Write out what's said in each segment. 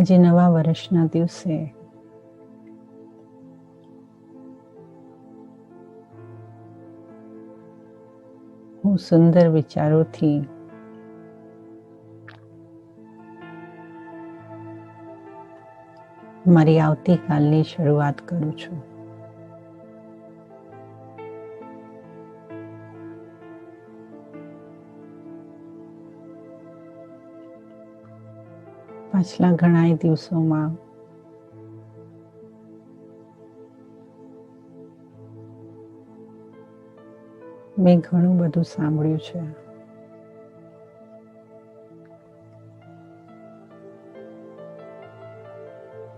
આજે નવા વર્ષના દિવસે હું સુંદર વિચારોથી મારી આવતીકાલની શરૂઆત કરું છું. પાછલા ઘણા દિવસોમાં મેં ઘણું બધું સાંભળ્યું છે.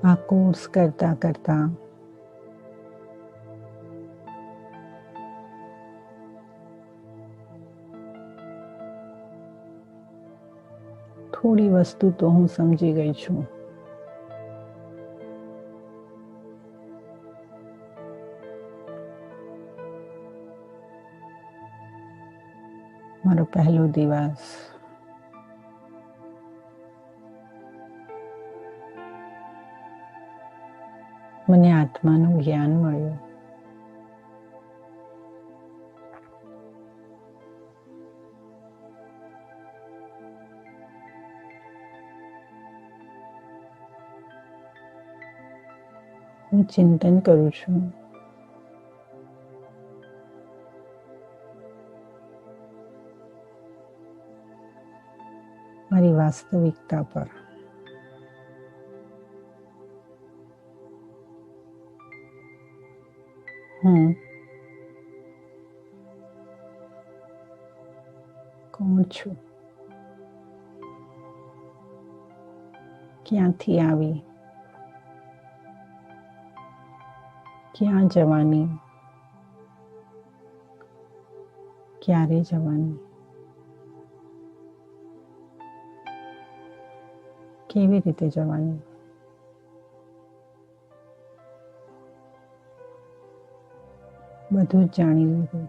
આ કોર્સ કરતા કરતા થોડી વસ્તુ તો હું સમજી ગઈ છું. મારો પહેલો દિવસ મને આત્માનું જ્ઞાન મળ્યું. હું ચિંતન કરું છું. મારી વાસ્તવિકતા પર. હું કોણ છું? ક્યાંથી આવી? ક્યાં જવાની? ક્યારે જવાની? કેવી રીતે જવાની? બધું જ જાણી લીધું.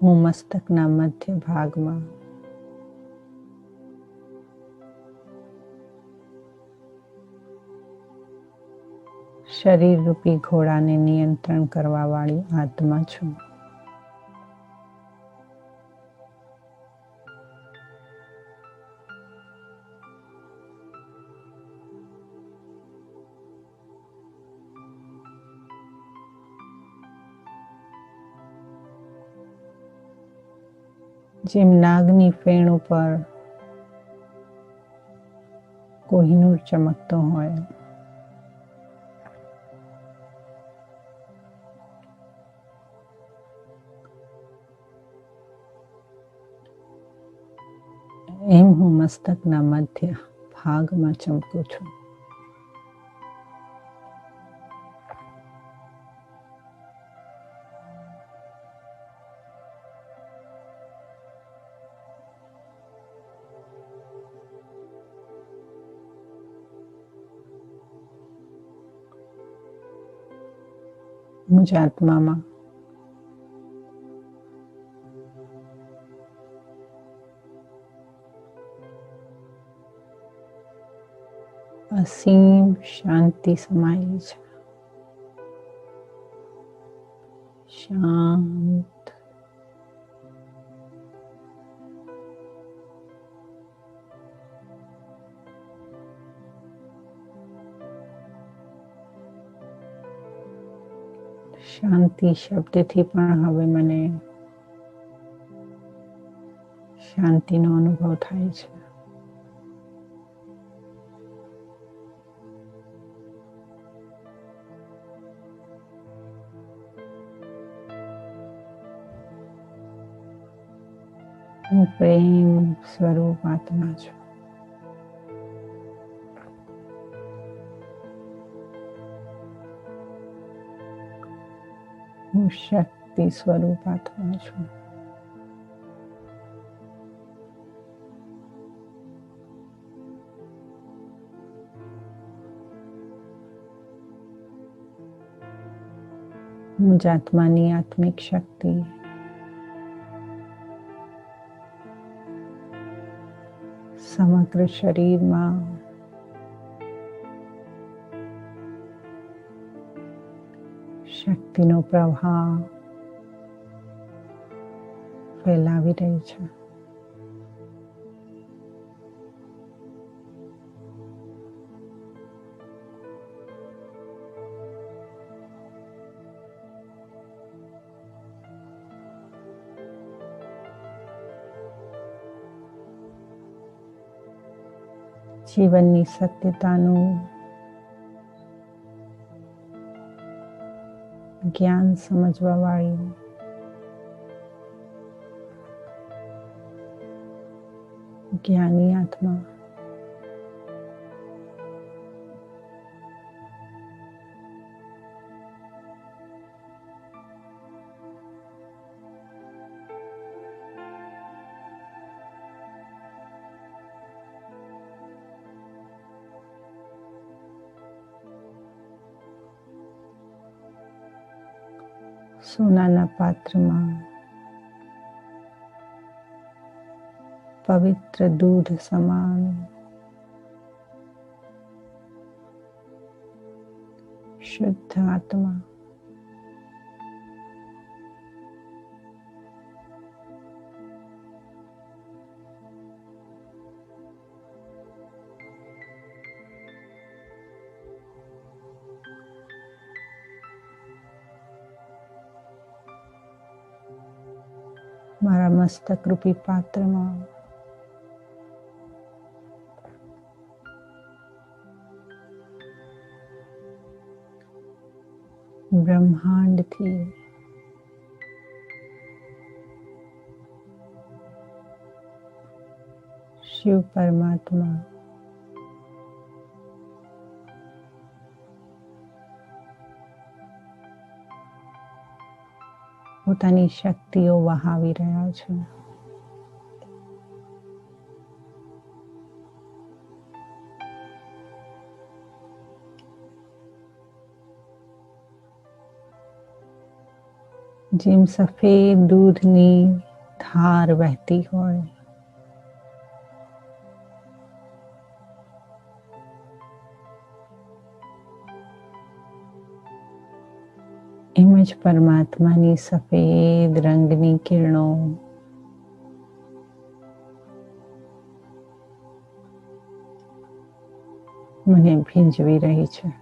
હું મસ્તકના મધ્ય ભાગમાં શરીર રૂપી ઘોડાને નિયંત્રણ કરવા વાળી આત્મા છું. જેમ નાગની ફેણ ઉપર કોહિનૂર ચમકતો હોય, એમ હું મસ્તકના મધ્ય ભાગમાં ચમકું છું. મુજ આત્મામાં અસીમ શાંતિ સમાયેલી છે. શાંત, શાંતિ શબ્દથી પણ હવે મને શાંતિનો અનુભવ થાય છે. હું પ્રેમ સ્વરૂપ આત્મા છું. હું શક્તિ સ્વરૂપ આત્મા છું. મુજ આત્માની આત્મિક શક્તિ સમગ્ર શરીરમાં શક્તિનો પ્રવાહ ફેલાવી રહી છે. જીવનની સત્યતાનું જ્ઞાન સમજવા વાળી જ્ઞાની આત્મા સોનાના પાત્રમાં પવિત્ર દૂધ સમાન શુદ્ધ આત્મા મારા મસ્તક રૂપી પાત્રમાં બ્રહ્માંડથી શિવ પરમાત્મા પોતાની શક્તિઓ વહાવી રહ્યા છે. જેમ સફેદ દૂધની ધાર વહેતી હોય એમ જ પરમાત્માની સફેદ રંગની કિરણો મને ભીંજવી રહી છે.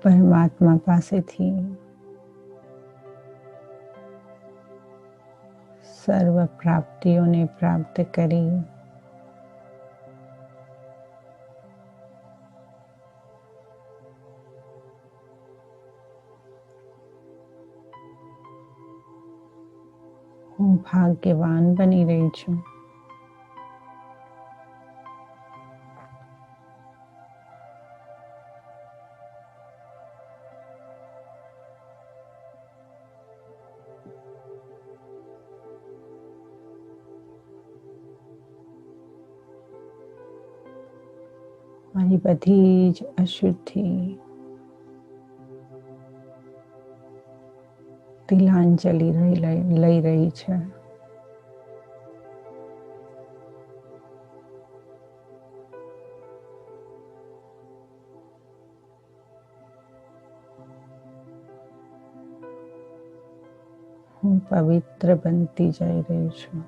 પરમાત્મા પાસેથી સર્વ પ્રાપ્તિઓને પ્રાપ્ત કરી હું ભાગ્યવાન બની રહી છું. મારી બધી જ અશુદ્ધિ તિલાંજલિ લઈ રહી છે. હું પવિત્ર બનતી જઈ રહી છું.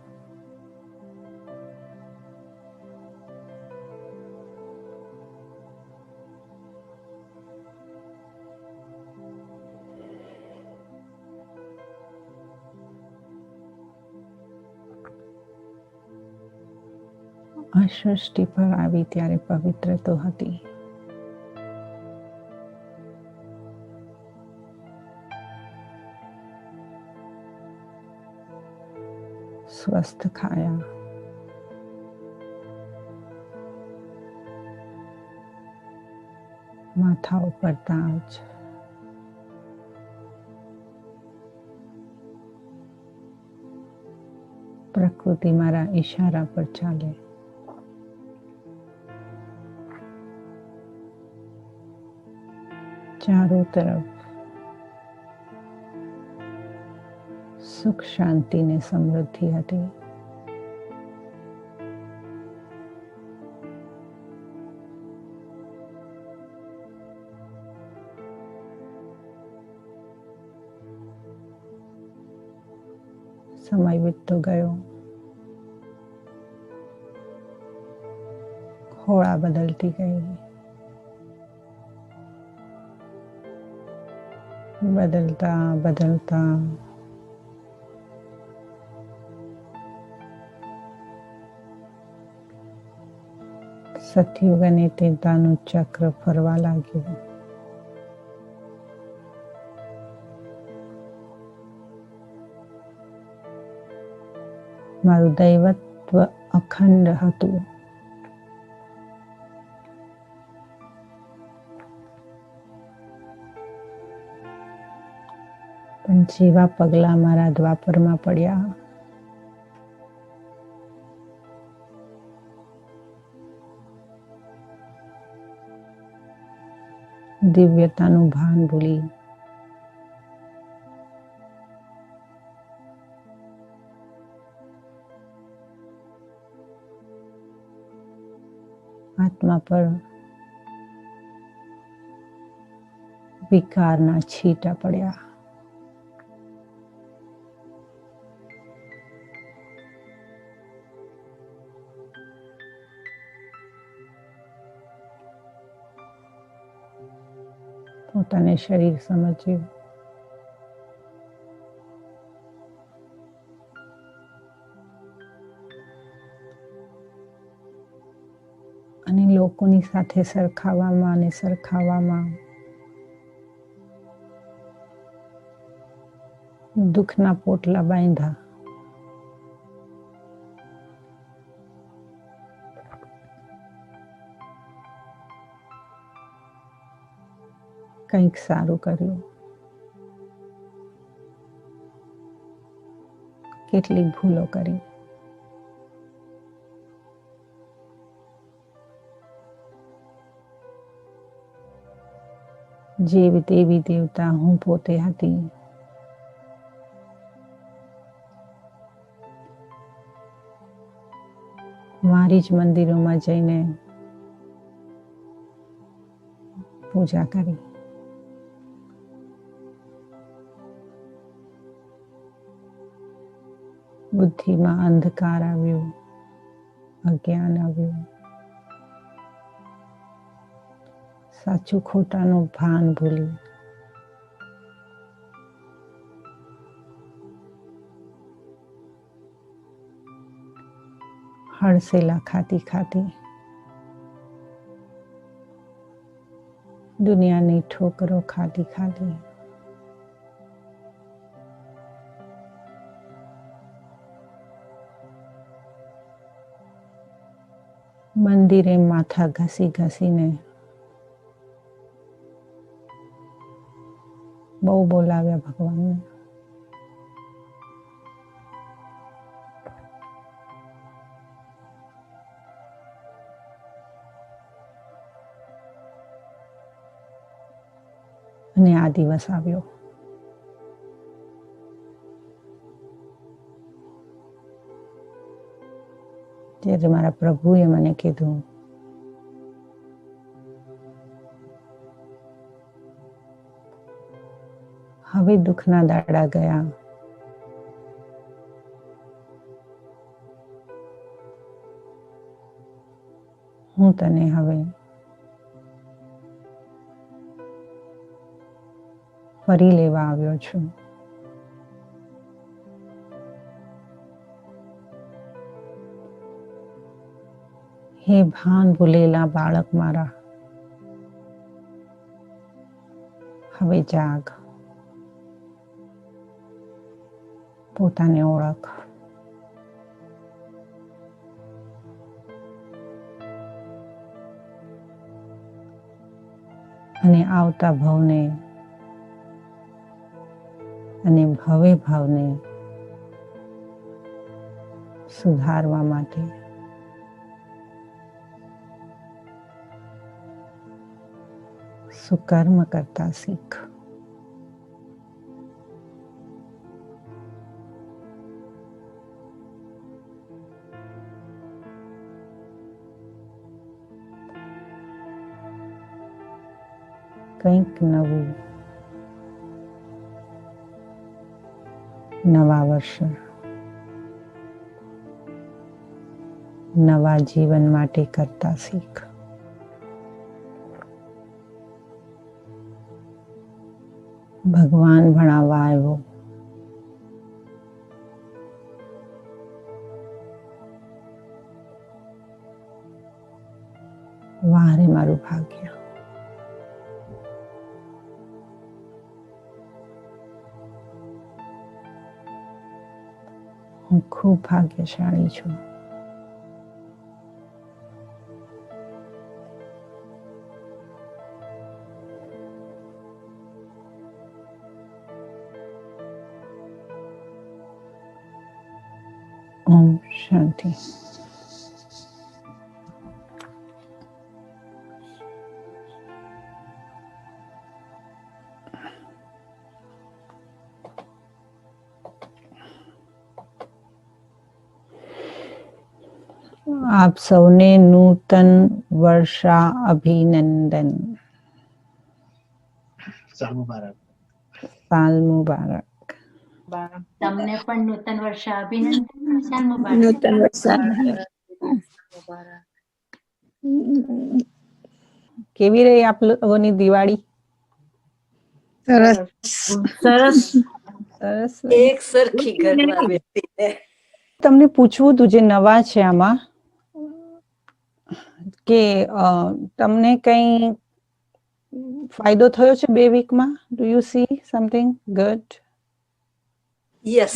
આ સૃષ્ટિ પર આવી ત્યારે પવિત્ર તો હતી, સ્વસ્થ ખાયા, માથા ઉપર તાજ, પ્રકૃતિ મારા ઈશારા પર ચાલે, ચારો તરફ સુખ શાંતિ ને સમૃદ્ધિ હતી. સમય વીતતો ગયો, ખોળા બદલતી ગઈ, બદલતા બદલતા સતયુગ અને તેતાનું ચક્ર ફરવા લાગ્યું. મારું દૈવત્વ અખંડ હતું. પણ જેવા પગલા મારા દ્વાપરમાં પડ્યા, દિવ્યતાનું ભાન ભૂલી આત્મા પર વિકારના છીટા પડ્યા. પોતાને શરીર સમજ્યું, અને લોકોની સાથે સરખાવવામાં અને સરખાવવામાં દુઃખના પોટલા બાંધ્યા. કંઈક સારું કર્યું, કેટલીક ભૂલો કરી, જેવી દેવી દેવતા હું પોતે હતી. મારી જ મંદિરોમાં જઈને પૂજા કરી. બુદ્ધિમાં અંધકાર આવ્યો, અજ્ઞાન આવ્યું, સાચું ખોટાનું ભાન ભૂલી હળસેલા ખાતી ખાતી દુનિયાની ઠોકરો ખાતી ખાતી મંદિરે માથા ઘસી ઘસીને બહુ બોલાવ્યા ભગવાનને. અને આ દિવસ આવ્યો. ત્યારે મારા પ્રભુએ મને કીધું, હવે દુઃખના દાડા ગયા, હું તને હવે ફરી લેવા આવ્યો છું. હે ભાન ભૂલેલા બાળક મારા, હવે જાગ, પોતાને ઓળખ. અને આવતા ભાવને અને ભવે ભાવને સુધારવા માટે સુકર્મ કરતા શીખ. કંઈક નવું નવા વર્ષ નવા જીવન માટે કરતા શીખ. ભગવાન ભણાવવા આવ્યો, વારે મારું ભાગ્ય. હું ખૂબ ભાગ્યશાળી છું. ઓમ શાંતિ. આપ સૌને નૂતન વર્ષા અભિનંદન. સાલ મુબારક. સાલ મુબારક. તમને પણ નૂતન વર્ષ અભિનંદન. સાલ મુબારક. નૂતન વર્ષ કેવી રહી આપ લોકોની દિવાળી? સરસ સરસ. સરસ. એક સરખી ઘરમાં બેસીને. તમને પૂછવું તું જે નવા છે આમાં કે તમને કઈ ફાયદો થયો છે 2 વીકમાં? Do you C something good? Yes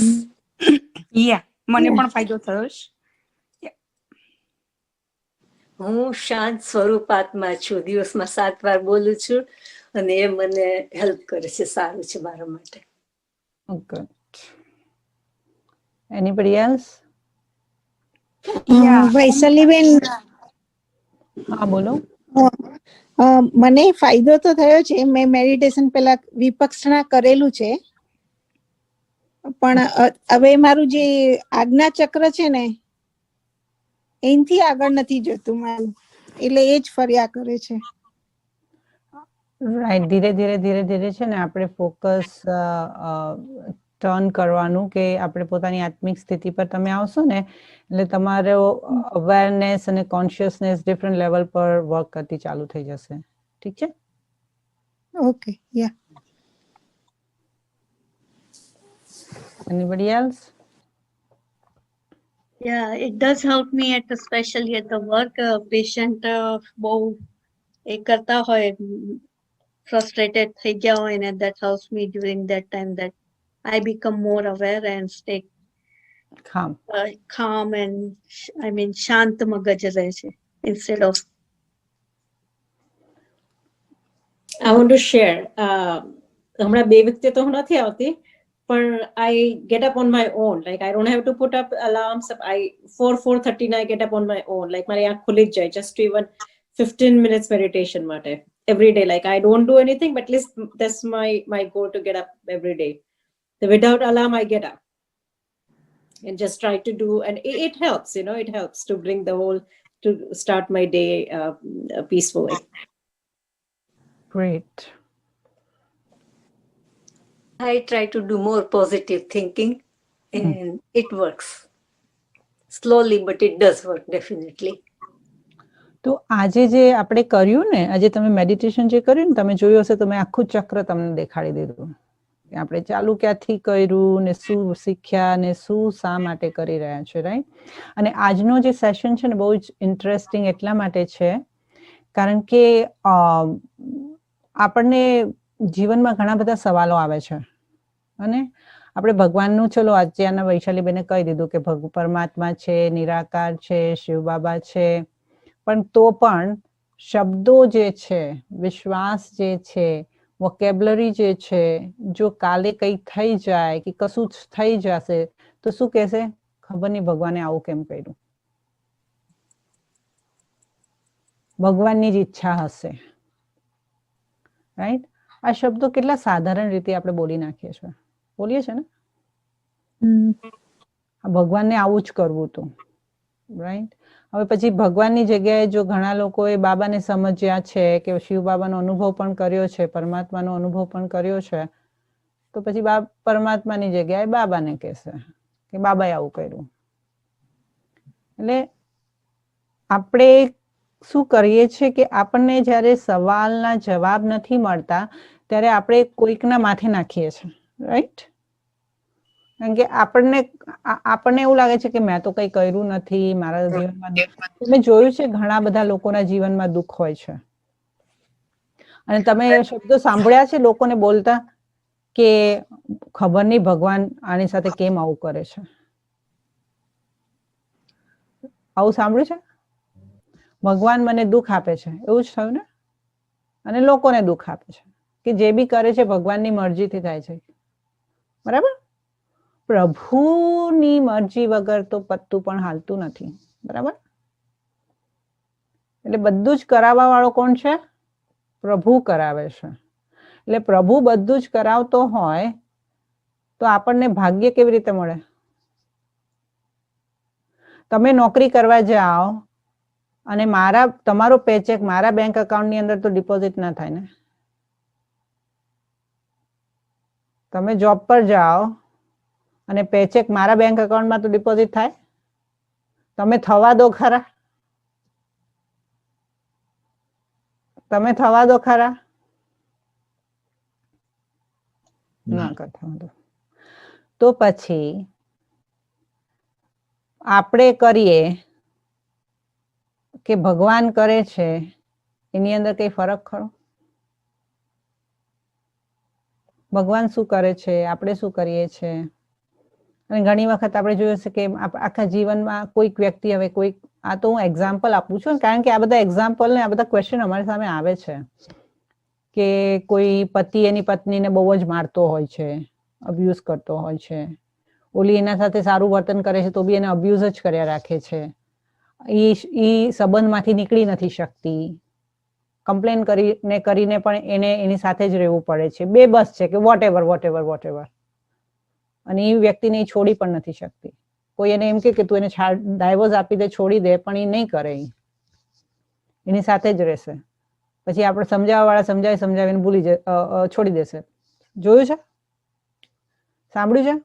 મને પણ ફાયદો થયો છે. હું શાંત સ્વરૂપાત્મા છું. દિવસમાં 7 વાર બોલું છું અને એ મને હેલ્પ કરે છે. સારું છે મારા માટે. Good. Anybody else? વૈશાલીબેન, હા બોલો. મને ફાયદો તો થયો છે. મેં મેડિટેશન પેલા વિપક્ષના કરેલું છે, પણ હવે મારું જે આજ્ઞા ચક્ર છે ને એનાથી આગળ નથી જતું મારું, એટલે એ જ ફર્યા કરે છે. રાઈટ. ધીરે ધીરે છે ને આપણે ફોકસ ટર્ન કરવાનું કે આપણે પોતાની આત્મિક સ્થિતિ પર તમે આવશો ને એટલે તમારો અવેરનેસ અને કોન્શિયસનેસ ડિફરન્ટ લેવલ પર વર્ક કરતી ચાલુ થઈ જશે. ઠીક છે? Okay, yeah. Anybody else? Yeah, it does help me especially at the work. Patient બહુ એ કરતા હોય, frustrated થઈ ગયા હોય ને, that helps me during that time that I become more aware and stay calm and શાંત મગજ રહે છે instead of. I want to share. હમણાં 2 વખતે તો હું નથી આવતી, પણ I get up on my own. Like I don't have to put up alarms. 4:30 I get up on my own. Like મારી આંખ ખુલી જ જાય just to even 15 minutes meditation માટે every day. Like I don't do anything, but at least that's my goal to get up every day. So without alarm I get up and just try to do, and it helps, it helps to bring the whole, to start my day peacefully. Great. I try to do more positive thinking and it works. Slowly, but it does work definitely. તો આજે જે આપણે કર્યું ને, આજે તમે meditation જે કર્યું ને, તમે જોયું હશે તો મેં આખું ચક્ર તમને દેખાડી દીધું કે આપણે ચાલુ ક્યાંથી કર્યું ને શું શીખ્યા ને શું શા માટે કરી રહ્યા છે, રાઈટ? અને આજનો જે સેશન છે ને બહુ જ ઇન્ટરેસ્ટિંગ એટલા માટે છે કારણ કે આપણને જીવનમાં ઘણા બધા સવાલો આવે છે અને આપણે ભગવાનનું ચલો અત્યારના વૈશાલીબેને કહી દીધું કે પરમાત્મા છે, નિરાકાર છે, શિવ બાબા છે, પણ તો પણ શબ્દો જે છે, વિશ્વાસ જે છે, વોકેબ્લરી જે છે, જો કાલે કંઈ થઈ જાય કે કશું થઈ જશે તો શું કહેશે? ખબર નહીં ભગવાને આવું કેમ કર્યું. ભગવાનની જ ઈચ્છા હશે. રાઈટ? આ શબ્દો કેટલા સાધારણ રીતે આપણે બોલી નાખીએ છીએ. બોલીએ છીએ ને? ભગવાનને આવું જ કરવું હતું. રાઈટ? હવે પછી ભગવાનની જગ્યાએ જો ઘણા લોકોએ બાબાને સમજ્યા છે કે શિવ બાબાનો અનુભવ પણ કર્યો છે, પરમાત્માનો અનુભવ પણ કર્યો છે, તો પછી પરમાત્માની જગ્યાએ બાબાને કહેશે કે બાબાએ આવું કર્યું. એટલે આપણે શું કરીએ છીએ કે આપણને જ્યારે સવાલના જવાબ નથી મળતા ત્યારે આપણે કોઈકના માથે નાખીએ છીએ. રાઈટ? કારણ કે આપણને એવું લાગે છે કે મેં તો કંઈ કર્યું નથી, મારા જીવનમાં તમે જોયું છે ઘણા બધા લોકોના જીવનમાં દુઃખ હોય છે, અને તમે એ શબ્દો સાંભળ્યા છે લોકોને બોલતા કે ખબર નહીં ભગવાન આની સાથે કેમ આવું કરે છે. આવું સાંભળ્યું છે? ભગવાન મને દુઃખ આપે છે, એવું જ થયું ને? અને લોકોને દુઃખ આપે છે કે જે બી કરે છે ભગવાનની મરજીથી થાય છે. બરાબર? પ્રભુની મરજી વગર તો પત્તું પણ હાલતું નથી. બરાબર? એટલે બધું જ કરાવવા વાળો કોણ છે? પ્રભુ કરાવે છે. એટલે પ્રભુ બધું જ કરાવતો હોય તો આપણને ભાગ્ય કેવી રીતે મળે? તમે નોકરી કરવા જાઓ અને તમારો પેચેક મારા બેંક અકાઉન્ટની અંદર તો ડિપોઝિટ ના થાય ને. તમે જોબ પર જાઓ અને પેચેક મારા બેંક અકાઉન્ટમાં તો ડિપોઝિટ થાય? તમે થવા દો ખરા? તમે થવા દો ખરા? ના થવા દો. તો પછી આપણે કરીએ કે ભગવાન કરે છે એની અંદર કઈ ફરક ખરો? ભગવાન શું કરે છે, આપણે શું કરીએ છીએ? અને ઘણી વખત આપણે જોયું છે કે આખા જીવનમાં કોઈક વ્યક્તિ, હવે કોઈક, આ તો હું એક્ઝામ્પલ આપું છું કારણ કે આ બધા એક્ઝામ્પલ ને આ બધા ક્વેશ્ચન અમારી સામે આવે છે કે કોઈ પતિ એની પત્નીને બહુ જ મારતો હોય છે, અબ્યુઝ કરતો હોય છે, ઓલી એના સાથે સારું વર્તન કરે છે તો બી એને અબ્યુઝ જ કર્યા રાખે છે, ઈ સંબંધમાંથી નીકળી નથી શકતી, કમ્પ્લેન કરીને પણ એને એની સાથે જ રહેવું પડે છે, બેબસ છે કે વોટ એવર, અને એ વ્યક્તિને છોડી પણ નથી શકતી. કોઈ એને એમ કે તું એને ડાયવોર્સ આપી દે, છોડી દે, પણ એ નહીં કરે, એની સાથે જ રહેશે. પછી આપણે સમજાવવા વાળા સમજાવીને છોડી દેશે. જોયું છે? સાંભળ્યું છે?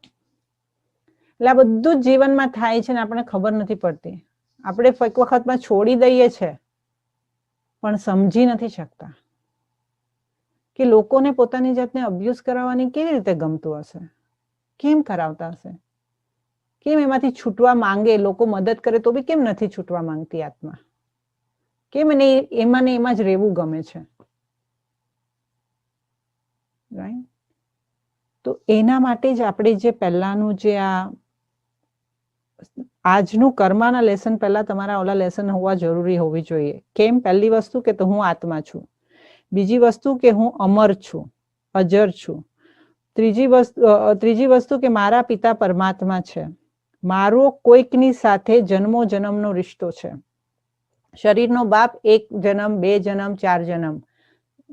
એટલે આ બધું જ જીવનમાં થાય છે ને આપણને ખબર નથી પડતી. આપણે એક વખતમાં છોડી દઈએ છે પણ સમજી નથી શકતા કે લોકોને પોતાની જાતને અબ્યુઝ કરાવવાની કેવી રીતે ગમતું હશે, કેમ કરાવતા હશે, કેમ એમાંથી છૂટવા માંગે, લોકો મદદ કરે તો બી કેમ નથી છૂટવા માંગતી આત્મા, કેમ એને એમાં ને એમાં જ રહેવું ગમે છે. રાઈટ? તો એના માટે જ આપણે જે પહેલાનું જે આજનું કર્મના લેસન પહેલા તમારા ઓલા લેસન હોવી જોઈએ. કેમ? પહેલી વસ્તુ કે હું આત્મા છું, બીજી વસ્તુ કે હું અમર છું, અજર છું, ત્રીજી વસ્તુ કે મારા પિતા પરમાત્મા છે, મારો કોઈકની સાથે જન્મો જન્મનો રિશ્તો છે. શરીરનો બાપ 1 જન્મ 2 જન્મ 4 જન્મ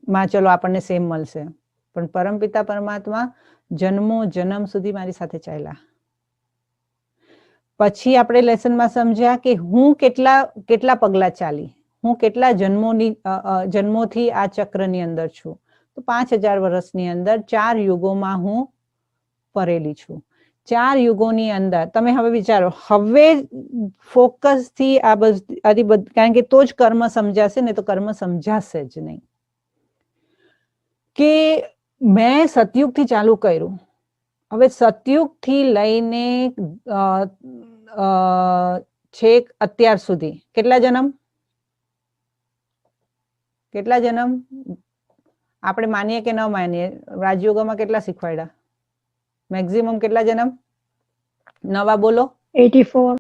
માં ચલો આપણને સેમ મળશે, પણ પરમપિતા પરમાત્મા જન્મો જન્મ સુધી મારી સાથે ચાલ્યા. પછી આપણે લેસનમાં સમજ્યા કે હું કેટલા પગલા ચાલી, હું કેટલા જન્મોથી આ ચક્રની અંદર છું. તો 5000 વર્ષની અંદર 4 યુગોમાં હું ફરેલી છું. 4 યુગોની અંદર તમે હવે વિચારો, હવે ફોકસથી આ બધું, કારણ કે તો જ કર્મ સમજાશે, ને તો કર્મ સમજાશે જ નહીં. કે મેં સતયુગથી ચાલુ કર્યું, હવે સતયુગથી લઈને છેક અત્યાર સુધી કેટલા જન્મ આપણે માનીએ કે ન માનીએ, રાજયોગમાં કેટલા શીખવાડ્યા? મેક્સિમમ કેટલા જન્મ? નવા બોલો. 84.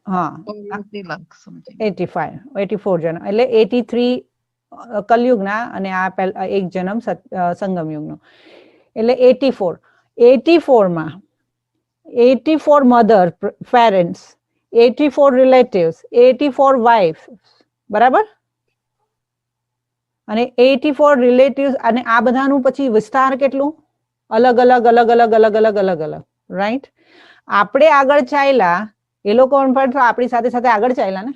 હા 80 લાખ સમથિંગ. 84 જન્મ એટલે 83 કલયુગના અને આ એક જન્મ સંગમયુગનો એટલે 84 માં 84 મધર પેરેન્ટ્સ, 84 રિલેટિવ્સ, 84 વાઇફ, બરાબર, અને 84 રિલેટિવ્સ, અને આ બધાનું પછી વિસ્તાર કેટલું અલગ અલગ અલગ અલગ અલગ અલગ અલગ અલગ, રાઈટ. આપણે આગળ ચાલ્યા, એ લોકો પણ આપણી સાથે સાથે આગળ ચાલ્યા ને,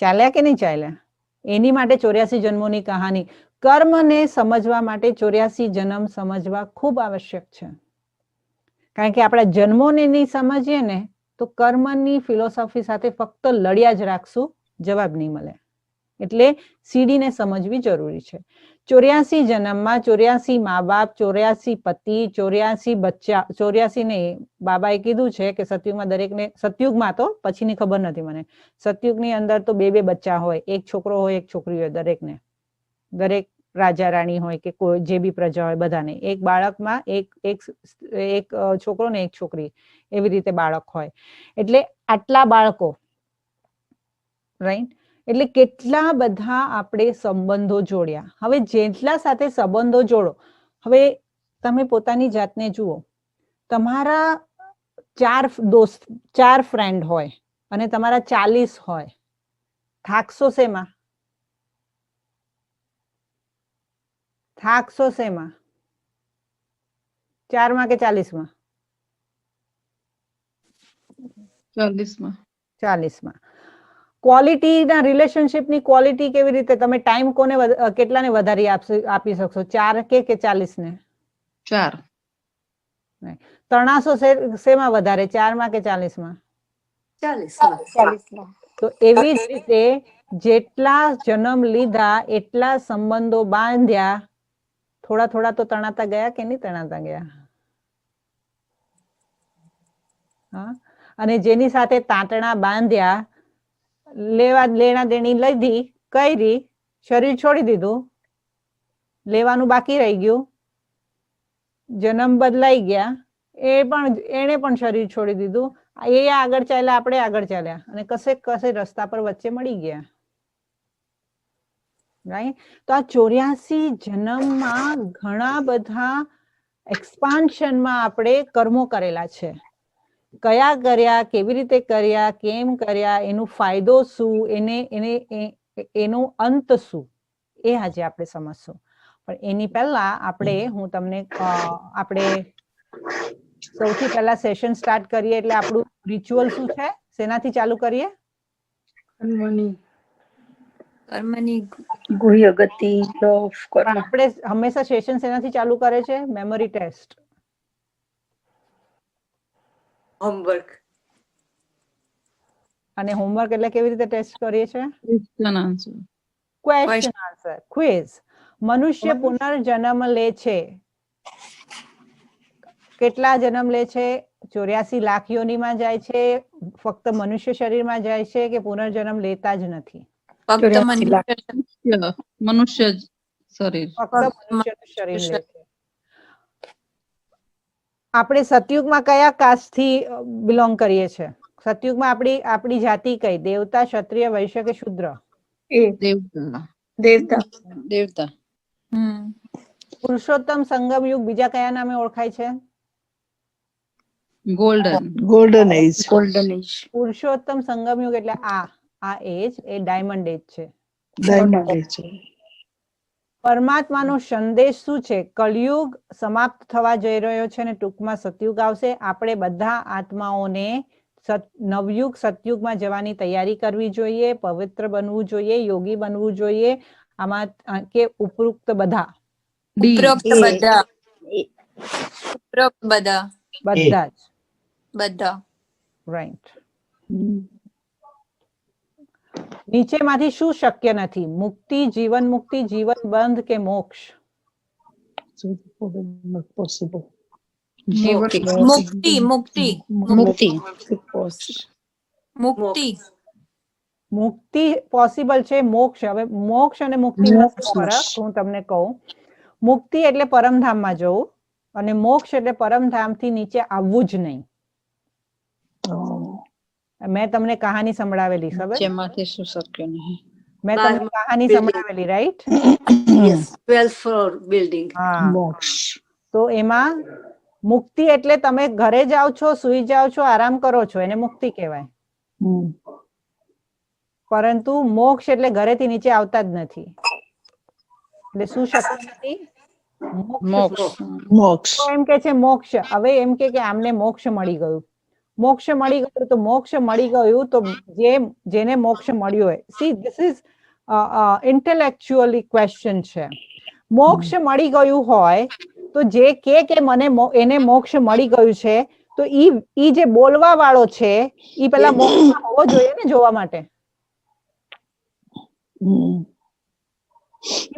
ચાલ્યા કે નહીં ચાલ્યા? એની માટે 84 જન્મોની કહાની. કર્મને સમજવા માટે 84 જન્મ સમજવા ખૂબ આવશ્યક છે. કારણ કે આપણા જન્મોને નહીં સમજીએ ને તો કર્મની ફિલોસોફી સાથે ફક્ત લડ્યા જ રાખશું, જવાબ નહીં મળે. એટલે સીડીને સમજવી જરૂરી છે. 84 જન્મમાં 84 મા બાપ, 84 પતિ, 84 બચ્ચા, 84 ને બાબાએ કીધું છે કે સતયુગમાં દરેકને, સતયુગમાં તો પછીની ખબર નથી મને, સતયુગની અંદર તો બે બચ્ચા હોય, એક છોકરો હોય એક છોકરી હોય, દરેકને, દરેક રાજા રાણી હોય કે કોઈ જે બી પ્રજા હોય બધાને એક બાળકમાં એક છોકરો ને એક છોકરી, એવી રીતે બાળક હોય. એટલે આટલા બાળકો, રાઈટ. એટલે કેટલા બધા આપણે સંબંધો જોડ્યા. હવે જેટલા સાથે સંબંધો જોડો, હવે તમે પોતાની જાતને જુઓ, તમારા 4 ફ્રેન્ડ હોય અને તમારા 40 હોય, થાકશો શેમાં? થાકશો શેમાં? 4 માં કે 40 માં? 40 માં. 40 માં. ક્વોલિટીના રિલેશનશિપની ક્વોલિટી કેવી રીતે? તમે ટાઈમ કોને કેટલાને વધારી આપી શકશો? 4 કે 40 ને? 4. તણાશો શેમાં વધારે, 4 માં કે 40 માં? 40. તો એવી જ રીતે જેટલા જન્મ લીધા એટલા સંબંધો બાંધ્યા, થોડા થોડા તો તણાતા ગયા કે નહીં તણાતા ગયા? હા. અને જેની સાથે તાંતણા બાંધ્યા, લેણા દેણી લીધી, કરી, શરીર છોડી દીધું, લેવાનું બાકી રહી ગયું, જન્મ બદલાઈ ગયા, એને પણ શરીર છોડી દીધું, એ આગળ ચાલ્યા, આપણે આગળ ચાલ્યા, અને કશે રસ્તા પર વચ્ચે મળી ગયા, રાઈટ. તો આ 84 જન્મમાં ઘણા બધા એક્સપાન્શનમાં આપણે કર્મો કરેલા છે. કયા કર્યા, કેવી રીતે કર્યા, કેમ કર્યા, એનો ફાયદો શું, એનો અંત શું, એ આજે આપણે સમજશું. પણ એની પહેલા હું તમને આપણે સૌથી પહેલા સેશન સ્ટાર્ટ કરીએ એટલે આપણું રિચ્યુઅલ શું છે, શેનાથી ચાલુ કરીએ? કર્મની ગુહ્ય ગતિ, આપણે હંમેશા સેશન શેનાથી ચાલુ કરે છે? Memory test, homework. અને હોમવર્ક એટલે કેવી રીતે ટેસ્ટ કરીએ છીએ? Question answer. Question answer, quiz. મનુષ્ય પુનર્જન્મ લે છે. કેટલા જન્મ લે છે? 84 લાખ યોનિમાં જાય છે, ફક્ત મનુષ્ય શરીરમાં જાય છે, કે પુનર્જન્મ લેતા જ નથી? ફક્ત મનુષ્ય શરીર. ફક્ત મનુષ્યનું શરીર લે છે. આપણે સતયુગમાં કયા કાસ્ટથી બિલોંગ કરીએ છીએ? સતયુગમાં આપણી જાતિ કઈ? દેવતા, ક્ષત્રિય, વૈશ્ય કે શૂદ્ર? દેવતા. પુરુષોત્તમ સંગમ યુગ બીજા કયા નામે ઓળખાય છે? ગોલ્ડન એજ. પુરુષોત્તમ સંગમ યુગ એટલે આ એજ, એ ડાયમંડ એજ છે. પરમાત્માનો સંદેશ શું છે? કળિયુગ સમાપ્ત થવા જઈ રહ્યો છે અને ટૂંકમાં સતયુગ આવશે. આપણે બધા આત્માઓને નવયુગ સતયુગમાં જવાની તૈયારી કરવી જોઈએ, પવિત્ર બનવું જોઈએ, યોગી બનવું જોઈએ. આમાં કે ઉપરોક્ત બધા જ, રાઈટ. નીચેમાંથી શું શક્ય નથી? મુક્તિ, જીવન મુક્તિ, જીવન બંધ કે મોક્ષ? મુક્તિ પોસિબલ છે, મોક્ષ? હવે મોક્ષ અને મુક્તિમાં શું ફરક હું તમને કહું. મુક્તિ એટલે પરમધામમાં જવું, અને મોક્ષ એટલે પરમધામથી નીચે આવવું જ નહીં. મેં તમને કહાની સંભળાવેલી ખબર જેમાંથી શું શક્ય નહીં. મેં તમને કહાની સંભળાવેલી right Yes, 12th floor building. હા મોક્ષ. તો એમાં મુક્તિ એટલે તમે ઘરે જાઓ છો સુઈ જાઓ છો આરામ કરો છો એને મુક્તિ કહેવાય હમ. પરંતુ મોક્ષ એટલે ઘરેથી નીચે આવતા જ નથી એટલે શું શક્ય નથી મોક્ષ મોક્ષ. તો એમ કે છે મોક્ષ હવે એમ કે આમને મોક્ષ મળી ગયું તો મોક્ષ મળી ગયું તો જેને મોક્ષ મળ્યો હોય see this is intellectually question છે મોક્ષ મળી ગયું હોય તો જે કે મને એને મોક્ષ મળી ગયું છે તો ઈ જે બોલવા વાળો છે ઈ પેલા મોક્ષમાં હોવો જોઈએ ને જોવા માટે હમ.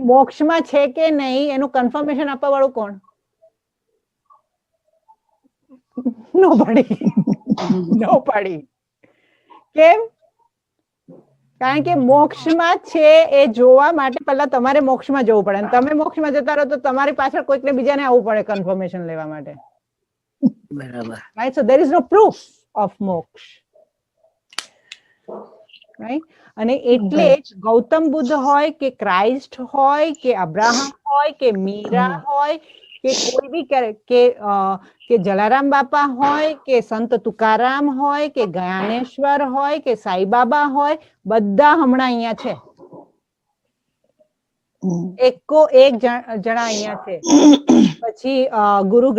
મોક્ષમાં છે કે નહીં એનું કન્ફર્મેશન આપવા વાળું કોણ નોબડી કેમ કારણ કે મોક્ષમાં છે એ જોવા માટે પહેલા તમારે મોક્ષમાં જવું પડે અને તમે મોક્ષમાં જતા રહો તો તમારી પાછળ કોઈકને બીજાને આવવું પડે કન્ફર્મેશન લેવા માટે બરાબર right so there is no proof of moksha right અને એટલે જ ગૌતમ બુદ્ધ હોય કે ક્રાઇસ્ટ હોય કે અબ્રાહમ હોય કે મીરા હોય કે કોઈ બી કે જલારામ બાપા હોય કે સંત તુકારામ હોય કે જ્ઞાનેશ્વર હોય કે સાઈબાબા હોય બધા હમણાં અહીંયા છે એકો એક જણા અહીંયા છે પછી ગુરુ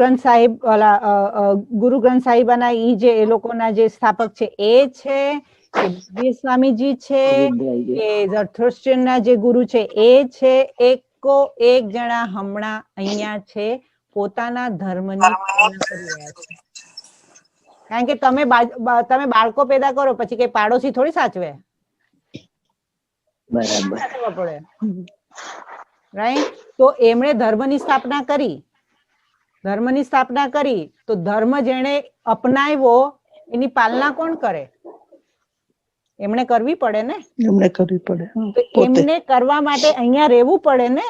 ગ્રંથ સાહિબાના ઈ જે એ લોકોના જે સ્થાપક છે એ છે કે સ્વામીજી છે કે ઝરથુસ્ટ્રીયનના જે ગુરુ છે એ છે એકો એક જણા હમણાં અહીંયા છે પોતાના ધર્મની પાલના કરી રહ્યા છે કારણ કે તમે બાળકો પેદા કરો પછી કઈ પાડોશી થોડી સાચવે બરાબર પડે રાઈટ તો એમણે ધર્મની સ્થાપના કરી તો ધર્મ જેણે અપનાવ્યો એની પાલના કોણ કરે એમણે કરવી પડે ને એમને કરવી પડે તો એમને કરવા માટે અહીંયા રહેવું પડે ને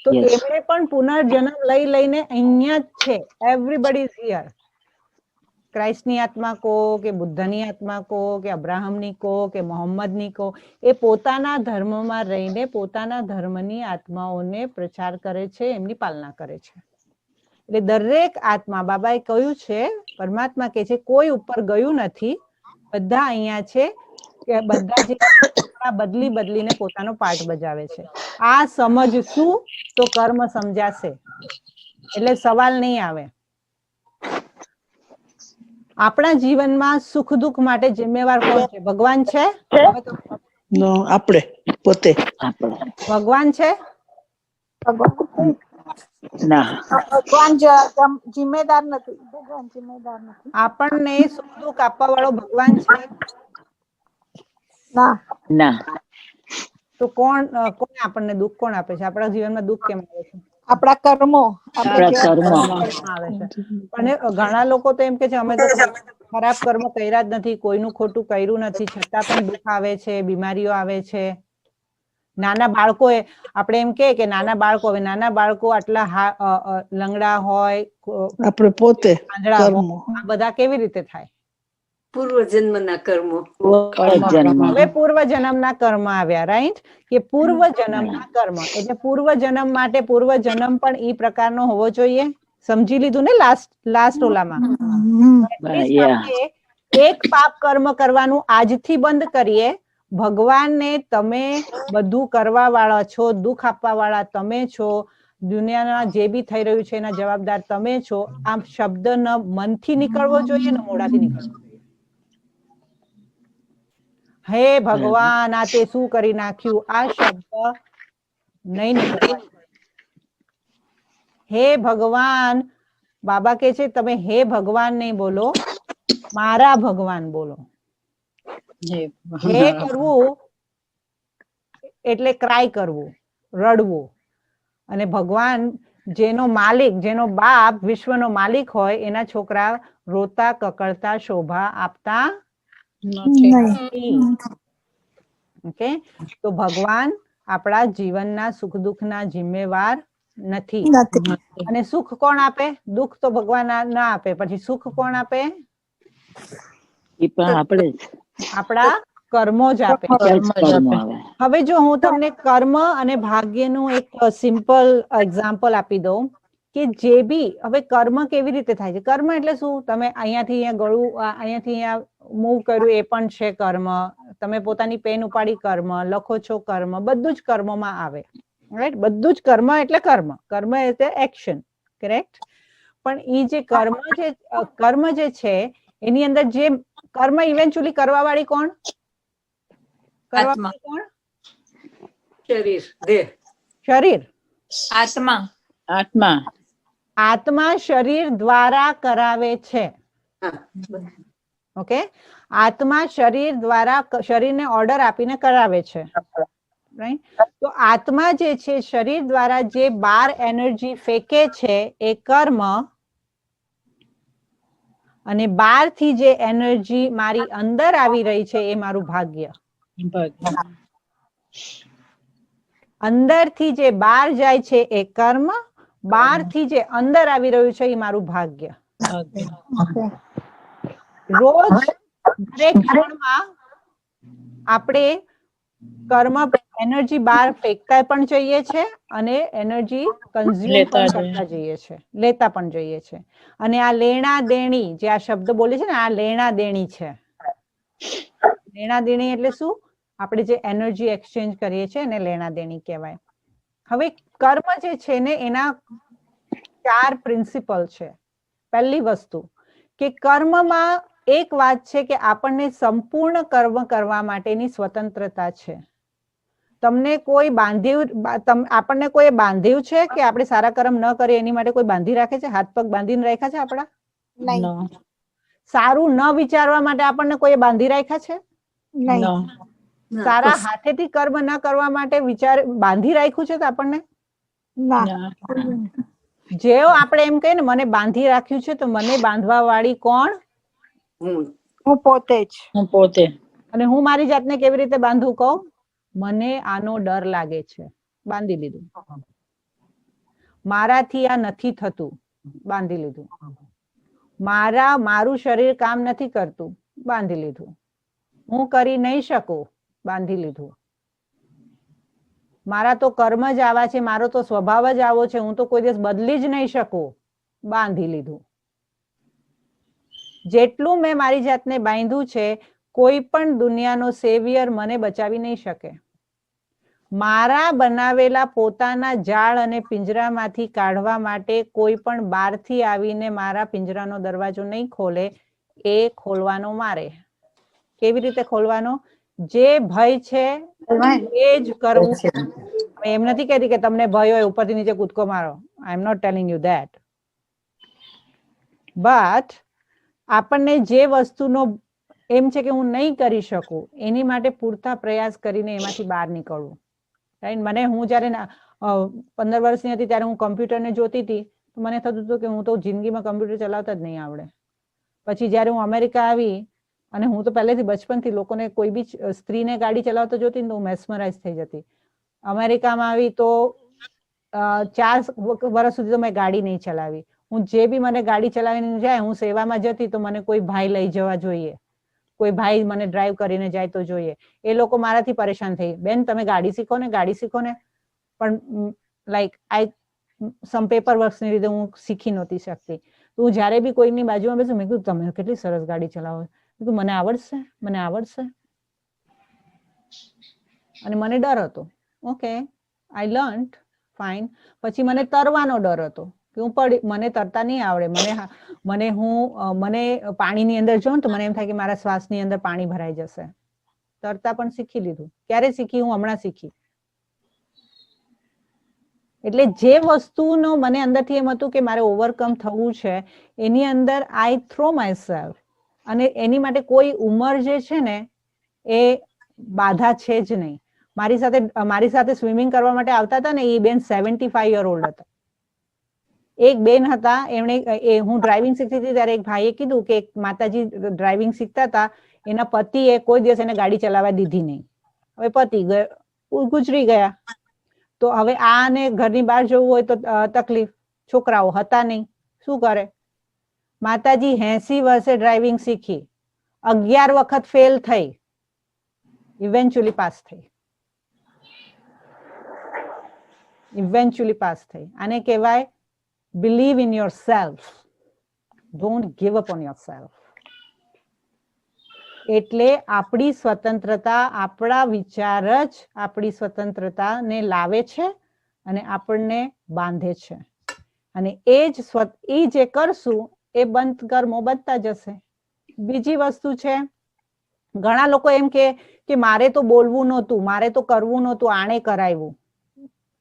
તો Yes. એમણે પણ પુનર્જન્મ લઈને અહીંયા જ છે એવરીબડી ઇઝ હિયર ક્રાઇસ્ટની આત્મા કો કે બુદ્ધની આત્મા કો કે અબ્રાહમની કો કે મોહમ્મદની કો એ પોતાના ધર્મમાં રહીને પોતાના ધર્મની આત્માઓને પ્રચાર કરે છે એમની પાલના કરે છે એટલે દરેક આત્મા બાબાએ કહ્યું છે પરમાત્મા કહે છે કોઈ ઉપર ગયું નથી બધા અહીંયા છે કે બધા જે બદલીને પોતાનો પાઠ બજાવે છે આ સમજશું તો કર્મ સમજાશે એટલે સવાલ નહીં આવે આપણા જીવનમાં સુખ દુઃખ માટે જિમ્મેવાર કોણ છે ભગવાન છે આપણે પોતે ભગવાન છે ના ભગવાન જિમ્મેદાર નથી આપણને સુખ દુઃખ આપવા વાળો ભગવાન છે ના ના તો કોણ આપણને દુઃખ કોણ આપે છે આપણા જીવનમાં દુઃખ કેમ આવે છે આપણા કર્મો આપણા કર્મ આવે છે અને ઘણા લોકો તો એમ કે છે અમે તો ખરાબ કર્મ કર્યા જ નથી કોઈનું ખોટું કર્યું નથી છતાં પણ દુઃખ આવે છે બીમારીઓ આવે છે નાના બાળકોએ આપણે એમ કે નાના બાળકો આટલા લંગડા હોય આપણે પોતે આંધળા હોય આ બધા કેવી રીતે થાય પૂર્વજન્મના કર્મો હવે પૂર્વજન્મના કર્મ આવ્યા રાઈટ કે પૂર્વજન્મના કર્મ એટલે પૂર્વજન્મ માટે પૂર્વજન્મ પણ ઈ પ્રકારનો હોવો જોઈએ સમજી લીધું ને લાસ્ટ ઓલામાં એક પાપ કર્મ કરવાનું આજથી બંધ કરીએ ભગવાનને તમે બધું કરવા વાળા છો દુઃખ આપવા વાળા તમે છો દુનિયામાં જે બી થઈ રહ્યું છે એના જવાબદાર તમે છો આ શબ્દ ન મનથી નીકળવો જોઈએ ને મોઢાથી નીકળવો જોઈએ હે ભગવાન આ તે શું કરી નાખ્યું આ શબ્દ નહીં નીકળે હે ભગવાન બાબા કે છે તમે હે ભગવાન નહીં બોલો મારા ભગવાન બોલો હે કરવું એટલે ક્રાય કરવું રડવું અને ભગવાન જેનો માલિક જેનો બાપ વિશ્વનો માલિક હોય એના છોકરા રોતા કકળતા શોભા આપતા ઓકે તો ભગવાન આપણા જીવનના સુખ દુઃખના જિમ્મેવાર નથી અને સુખ કોણ આપે દુઃખ તો ભગવાન ના આપે પછી સુખ કોણ આપે એ પણ આપણે જ આપણા કર્મો જ આપે. જ કર્મ આવે. હવે જો હું તમને કર્મ અને ભાગ્યનું એક સિમ્પલ એક્ઝામ્પલ આપી દઉં કે જે બી હવે કર્મ કેવી રીતે થાય છે. કર્મ એટલે શું? તમે અહીંયાથી અહીંયા ગળું અહીંયાથી અહીંયા મૂવ કર્યું એ પણ છે કર્મ. તમે પોતાની પેન ઉપાડી કર્મ, લખો છો કર્મ, બધું જ કર્મમાં આવે. રાઈટ? બધું જ કર્મ એટલે કર્મ. કર્મ એટલે એક્શન. કરેક્ટ? પણ એ જે કર્મ જે છે એની અંદર જે કર્મ ઇવેન્ચ્યુઅલી કરવા વાળી કોણ? કરવાવાળી કોણ? શરીર, દેહ. શરીર. આત્મા આત્મા શરીર દ્વારા કરાવે છે. હા. ઓકે? આત્મા શરીર દ્વારા શરીરને ઓર્ડર આપીને કરાવે છે. રાઈટ? તો આત્મા જે છે શરીર દ્વારા જે બાર એનર્જી ફેંકે છે એ કર્મ, અને બહાર થી જે એનર્જી મારી અંદર આવી રહી છે એ મારું ભાગ્ય. અંદર થી જે બહાર જાય છે એ કર્મ, બહાર થી જે અંદર આવી રહ્યું છે એ મારું ભાગ્ય. રોજ દરેક ક્ષણમાં આપણે કર્મ એનર્જી બહાર ફેંકતા પણ જઈએ છે અને એનર્જી કન્ઝ્યુમ પણ કરતા જઈએ છે, લેતા પણ જઈએ છે. અને આ લેણા દેણી જે આ શબ્દ બોલે છે ને, આ લેણા દેણી છે. લેણા દેણી એટલે શું? આપણે જે એનર્જી એક્સચેન્જ કરીએ છીએ એને લેણા દેણી કહેવાય. હવે કર્મ જે છે ને એના 4 પ્રિન્સિપલ છે. પહેલી વસ્તુ કે કર્મમાં એક વાત છે કે આપણને સંપૂર્ણ કર્મ કરવા માટેની સ્વતંત્રતા છે. તમને કોઈ આપણને કોઈ બાંધ્યું છે કે આપણે સારા કર્મ ન કરીએ એની માટે કોઈ બાંધી રાખે છે? હાથ પગ બાંધીને રાખ્યા છે આપણા? નહીં. સારું ન વિચારવા માટે આપણને કોઈ બાંધી રાખ્યા છે? નહીં. સારા હાથેથી કર્મ ન કરવા માટે બાંધી રાખ્યું છે તો આપણને? ના. જેવો આપણે એમ કહીએ ને મને બાંધી રાખ્યું છે, તો મને બાંધવા વાળી કોણ? હું પોતે જ. અને હું મારી જાતને કેવી રીતે બાંધું કહું? મને આનો ડર લાગે છે, બાંધી લીધું. મારાથી આ નથી થતું, બાંધી લીધું. મારું શરીર કામ નથી કરતું, બાંધી લીધું. હું કરી નહીં શકું, બાંધી લીધું. મારા તો કર્મ જ આવા છે, મારો તો સ્વભાવ જ આવો છે, હું તો કોઈ દિવસ બદલી જ નહીં શકું, બાંધી લીધું. જેટલું મેં મારી જાતને બાંધ્યું છે, કોઈ પણ દુનિયાનો સેવિયર મને બચાવી નહીં શકે. મારા બનાવેલા પોતાના જાળ અને પિંજરામાંથી કાઢવા માટે કોઈ પણ બહારથી આવીને મારા પિંજરાનો દરવાજો નહીં ખોલે. એ ખોલવાનો મારે. કેવી રીતે ખોલવાનો? જે ભય છે એ જ કરવું. એમ નથી કહેતી કે તમને ભય હોય ઉપરથી નીચે કૂદકો મારો. I am not telling you that. But આપણને જે વસ્તુનો એમ છે કે હું નહીં કરી શકું, એની માટે પૂરતા પ્રયાસ કરીને એમાંથી બહાર નીકળવું. રાઈટ? હું જયારે 15 વર્ષની હતી ત્યારે હું કમ્પ્યુટરને જોતી હતી, તો મને થતું હતું કે હું તો જિંદગીમાં કમ્પ્યુટર ચલાવતા જ નહીં આવડે. પછી જયારે હું અમેરિકા આવી, અને હું તો પહેલેથી બચપનથી લોકોને કોઈ બી સ્ત્રીને ગાડી ચલાવતા જોતી ને તો હું મેસ્મરાઇઝ થઈ જતી. અમેરિકામાં આવી તો 4 વર્ષ સુધી તો મેં ગાડી નહીં ચલાવી. હું જે બી મને ગાડી ચલાવીને જાય, હું સેવામાં જતી તો મને કોઈ ભાઈ લઈ જવા જોઈએ, કોઈ ભાઈ મને ડ્રાઈવ કરીને જાય તો જોઈએ. એ લોકો મારાથી પરેશાન થઈ, બેન તમે ગાડી શીખો ને, ગાડી શીખો ને. પણ સમ પેપર વર્ક્સની લીધે હું શીખી નહોતી શકતી. તો હું જયારે બી કોઈની બાજુમાં બેસું, મેં કીધું તમે કેટલી સરસ ગાડી ચલાવો. મને આવડશે, મને આવડશે. અને મને ડર હતો. ઓકે, આઈ લર્ન્ટ, ફાઇન. પછી મને તરવાનો ડર હતો કે મને તરતા નહીં આવડે. મને પાણીની અંદર જાઉં તો મને એમ થાય કે મારા શ્વાસની અંદર પાણી ભરાઈ જશે. તરતા પણ શીખી લીધું. ક્યારે શીખી? હું હમણાં શીખી. એટલે જે વસ્તુનો મને અંદરથી એમ હતું કે મારે ઓવરકમ થવું છે, એની અંદર આઈ થ્રો માય સેલ્ફ. અને એની માટે કોઈ ઉંમર જે છે ને એ બાધા છે જ નહીં. મારી સાથે સ્વિમિંગ કરવા માટે આવતા હતા ને, એ બેન 75 યર ઓલ્ડ હતા. એક બેન હતા, હું ડ્રાઇવિંગ શીખતી હતી ત્યારે એક ભાઈએ કીધું કે માતાજી ડ્રાઇવિંગ શીખતા હતા, એના પતિએ કોઈ દિવસ એને ગાડી ચલાવવા દીધી નહીં. હવે પતિ ગુજરી ગયા. તો હવે આને ઘરની બહાર જવું હોય તો તકલીફ. છોકરાઓ હતા નહીં, શું કરે? માતાજી 80 વર્ષે ડ્રાઇવિંગ શીખી, 11 વખત ફેલ થઈ, ઇવેન્ચ્યુઅલી પાસ થઈ. ઇવેન્ચ્યુઅલી પાસ થઈ. આને કહેવાય believe in your self. Don't give up on your self. એટલે આપણી સ્વતંત્રતા, આપણા વિચાર જ આપણી સ્વતંત્રતાને લાવે છે અને આપણને બાંધે છે. અને એ જે કરશું એ બંધ કર્મો બનતા જશે. બીજી વસ્તુ છે, ઘણા લોકો એમ કે મારે તો બોલવું નહોતું, મારે તો કરવું નહોતું, આણે કરાવ્યું.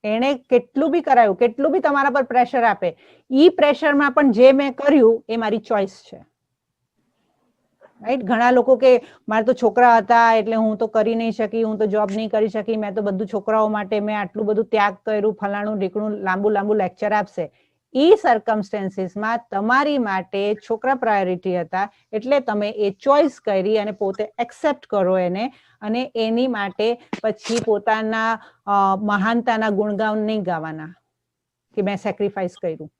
એણે કેટલું બી કરાવ્યું, કેટલું બી તમારા પર પ્રેશર આપે, ઈ પ્રેશરમાં પણ જે મેં કર્યું એ મારી ચોઈસ છે. રાઈટ? ઘણા લોકો કે મારે તો છોકરા હતા એટલે હું તો કરી નહીં શકી, હું તો જોબ નહીં કરી શકી, મેં તો બધું છોકરાઓ માટે મેં આટલું બધું ત્યાગ કર્યું, ફલાણું ઢીકણું લાંબુ લેક્ચર આપશે. ઈ સર્કમસ્ટેન્સીસમાં તમારી માટે છોકરા પ્રાયોરિટી હતા એટલે તમે એ ચોઈસ કરી અને પોતે એક્સેપ્ટ કરો એને, અને એની માટે પછી પોતાના મહાનતાના ગુણગાન નહીં ગાવાના કે મેં સેક્રિફાઈસ કર્યું.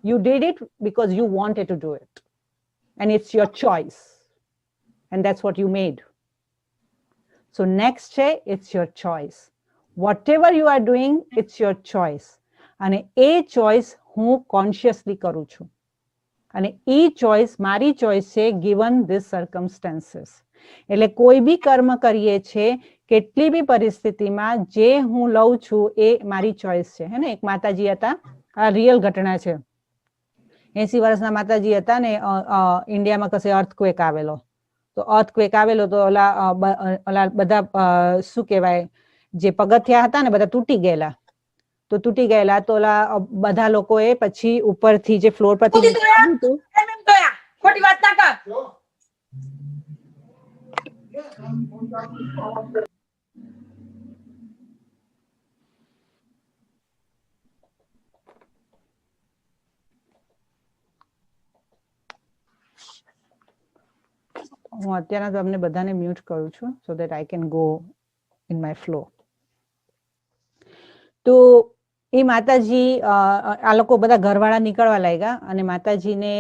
You did it because you wanted to do it and it's your choice and that's what you made. So next છે, it's your choice. Whatever you are doing, it's your choice. અને એ choice હું consciously કરું છું અને એ choice મારી choice છે given this circumstances. એટલે કોઈ બી કર્મ કરીએ છે, કેટલી બી પરિસ્થિતિમાં જે હું લઉં છું એ મારી ચોઈસ છે. હે ને, એક માતાજી હતા, આ રિયલ ઘટના છે. 80 વર્ષના માતાજી હતા ને, ઇન્ડિયામાં કશે અર્થક્વેક આવેલો, તો અર્થક્વેક આવેલો તો ઓલા બધા શું કહેવાય, જે પગથિયા હતા ને બધા તૂટી ગયેલા. તો તૂટી ગયેલા તો ઓલા બધા લોકોએ પછી ઉપરથી જે ફ્લોર પરથી ખોટી વાત ના કર. હું અત્યારે તમને બધાને મ્યુટ કરું છું so that I can go in my flow. તો એ માતાજી, આ લોકો બધા ઘરવાળા નીકળવા લાગ્યા અને માતાજીને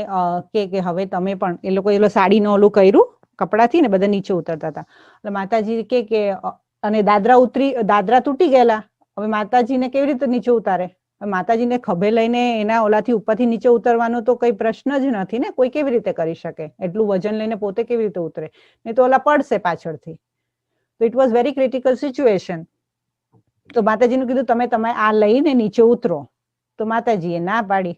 કે હવે તમે પણ, એ લોકો સાડીનું ઓલું કર્યું કપડાથી ને બધા નીચે ઉતરતા હતા. એટલે માતાજી કે અને દાદરા તૂટી ગયેલા, હવે માતાજીને કેવી રીતે નીચે ઉતારે? માતાજીને ખભે લઈને એના ઓલાથી ઉપરથી નીચે ઉતરવાનો તો કઈ પ્રશ્ન જ નથી ને, કોઈ કેવી રીતે કરી શકે? એટલું વજન લઈને પોતે કેવી રીતે ઉતરે? નહીં તો ઓલા પડશે પાછળથી. તો it was very critical situation. તો માતાજીનું કીધું તમે આ લઈને નીચે ઉતરો. તો માતાજીએ ના પાડી.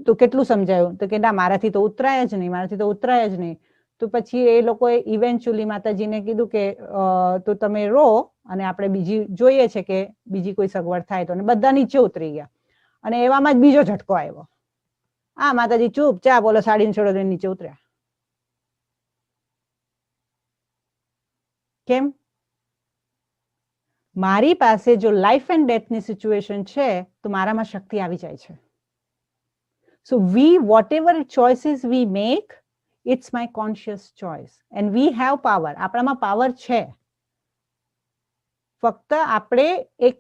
તો કેટલું સમજાયું? તો કે ના, મારાથી તો ઉતરાય જ નહીં, મારાથી તો ઉતરાય જ નહીં. તો પછી એ લોકોએ ઇવેન્ચ્યુઅલી માતાજીને કીધું કે તો તમે રો અને આપણે બીજી જોઈએ છે કે બીજી કોઈ સગવડ થાય તો. અને બધા નીચે ઉતરી ગયા અને એવામાં જ બીજો ઝટકો આવ્યો. આ માતાજી ચૂપચાપ બોલો સાડીને છોડો દઈને નીચે ઉતર્યા. કેમ? મારી પાસે જો લાઈફ એન્ડ ડેથની સિચ્યુએશન છે તો મારામાં શક્તિ આવી જાય છે. સો whatever choices we make, it's my conscious choice and we have power. આપણામાં પાવર છે, ફક્ત આપણે એક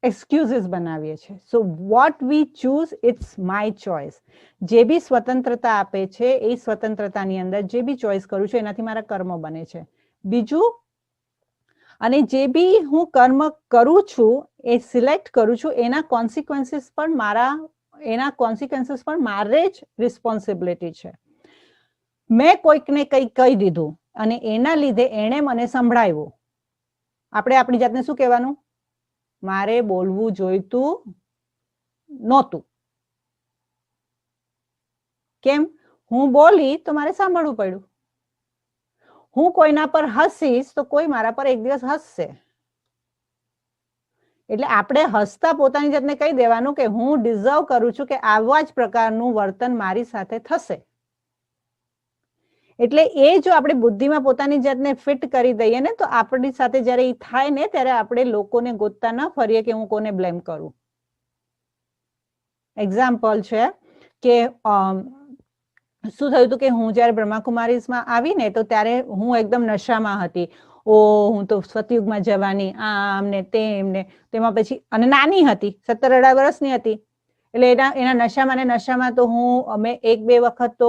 એક્સક્યુઝીસ બનાવીએ છીએ. સો what we choose, it's my choice. જે બી સ્વતંત્રતા આપે છે એ સ્વતંત્રતાની અંદર જે બી ચોઈસ કરું છું એનાથી મારા કર્મ બને છે. બીજું, અને જે બી હું કર્મ કરું છું એ સિલેક્ટ કરું છું એના કોન્સિક્વન્સીસ પણ મારે જ રિસ્પોન્સિબિલિટી છે. મેં કોઈકને કંઈ કહી દીધું અને એના લીધે એણે મને સંભળાવ્યું. આપણે આપણી જાતને શું કહેવાનું? મારે બોલવું જોઈતું નહોતું. કેમ? હું બોલી તો મારે સાંભળવું પડ્યું. હું કોઈના પર હસીશ તો કોઈ મારા પર એક દિવસ હસશે. એટલે આપણે હસતા પોતાની જાતને કહી દેવાનું કે હું ડિઝર્વ કરું છું કે આવા જ પ્રકારનું વર્તન મારી સાથે થશે. એટલે એ જો આપણે બુદ્ધિમાં પોતાની જાતને ફિટ કરી દઈએ ને તો આપણી સાથે જ્યારે એ થાય ને ત્યારે આપણે લોકોને ગોતતા ન ફરીએ કે હું કોને બ્લેમ કરું. એક્ઝામ્પલ છે કે શું થયું હતું કે હું જયારે બ્રહ્માકુમારીઝમાં આવી ને તો ત્યારે હું એકદમ નશામાં હતી. હું તો સતયુગમાં જવાની, આમ ને તેમ ને તેમાં પછી, અને નાની હતી, 17-18 વર્ષની હતી. એટલે એના નશામાં ને નશામાં તો અમે 1-2 વખત તો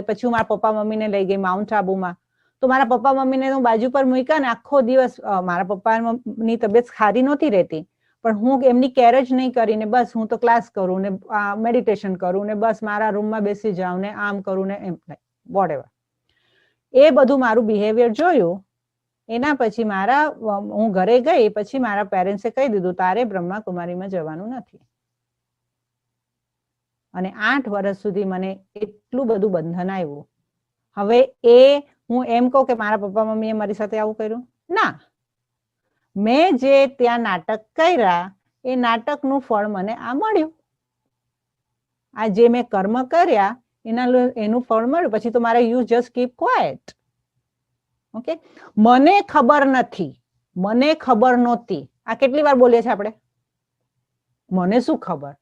પછી હું મારા પપ્પા મમ્મીને લઈ ગઈ માઉન્ટ આબુમાં. તો મારા પપ્પા મમ્મીને હું બાજુ પર મૂક્યા ને આખો દિવસ મારા પપ્પાની તબિયત સારી નહોતી રહેતી, પણ હું એમની કેર જ નહીં કરીને બસ હું તો ક્લાસ કરું ને મેડિટેશન કરું ને બસ મારા રૂમમાં બેસી જાઉં ને આમ કરું ને એમ વોટેવર. એ બધું મારું બિહેવિયર જોયું. એના પછી હું ઘરે ગઈ પછી મારા પેરેન્ટ્સે કહી દીધું તારે બ્રહ્માકુમારીમાં જવાનું નથી. અને 8 વર્ષ સુધી મને એટલું બધું બંધન આવ્યું. હવે હું એમ કહું કે મારા પપ્પા મમ્મીએ મારી સાથે આવું કર્યું? ના. મેં જે ત્યાં નાટક કર્યા એ નાટકનું ફળ મને આ મળ્યું. આ જે મેં કર્મ કર્યા એનું ફળ મળ્યું. પછી તો મારે you just keep quite. Okay, મને ખબર નથી, મને ખબર નહોતી. આ કેટલી વાર બોલીએ છીએ આપણે? મને શું ખબર,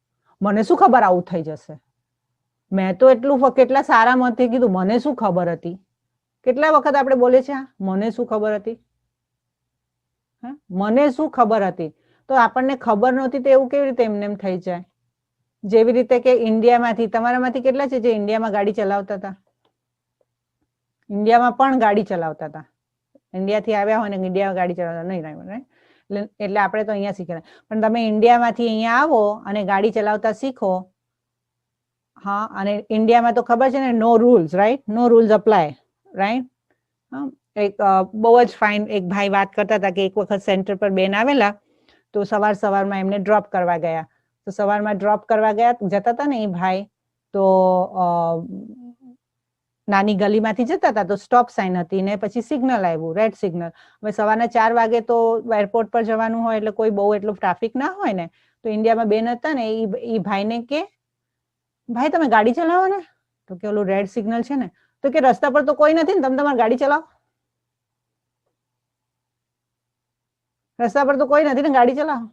મને શું ખબર આવું થઈ જશે. મેં તો કેટલા સારા મતે કીધું મને શું ખબર હતી. કેટલા વખત આપણે બોલીએ છીએ મને શું ખબર હતી, મને શું ખબર હતી. તો આપણને ખબર નહોતી તો એવું કેવી રીતે એમને એમ થઈ જાય? જેવી રીતે કે ઇન્ડિયામાંથી તમારામાંથી કેટલા છે જે ઇન્ડિયામાં ગાડી ચલાવતા હતા? ઇન્ડિયામાં પણ ગાડી ચલાવતા હતા. ઇન્ડિયાથી આવ્યા હોય ને ઇન્ડિયામાં ગાડી ચલાવતા નહીં, એટલે આપણે તો અહીંયા શીખેલા. પણ તમે ઇન્ડિયામાંથી અહીંયા આવો અને ગાડી ચલાવતા શીખો. હા, અને ઇન્ડિયામાં તો ખબર છે ને નો રૂલ્સ, રાઈટ? નો રૂલ્સ અપ્લાય, રાઈટ? એક બહુ જ ફાઇન એક ભાઈ વાત કરતા હતા કે એક વખત સેન્ટર પર બેન આવેલા તો સવારમાં એમને ડ્રોપ કરવા ગયા. તો સવારમાં ડ્રોપ કરવા જતા હતા ને એ ભાઈ, તો નાની ગલીમાંથી જતા હતા તો સ્ટોપ સાઇન હતી ને પછી સિગ્નલ આવ્યું, રેડ સિગ્નલ. હવે સવારના 4 વાગે તો એરપોર્ટ પર જવાનું હોય એટલે કોઈ બહુ એટલું ટ્રાફિક ના હોય ને. તો ઇન્ડિયામાં બેન હતા ને એ ભાઈને કે ભાઈ તમે ગાડી ચલાવો ને? તો કે ઓલું રેડ સિગ્નલ છે ને. તો કે રસ્તા પર તો કોઈ નથી ને, તમે તમારી ગાડી ચલાવો. રસ્તા પર તો કોઈ નથી ને ગાડી ચલાવો.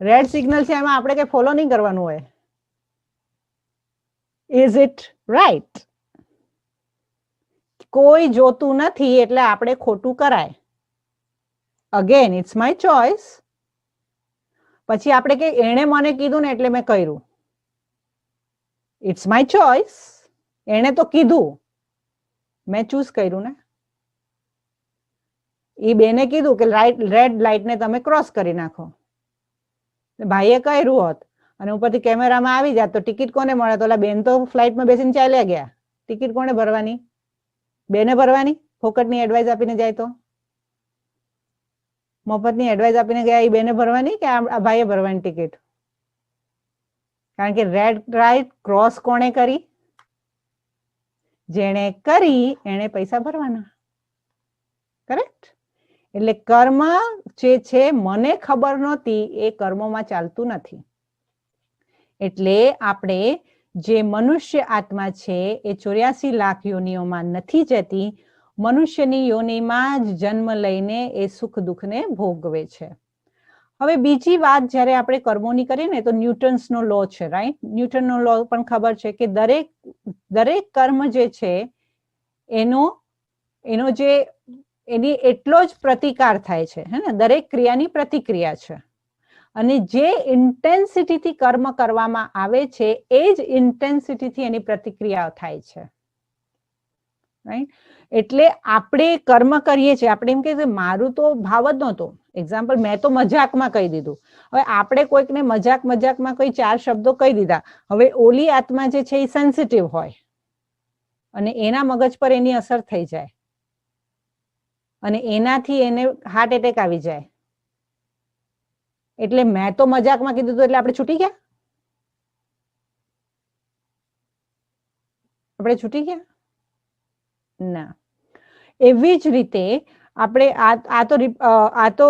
રેડ સિગ્નલ છે એમાં આપણે કઈ ફોલો નહીં કરવાનું હોય. Is it right? કોઈ જોતું નથી એટલે આપણે ખોટું કરાય. Again it's my choice. પછી આપણે કે એણે મને કીધું ને એટલે મેં કર્યું. It's my choice. એણે તો કીધું, મેં ચૂઝ કર્યું ને. એ બેને કીધું કે રેડ લાઇટ ને તમે ક્રોસ કરી નાખો. ભાઈએ કર્યું હોત અને ઉપરથી કેમેરામાં આવી જાત તો ટિકિટ કોને મળે? તો ઓલા બેન તો ફ્લાઇટમાં બેસીને ચાલ્યા ગયા. ટિકિટ કોને ભરવાની? બેને ભરવાની. ફોકટની એડવાઇસ આપીને જાય તો, મફતની એડવાઇસ આપીને ગયા એ બેને ભરવાની કે આ ભાઈએ ભરવાની ટિકિટ? કારણ કે રેડ લાઇટ ક્રોસ કોણે કરી? જેણે કરી એને પૈસા ભરવાના. કરેક્ટ? એટલે કર્મ જે છે મને ખબર નહોતી એ કર્મોમાં ચાલતું નથી. એટલે આપણે જે મનુષ્ય આત્મા છે એ 84 લાખ યોનિઓમાં નથી જતી. મનુષ્યની યોનિમાં જ જન્મ લઈને એ સુખ દુઃખને ભોગવે છે. હવે બીજી વાત જ્યારે આપણે કર્મોની કરીએ ને તો ન્યૂટન્સનો લો છે, રાઈટ? ન્યૂટનનો લો પણ ખબર છે કે દરેક કર્મ જે છે એનો જે એની એટલો જ પ્રતિકાર થાય છે, હે ને? દરેક ક્રિયાની પ્રતિક્રિયા છે. અને જે ઇન્ટેન્સિટીથી કર્મ કરવામાં આવે છે એ જ ઇન્ટેન્સિટીથી એની પ્રતિક્રિયા થાય છે, રાઈટ? એટલે આપણે કર્મ કરીએ છીએ, આપણે એમ કે મારું તો ભાવ જ નહોતો. એક્ઝામ્પલ, મેં તો મજાકમાં કહી દીધું. હવે આપણે કોઈકને મજાકમાં કોઈ 4 શબ્દો કહી દીધા. હવે ઓલી આત્મા જે છે એ સેન્સિટિવ હોય અને એના મગજ પર એની અસર થઈ જાય અને એનાથી એને હાર્ટ એટેક આવી જાય. એટલે મેં તો મજાકમાં કીધું એટલે આપણે છૂટી ગયા? આપણે છૂટી ગયા? ના. એવી જ રીતે આપણે આ તો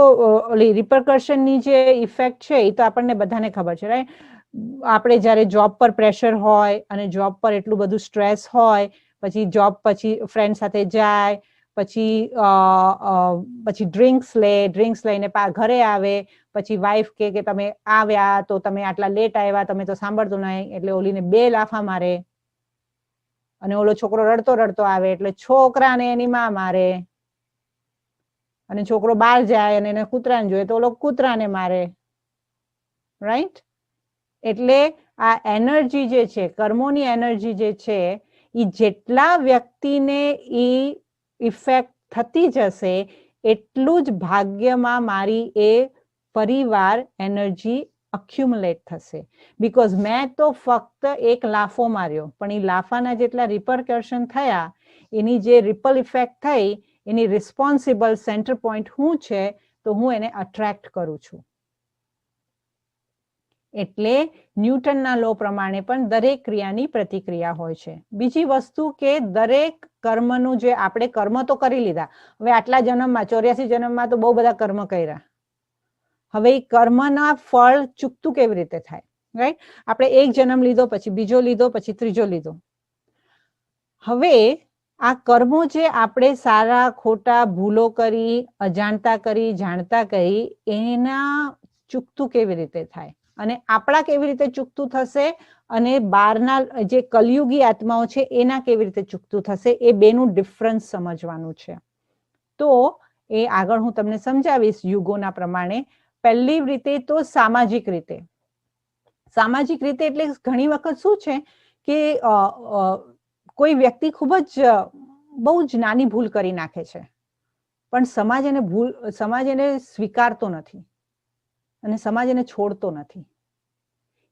ઓલી રિપરકશનની જે ઇફેક્ટ છે એ તો આપણને બધાને ખબર છે, રાઈટ? આપણે જ્યારે જોબ પર પ્રેશર હોય અને જોબ પર એટલું બધું સ્ટ્રેસ હોય, પછી જોબ પછી ફ્રેન્ડ સાથે જાય, પછી ડ્રિંક્સ લઈને ઘરે આવે, પછી વાઈફ કે તમે આવ્યા તો તમે આટલા લેટ આવ્યા, તમે તો સાંભળતું નહીં, એટલે ઓલીને 2 લાફા મારે. અને ઓલો છોકરો રડતો આવે એટલે છોકરાને એની માં મારે. અને છોકરો બહાર જાય અને એને કૂતરાને જોઈએ તો ઓલો કૂતરાને મારે, રાઈટ? એટલે આ એનર્જી જે છે, કર્મોની એનર્જી જે છે, એ જેટલા વ્યક્તિને એ ઇફેક્ટ થતી જશે એટલું જ ભાગ્યમાં મારી એ પરિવાર એનર્જી અક્યુમ્યુલેટ થશે. બીકોઝ મેં તો ફક્ત એક લાફો માર્યો, પણ એ લાફાના જેટલા રિપરકશન થયા, એની જે રિપલ ઇફેક્ટ થઈ, એની રિસ્પોન્સિબલ સેન્ટર પોઈન્ટ હું છે, તો હું એને અટ્રેક્ટ કરું છું. એટલે ન્યૂટનના લો પ્રમાણે પણ દરેક ક્રિયાની પ્રતિક્રિયા હોય છે. બીજી વસ્તુ કે દરેક કર્મનું જે આપણે કર્મ તો કરી લીધા, હવે આટલા જન્મમાં 84 જન્મમાં તો બહુ બધા કર્મ કર્યા, હવે એ કર્મના ફળ ચૂકતું કેવી રીતે થાય? રાઈટ, આપણે એક જન્મ લીધો, પછી બીજો લીધો, પછી ત્રીજો લીધો. હવે આ કર્મો જે આપણે સારા ખોટા ભૂલો કરી, અજાણતા કરી, જાણતા કરી, એના ચૂકતું કેવી રીતે થાય અને આપણા કેવી રીતે ચૂકતું થશે અને બહારના જે કલયુગી આત્માઓ છે એના કેવી રીતે ચૂકતું થશે, એ બેનું ડિફરન્સ સમજવાનું છે. તો એ આગળ હું તમને સમજાવીશ યુગોના પ્રમાણે. પહેલી રીતે તો સામાજિક રીતે. સામાજિક રીતે એટલે ઘણી વખત શું છે કે કોઈ વ્યક્તિ ખૂબ જ બહુ જ નાની ભૂલ કરી નાખે છે, પણ સમાજ એને સ્વીકારતો નથી અને સમાજ એને છોડતો નથી.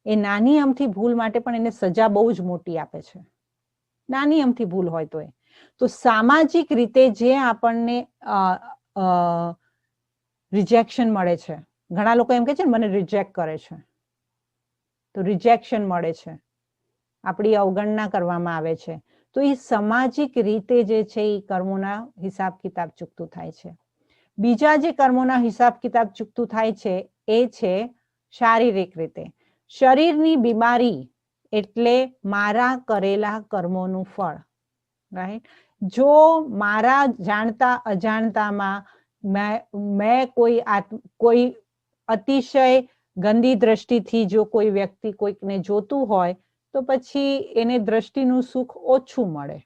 એ નાની અમથી ભૂલ માટે પણ એને સજા બહુ જ મોટી આપે છે, નાની અમથી ભૂલ હોય તો. તો સામાજિક રીતે જે આપણને રિજેક્શન મળે છે, ઘણા લોકો એમ કે છે ને મને રિજેક્ટ કરે છે, તો રિજેક્શન મળે છે, આપણી અવગણના કરવામાં આવે છે, તો એ સામાજિક રીતે જે છે એ કર્મોના હિસાબ કિતાબ ચૂકતું થાય છે. બીજા જે કર્મોના હિસાબ કિતાબ ચૂકતું થાય છે એ છે શારીરિક રીતે. શરીરની બીમારી એટલે મારા કરેલા કર્મોનું ફળ. રાઈટ, જો મારા જાણતા અજાણતામાં મેં કોઈ અતિશય ગંદી દ્રષ્ટિથી જો કોઈ વ્યક્તિ કોઈકને જોતું હોય તો પછી એને દ્રષ્ટિનું સુખ ઓછું મળે.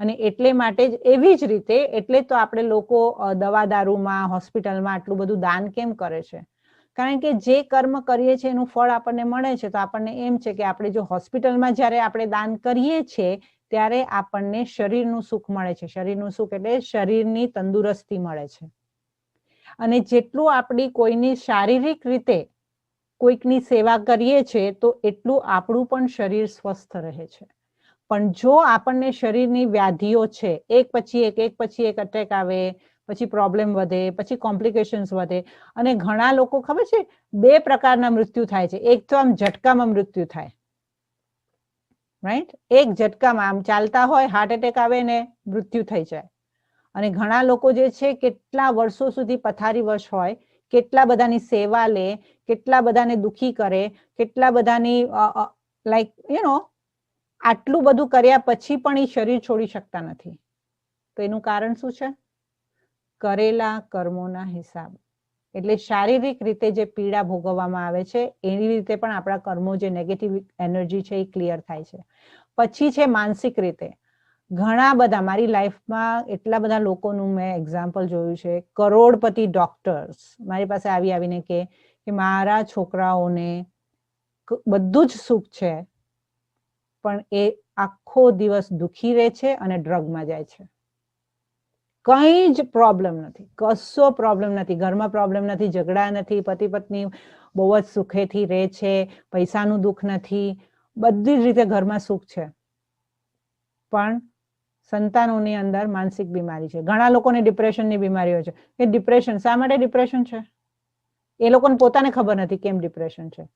અને એટલે માટે જ એવી જ રીતે એટલે તો આપણે લોકો દવા દારૂમાં, હોસ્પિટલમાં આટલું બધું દાન કેમ કરે છે? કારણ કે જે કર્મ કરીએ છીએ એનું ફળ આપણને મળે છે. તો આપણને એમ છે કે આપણે જો હોસ્પિટલમાં જ્યારે આપણે દાન કરીએ છીએ ત્યારે આપણને શરીરનું સુખ મળે છે. શરીરનું સુખ એટલે શરીરની તંદુરસ્તી મળે છે. અને જેટલું આપણી કોઈની શારીરિક રીતે કોઈકની સેવા કરીએ છીએ તો એટલું આપણું પણ શરીર સ્વસ્થ રહે છે. પણ જો આપણને શરીરની વ્યાધિઓ છે, એક પછી એક અટેક આવે, પછી પ્રોબ્લેમ વધે, પછી કોમ્પ્લિકેશન્સ વધે, અને ઘણા લોકો ખબર છે 2 પ્રકારના મૃત્યુ થાય છે. એક તો આમ ઝટકામાં મૃત્યુ થાય, રાઈટ, એક ઝટકામાં આમ ચાલતા હોય હાર્ટ એટેક આવે ને મૃત્યુ થઈ જાય. અને ઘણા લોકો જે છે કેટલા વર્ષો સુધી પથારીવશ હોય, કેટલા બધાની સેવા લે, કેટલા બધાને દુખી કરે, કેટલા બધાની લાઈક આટલું બધું કર્યા પછી પણ એ શરીર છોડી શકતા નથી. તો એનું કારણ શું છે? કરેલા કર્મોના હિસાબ. એટલે શારીરિક રીતે જે પીડા ભોગવવામાં આવે છે એની રીતે પણ આપણા કર્મો જે નેગેટિવ એનર્જી છે એ ક્લિયર થાય છે. પછી છે માનસિક રીતે. ઘણા બધા મારી લાઈફમાં એટલા બધા લોકોનું મેં એક્ઝામ્પલ જોયું છે. કરોડપતિ ડોક્ટર્સ મારી પાસે આવીને કે મારા છોકરાઓને બધું જ સુખ છે પણ એ આખો દિવસ દુખી રહે છે અને ડ્રગમાં જાય છે. કઈ જ પ્રોબ્લેમ નથી, કશો પ્રોબ્લેમ નથી, ઘરમાં પ્રોબ્લેમ નથી, ઝઘડા નથી, પતિ પત્ની બહુ જ સુખેથી રહે છે, પૈસાનું દુઃખ નથી, બધી જ રીતે ઘરમાં સુખ છે, પણ સંતાનોની અંદર માનસિક બીમારી છે. ઘણા લોકોને ડિપ્રેશનની બીમારી હોય છે. કે ડિપ્રેશન, શા માટે ડિપ્રેશન છે? એ લોકોને પોતાને ખબર નથી કેમ ડિપ્રેશન છે,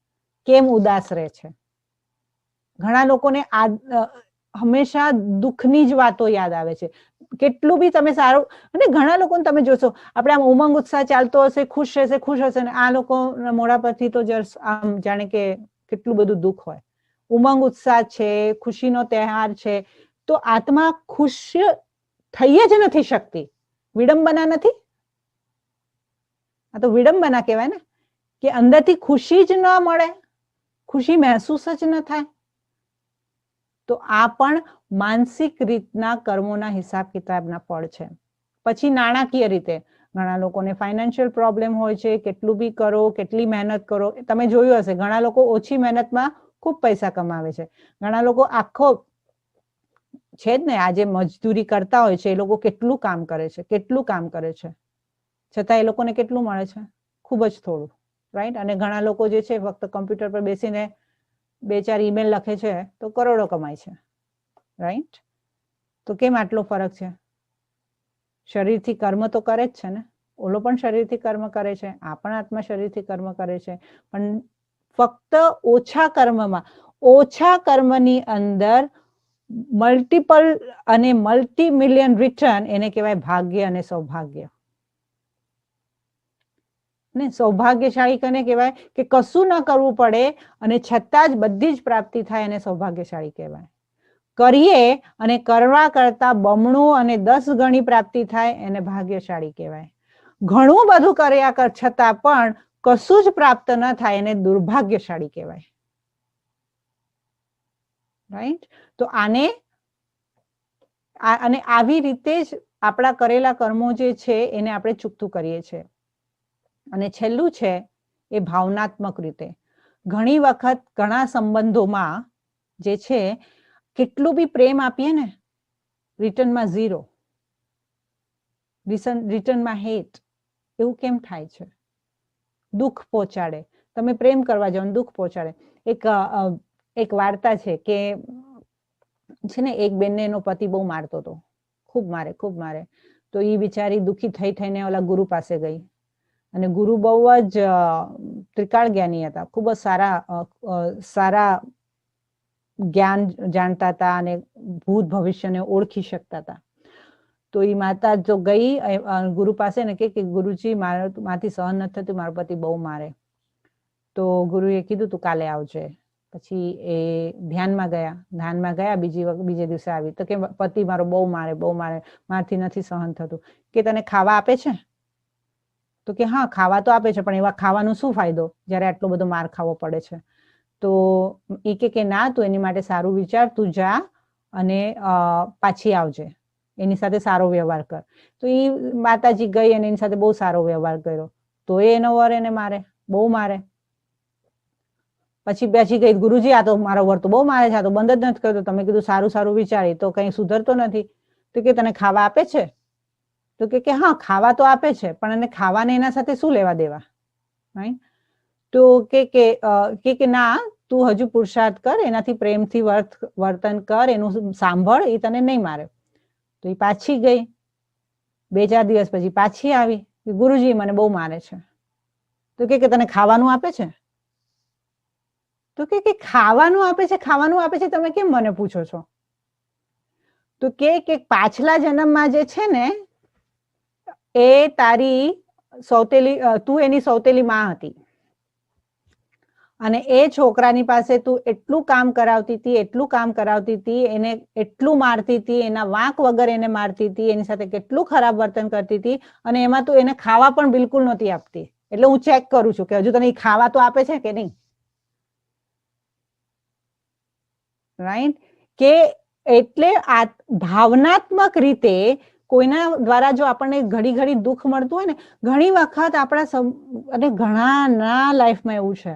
કેમ ઉદાસ રહે છે. ઘણા લોકોને હંમેશા દુઃખની જ વાતો યાદ આવે છે. કેટલું બી તમે સારું, અને ઘણા લોકોને તમે જોશો આપણે આમ ઉમંગ ઉત્સાહ ચાલતો હશે, ખુશ હશે ને આ લોકો મોઢા પરથી તો આમ જાણે કે કેટલું બધું દુઃખ હોય. ઉમંગ ઉત્સાહ છે, ખુશીનો તહેવાર છે, તો આત્મા ખુશ થઈ જ નથી શકતી. વિડંબના નથી? આ તો વિડંબના કહેવાય ને, કે અંદરથી ખુશી જ ન મળે, ખુશી મહેસૂસ જ ન થાય. તો આ પણ માનસિક રીતના કર્મોના હિસાબ કિતાબના ફળ છે. પછી નાણાકીય રીતે ઘણા લોકોને ફાઇનાન્શિયલ પ્રોબ્લેમ હોય છે. કેટલું બી કરો, કેટલી મહેનત કરો, તમે જોયું હશે ઘણા લોકો ઓછી મહેનતમાં ખૂબ પૈસા કમાવે છે. ઘણા લોકો આખો છે જ ને, આજે મજદૂરી કરતા હોય છે એ લોકો કેટલું કામ કરે છે, છતાં એ લોકોને કેટલું મળે છે? ખૂબ જ થોડું, રાઈટ? અને ઘણા લોકો જે છે ફક્ત કમ્પ્યુટર પર બેસીને 2-4 ઈમેલ લખે છે તો કરોડો કમાય છે, રાઈટ? તો કેમ આટલો ફરક છે? શરીરથી કર્મ તો કરે જ છે ને, ઓલો પણ શરીરથી કર્મ કરે છે, આ પણ આત્મા શરીરથી કર્મ કરે છે, પણ ફક્ત ઓછા કર્મની અંદર મલ્ટિપલ અને મલ્ટી મિલિયન રિટર્ન, એને કહેવાય ભાગ્ય અને સૌભાગ્ય. ને સૌભાગ્યશાળી કોને કહેવાય? કે કશું ન કરવું પડે અને છતાં જ બધી જ પ્રાપ્તિ થાય, અને સૌભાગ્યશાળી કહેવાય. કરીએ અને કરવા કરતા બમણું અને 10 ગણી પ્રાપ્તિ થાય, એને ભાગ્યશાળી કહેવાય. ઘણું બધું કર્યા છતાં પણ કશું જ પ્રાપ્ત ન થાય, એને દુર્ભાગ્યશાળી કહેવાય, રાઈટ? તો અને આવી રીતે જ આપણા કરેલા કર્મો જે છે એને આપણે ચૂકતું કરીએ છીએ. અને છેલ્લું છે એ ભાવનાત્મક રીતે. ઘણી વખત ઘણા સંબંધોમાં જે છે કેટલું બી પ્રેમ આપીએ ને, રિટર્નમાં 0, રિટર્નમાં હેટ. એવું કેમ થાય છે? દુઃખ પહોંચાડે. તમે પ્રેમ કરવા જાઓ, દુઃખ પહોંચાડે. એક વાર્તા છે કે છે ને, એક બેનને એનો પતિ બહુ મારતો હતો, ખૂબ મારે. તો એ બિચારી દુઃખી થઈને ઓલા ગુરુ પાસે ગઈ, અને ગુરુ બહુ જ ત્રિકાળ જ્ઞાની હતા, ખૂબ જ સારા જ્ઞાન જાણતા હતા અને ભૂત ભવિષ્યને ઓળખી શકતા હતા. તો એ માતા જો ગઈ ગુરુ પાસે ને કે ગુરુજી, મારાથી સહન નથી થતું, મારો પતિ બહુ મારે. તો ગુરુએ કીધું તું કાલે આવજે. પછી એ ધ્યાનમાં ગયા, બીજે દિવસે આવી તો કે પતિ મારો બહુ મારે, મારથી નથી સહન થતું. કે તને ખાવા આપે છે? તો કે હા, ખાવા તો આપે છે, પણ એવા ખાવાનો શું ફાયદો જ્યારે આટલો બધો માર ખાવો પડે છે? તો એ કે ના, તું એની માટે સારું વિચાર, તું જા અને પાછી આવજે, એની સાથે સારો વ્યવહાર કર. તો એ માતાજી ગઈ અને એની સાથે બહુ સારો વ્યવહાર કર્યો, તો એનો વર એને મારે, બહુ મારે. પછી ગઈ, ગુરુજી આ તો મારો વર તો બહુ મારે છે, આ તો બંધ જ નથી કરતો, તમે કીધું સારું વિચારી તો કઈ સુધરતો નથી. તો કે તને ખાવા આપે છે? તો કે હા, ખાવા તો આપે છે, પણ એને ખાવાને એના સાથે શું લેવા દેવા? તો કે ના, તું હજુ પુરુષાર્થ કર, એનાથી પ્રેમથી વર્તન કર, એનું સાંભળ, એ તને નહીં મારે. તો એ પાછી ગઈ, 2-4 દિવસ પછી પાછી આવી, ગુરુજી મને બહુ મારે છે. તો કે તને ખાવાનું આપે છે? તો કે ખાવાનું આપે છે, તમે કેમ મને પૂછો છો? તો કે પાછલા જન્મમાં જે છે ને, એ તારી તું એની સૌતેલી માં હતી, અને એ છોકરાની પાસે તું એટલું કામ કરાવતી હતી, એને એટલું મારતી હતી, એના વાંક વગર એને મારતી હતી, એની સાથે કેટલું ખરાબ વર્તન કરતી હતી, અને એમાં તું એને ખાવા પણ બિલકુલ નહોતી આપતી. એટલે હું ચેક કરું છું કે હજુ તને ખાવા તો આપે છે કે નહીં, રાઈટ? કે એટલે ભાવનાત્મક રીતે કોઈના દ્વારા જો આપણને ઘડી દુઃખ મળતું હોય ને, ઘણી વખત આપણા ઘણાના લાઈફમાં એવું છે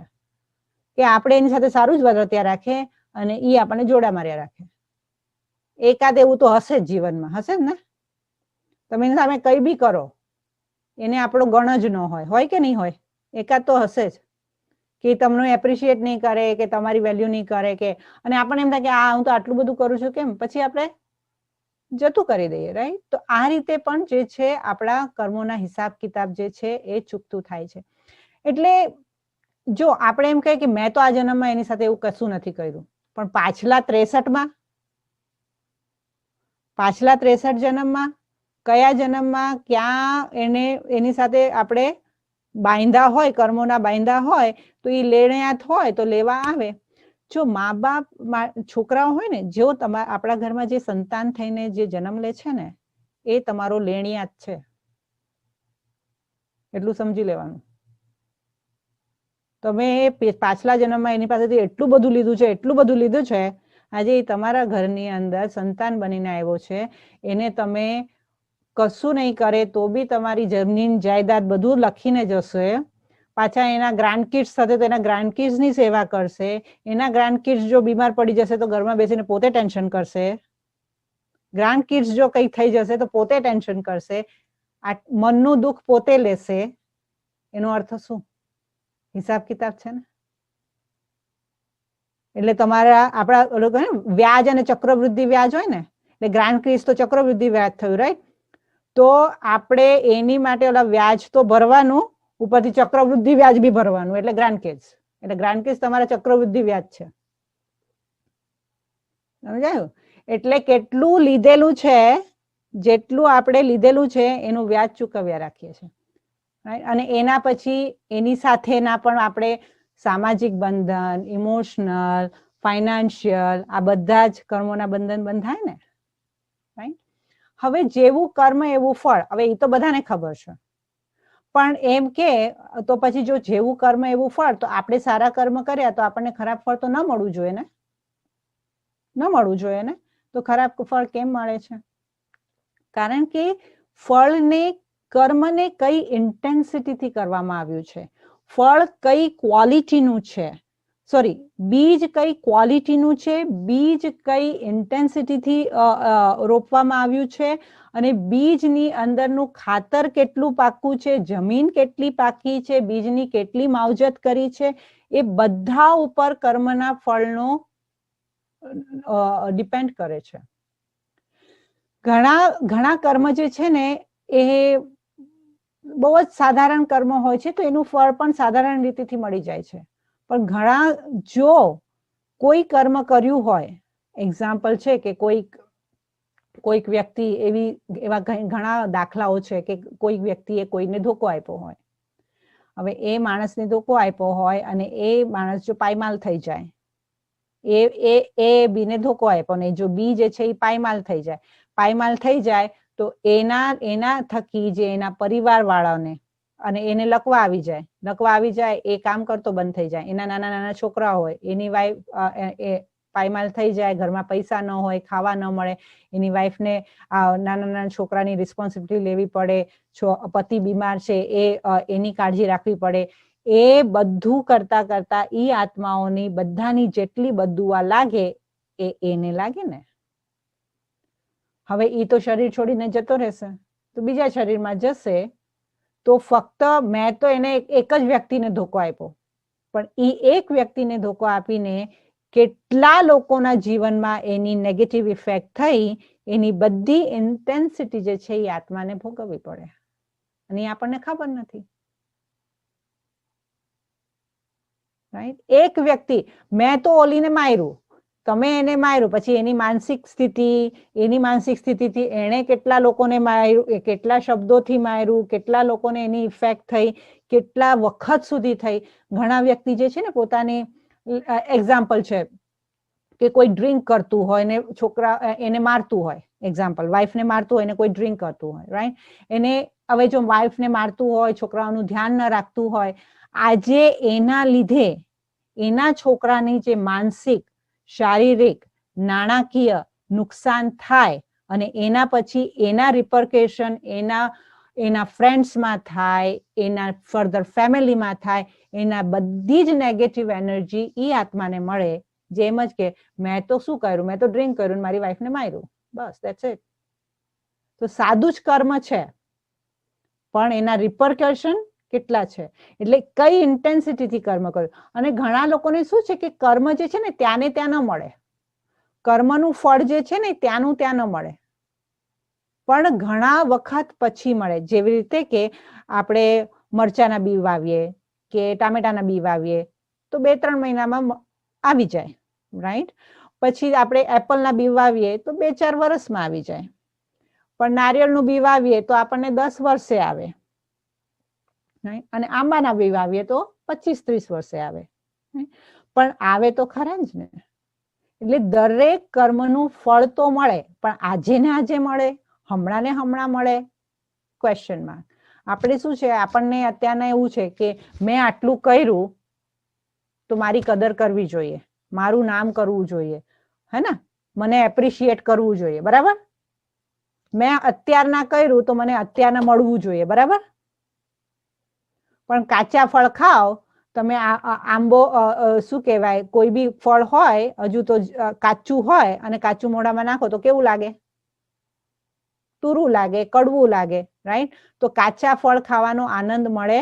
કે આપણે એની સાથે સારું જ વર્ત્યા રાખે અને એ આપણને જોડા માર્યા રાખે. એકાદ એવું તો હશે જ જીવનમાં, હશે જ ને? તમે એની સામે કઈ બી કરો, એને આપણો ગણ જ ન હોય કે નહીં હોય? એકાદ તો હશે જ કે તમને એપ્રિશિએટ નહીં કરે, કે તમારી વેલ્યુ નહીં કરે, કે અને આપણને એમ થાય કે હું તો આટલું બધું કરું છું, કેમ? પછી આપણે જતું કરી દઈએ, રાઈટ? તો આ રીતે પણ જે છે આપણા કર્મોના હિસાબ કિતાબ જે છે એ ચૂકતું થાય છે. એટલે જો આપણે એમ કહીએ કે મેં તો આ જન્મમાં એની સાથે એવું કશું નથી કર્યું, પણ પાછલા 63 જન્મમાં કયા જન્મમાં ક્યાં એની સાથે આપણે બાંધા હોય, કર્મોના બાંધા હોય, તો એ લેણિયાત હોય તો લેવા આવે. જો મા બાપ છોકરાઓ હોય ને, જો આપણા ઘરમાં જે સંતાન થઈને જે જન્મ લે છે ને, એ તમારો લેણિયાત છે, એટલું સમજી લેવાનું. તમે પાછલા જન્મમાં એની પાસેથી એટલું બધું લીધું છે, આજે તમારા ઘરની અંદર સંતાન બનીને આવ્યો છે, એને તમે કશું નહીં કરે તો બી તમારી જમીન જાયદાદ બધું લખીને જશે, પાછા એના ગ્રાન્ડ કિડ્સ સાથે તો એના ગ્રાન્ડ કિડ્સ ની સેવા કરશે, એના ગ્રાન્ડ કિડ્સ જો બીમાર પડી જશે તો ઘરમાં બેસીને પોતે ટેન્શન કરશે, ગ્રાન્ડ કિડ્સ જો કઈ થઈ જશે તો પોતે ટેન્શન કરશે, આ મનનું દુઃખ પોતે લેશે. એનો અર્થ શું? હિસાબ કિતાબ છે ને. એટલે તમારા આપણા વ્યાજ અને ચક્રવૃદ્ધિ વ્યાજ હોય ને, એટલે ગ્રાન્ડ કિડ્સ તો ચક્રવૃદ્ધિ વ્યાજ થયું, રાઈટ? તો આપણે એની માટે ઓલા વ્યાજ તો ભરવાનું, ઉપરથી ચક્રવૃદ્ધિ વ્યાજ બી ભરવાનું, એટલે ગ્રાન્ડ કિડ્સ. એટલે ગ્રાન્ડ કિડ્સ તમારા ચક્રવૃદ્ધિ વ્યાજ છે. સમજાયું? એટલે કેટલું લીધેલું છે, જેટલું આપણે લીધેલું છે એનું વ્યાજ ચૂકવ્યા રાખીએ છીએ. અને એના પછી એની સાથેના પણ આપણે સામાજિક બંધન, ઇમોશનલ, ફાઇનાન્શિયલ, આ બધા જ કર્મોના બંધન બંધાય ને. રાઈટ? હવે જેવું કર્મ એવું ફળ, હવે એ તો બધાને ખબર છે, પણ એમ કે તો પછી જો જેવું કર્મ એવું ફળ, તો આપણે સારા કર્મ કર્યા તો આપણને ખરાબ ફળ તો ન મળવું જોઈએ ને, ન મળવું જોઈએ ને. તો ખરાબ ફળ કેમ મળે છે? કારણ કે ફળને, કર્મને કઈ ઇન્ટેન્સિટીથી કરવામાં આવ્યું છે, ફળ કઈ ક્વોલિટીનું છે, સોરી, બીજ કઈ ક્વોલિટીનું છે, બીજ કઈ ઇન્ટેન્સિટીથી રોપવામાં આવ્યું છે, અને બીજની અંદરનું ખાતર કેટલું પાક્કું છે, જમીન કેટલી પાકી છે, બીજની કેટલી માવજત કરી છે, એ બધા ઉપર કર્મના ફળનો ડિપેન્ડ કરે છે. ઘણા કર્મ જે છે ને એ બહુ જ સાધારણ કર્મ હોય છે, તો એનું ફળ પણ સાધારણ રીતેથી મળી જાય છે. પણ ઘણા, જો કોઈ કર્મ કર્યું હોય, એક્ઝામ્પલ છે કે કોઈક વ્યક્તિ એવા ઘણા દાખલાઓ છે કે કોઈક વ્યક્તિએ કોઈને ધોકો આપ્યો હોય. હવે એ માણસને ધોકો આપ્યો હોય અને એ માણસ જો પાયમાલ થઈ જાય, એ બીને ધોકો આપ્યો ને જો બી જે છે એ પાયમાલ થઈ જાય તો એના થકી જે એના પરિવાર વાળાને અને એને લકવા આવી જાય, એ કામ કરતો બંધ થઈ જાય. એના નાના નાના છોકરા હોય, એની વાઈફ પાયમાલ થઈ જાય, ઘરમાં પૈસા ન હોય, ખાવા ન મળે, એની વાઈફને નાના નાના છોકરાની રિસ્પોન્સિબિલિટી લેવી પડે, પતિ બીમાર છે એની કાળજી રાખવી પડે. એ બધું કરતા કરતા ઈ આત્માઓની બધાની જેટલી બદુઆ લાગે એ એને લાગે ને. હવે ઈ તો શરીર છોડીને જતો રહેશે, તો બીજા શરીરમાં જશે, તો ફક્ત મેં તો એને એક જ વ્યક્તિને ધોકો આપ્યો, પણ ઈ એક વ્યક્તિને ધોકો આપીને કેટલા લોકોના જીવનમાં એની નેગેટિવ ઇફેક્ટ થઈ, એની બધી ઇન્ટેન્સિટી જે છે એ આત્માને ભોગવવી પડે, અને એ આપણને ખબર નથી. રાઈટ? એક વ્યક્તિ, મેં તો ઓલીને માર્યું, તમે એને માર્યું, પછી એની માનસિક સ્થિતિથી એણે કેટલા લોકોને માર્યું, કેટલા શબ્દોથી માર્યું, કેટલા લોકોને એની ઇફેક્ટ થઈ, કેટલા વખત સુધી થઈ. ઘણા વ્યક્તિ જે છે ને પોતાની, એક્ઝામ્પલ છે કે કોઈ ડ્રિંક કરતું હોય ને છોકરા એને મારતું હોય, એક્ઝામ્પલ વાઈફને મારતું હોય ને કોઈ ડ્રિંક કરતું હોય, રાઈટ? એને હવે જો વાઈફને મારતું હોય, છોકરાઓનું ધ્યાન ન રાખતું હોય, આજે એના લીધે એના છોકરાની જે માનસિક, શારીરિક, નાણાકીય નુકસાન થાય, અને એના પછી એના રિપરકેશન એના ફ્રેન્ડ્સમાં થાય, એના ફર્ધર ફેમિલીમાં થાય, એના બધી જ નેગેટિવ એનર્જી ઈ આત્માને મળે. જેમ જ કે મેં તો શું કર્યું, મેં તો ડ્રિંક કર્યું, મારી વાઈફને માર્યું, બસ ધેટ્સ ઇટ. તો સાદું જ કર્મ છે, પણ એના રિપરકેશન કેટલા છે, એટલે કઈ ઇન્ટેન્સિટીથી કર્મ કર્યું. અને ઘણા લોકોને શું છે કે કર્મ જે છે ને ત્યાંને ત્યાં ન મળે, કર્મનું ફળ જે છે ને ત્યાંનું ત્યાં ન મળે, પણ ઘણા વખત પછી મળે. જેવી રીતે કે આપણે મરચાના બી વાવીએ કે ટામેટાના બી વાવીએ તો 2-3 મહિનામાં આવી જાય, રાઈટ? પછી આપણે એપલના બી વાવીએ તો 2-4 વર્ષમાં આવી જાય, પણ નારિયેળનું બી વાવીએ તો આપણને 10 વર્ષે આવે, અને આંબાના બી વાવીએ તો 25-30 વર્ષે આવે, પણ આવે તો ખરા જ ને. એટલે દરેક કર્મનું ફળ તો મળે, પણ આજે ને આજે મળે, હમણાં ને હમણાં મળે, ક્વેશ્ચન માર્ક. આપણે શું છે, આપણને અત્યારના એવું છે કે મેં આટલું કર્યું તો મારી કદર કરવી જોઈએ, મારું નામ કરવું જોઈએ, હે ને, મને એપ્રિશિએટ કરવું જોઈએ, બરાબર? મેં અત્યારના કર્યું તો મને અત્યારના મળવું જોઈએ, બરાબર? પણ કાચા ફળ ખાઓ તમે, આંબો શું કહેવાય, કોઈ બી ફળ હોય હજુ તો કાચું હોય અને કાચું મોઢામાં નાખો તો કેવું લાગે? તુરું લાગે, કડવું લાગે, રાઈટ? તો કાચા ફળ ખાવાનો આનંદ મળે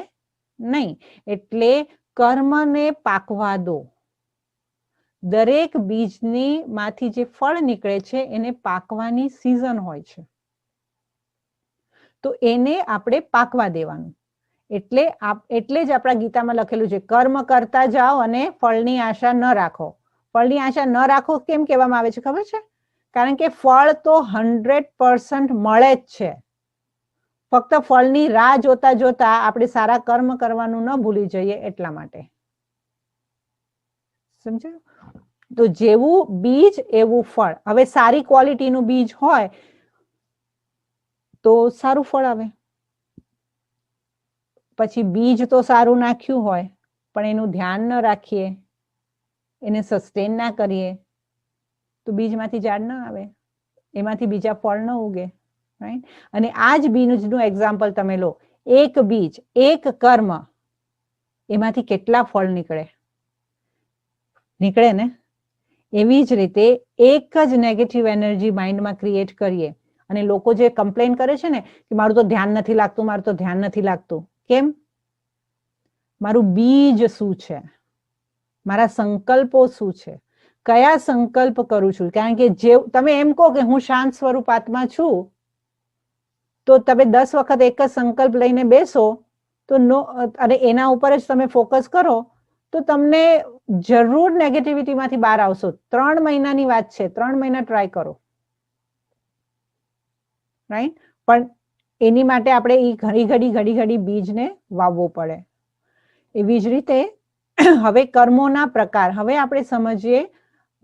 નહીં. એટલે કર્મને પાકવા દો. દરેક બીજની માંથી જે ફળ નીકળે છે એને પાકવાની સિઝન હોય છે, તો એને આપણે પાકવા દેવાનું. એટલે જ આપણા ગીતામાં લખેલું છે, કર્મ કરતા જાઓ અને ફળની આશા ન રાખો. ફળની આશા ન રાખો કેમ કહેવામાં આવે છે ખબર છે? કારણ કે ફળ તો 100% મળે જ છે. ફક્ત ફળની રાહ જોતા જોતા આપણે સારા કર્મ કરવાનું ન ભૂલી જઈએ એટલા માટે. સમજાયું? તો જેવું બીજ એવું ફળ. હવે સારી ક્વોલિટીનું બીજ હોય તો સારું ફળ આવે. પછી બીજ તો સારું નાખ્યું હોય પણ એનું ધ્યાન ન રાખીએ, એને સસ્ટેન ના કરીએ તો બીજમાંથી ઝાડ ન આવે, એમાંથી બીજા ફળ ન ઉગે, રાઈટ? અને આ જ બીજનું એક્ઝામ્પલ તમે લો. એક બીજ, એક કર્મ, એમાંથી કેટલા ફળ નીકળે? નીકળે ને? એવી જ રીતે એક જ નેગેટિવ એનર્જી માઇન્ડમાં ક્રિએટ કરીએ અને લોકો જે કમ્પ્લેન કરે છે ને કે મારું તો ધ્યાન નથી લાગતું, મારું તો ધ્યાન નથી લાગતું. કેમ? મારું બીજ શું છે? મારા સંકલ્પો શું છે? કયા સંકલ્પ કરું છું? કારણ કે જે તમે એમ કહો કે હું શાંત સ્વરૂપ આત્મા છું, તો તમે 10 વખત એક જ સંકલ્પ લઈને બેસો તો અને એના ઉપર જ તમે ફોકસ કરો તો તમને જરૂર નેગેટિવિટી માંથી બહાર આવશો. 3 મહિનાની વાત છે, 3 મહિના ટ્રાય કરો, રાઈટ? પણ એની માટે આપણે એ ઘડી ઘડી બીજને વાવવો પડે. એવી જ રીતે હવે કર્મોના પ્રકાર. હવે આપણે સમજીએ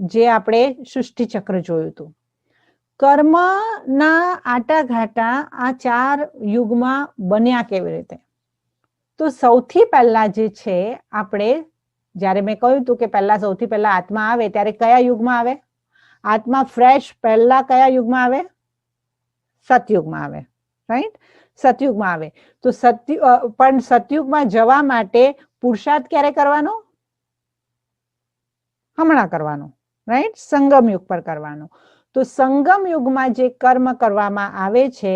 જે આપણે સૃષ્ટિ ચક્ર જોયું હતું. કર્મના આટાઘાટા આ 4 યુગમાં બન્યા કેવી રીતે? તો સૌથી પહેલા જે છે, આપણે જ્યારે મેં કહ્યું હતું કે સૌથી પહેલા આત્મા આવે ત્યારે કયા યુગમાં આવે? આત્મા ફ્રેશ પહેલા કયા યુગમાં આવે? સતયુગમાં આવે, રાઈટ? સતયુગમાં આવે. તો પણ સતયુગમાં જવા માટે પુરુષાર્થ ક્યારે કરવાનો? હમણાં કરવાનો, રાઈટ? સંગમ યુગ પર કરવાનો. તો સંગમ યુગમાં જે કર્મ કરવામાં આવે છે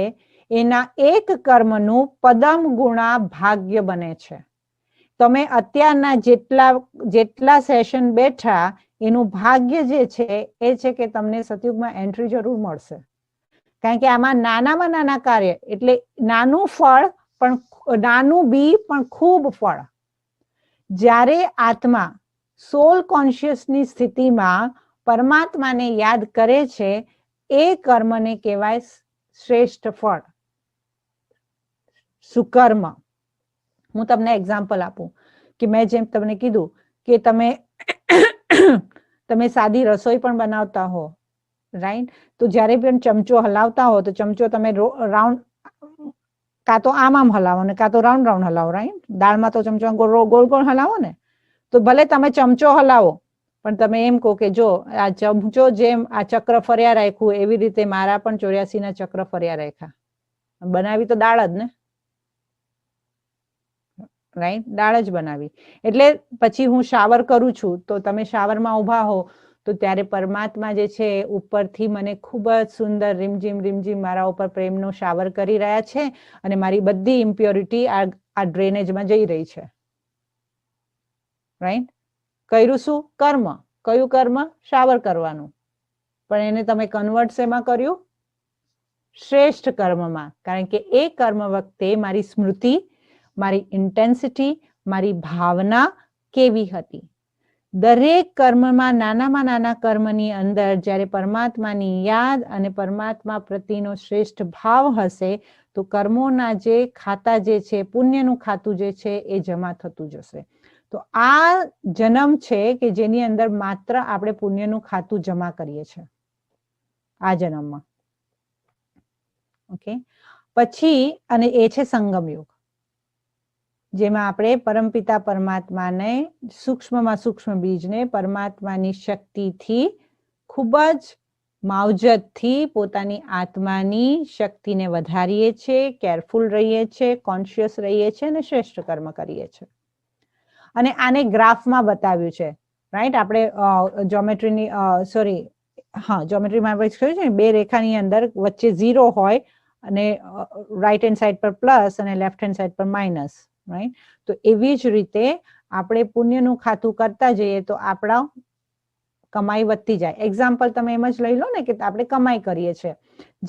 એના એક કર્મનું પદમ ગુણા ભાગ્ય બને છે. તમે અત્યારના જેટલા સેશન બેઠા એનું ભાગ્ય જે છે એ છે કે તમને સતયુગમાં એન્ટ્રી જરૂર મળશે. કારણ કે આમાં નાનામાં નાના કાર્ય, એટલે નાનું ફળ પણ નાનું બી પણ ખૂબ ફળ. જ્યારે આત્મા સોલ કોન્શિયસની સ્થિતિમાં પરમાત્માને યાદ કરે છે એ કર્મને કહેવાય શ્રેષ્ઠ ફળ, સુકર્મ. હું તમને એક્ઝામ્પલ આપું કે મેં જેમ તમને કીધું કે તમે સાદી રસોઈ પણ બનાવતા હો, રાઈટ? તો જ્યારે પણ ચમચો હલાવતા હો તો ચમચો તમે રાઉન્ડ કાં તો આમ હલાવો ને કાં તો રાઉન્ડ રાઉન્ડ હલાવો, રાઈટ? દાળમાં તો ચમચો ગોળ ગોળ હલાવો ને. તો ભલે તમે ચમચો હલાવો પણ તમે એમ કહો કે જો આ ચમચો જેમ આ ચક્ર ફર્યા રાખ્યું એવી રીતે મારા પણ 84 ચક્ર ફર્યા રાખ્યા. બનાવી તો દાળ જ ને, રાઈટ? દાળ જ બનાવી. એટલે પછી હું શાવર કરું છું તો તમે શાવરમાં ઉભા હો તો ત્યારે પરમાત્મા જે છે ઉપરથી મને ખૂબ જ સુંદર રીમઝીમ મારા ઉપર પ્રેમનો શાવર કરી રહ્યા છે અને મારી બધી ઇમ્પ્યોરિટી આ ડ્રેનેજમાં જઈ રહી છે, રાઈટ? કર્યું શું? કર્મ. કયું કર્મ? શાવર કરવાનું. પણ એને તમે કન્વર્ટ શેમાં કર્યું? શ્રેષ્ઠ કર્મમાં. કારણ કે એ કર્મ વખતે મારી સ્મૃતિ, મારી ઇન્ટેન્સિટી, મારી ભાવના કેવી હતી? દરેક કર્મમાં નાનામાં નાના કર્મની અંદર જ્યારે પરમાત્માની યાદ અને પરમાત્મા પ્રત્યેનો શ્રેષ્ઠ ભાવ હશે તો કર્મોના જે ખાતા જે છે, પુણ્યનું ખાતું જે છે એ જમા થતું જશે. તો આ જન્મ છે કે જેની અંદર માત્ર આપણે પુણ્યનું ખાતું જમા કરીએ છીએ આ જન્મમાં. ઓકે? પછી અને એ છે સંગમ યુગ, જેમાં આપણે પરમપિતા પરમાત્માને સૂક્ષ્મમાં સૂક્ષ્મ બીજને પરમાત્માની શક્તિથી ખૂબ જ માવજતથી પોતાની આત્માની શક્તિને વધારીએ છીએ, કેરફુલ રહીએ છીએ, કોન્શિયસ રહીએ છીએ અને શ્રેષ્ઠ કર્મ કરીએ છીએ. અને આને ગ્રાફમાં બતાવ્યું છે, રાઈટ? આપણે જ્યોમેટ્રીની જ્યોમેટ્રીમાં આપણે કહ્યું છે ને, બે રેખાની અંદર વચ્ચે 0 હોય અને રાઈટ હેન્ડ સાઈડ પર પ્લસ અને લેફ્ટ હેન્ડ સાઈડ પર માઇનસ, રાઈટ? તો એવી જ રીતે આપણે પુણ્યનું ખાતું કરતા જઈએ તો આપણા કમાઈ વધતી જાય. એક્ઝામ્પલ તમે એમ જ લઈ લો ને કે આપણે કમાઈ કરીએ છીએ,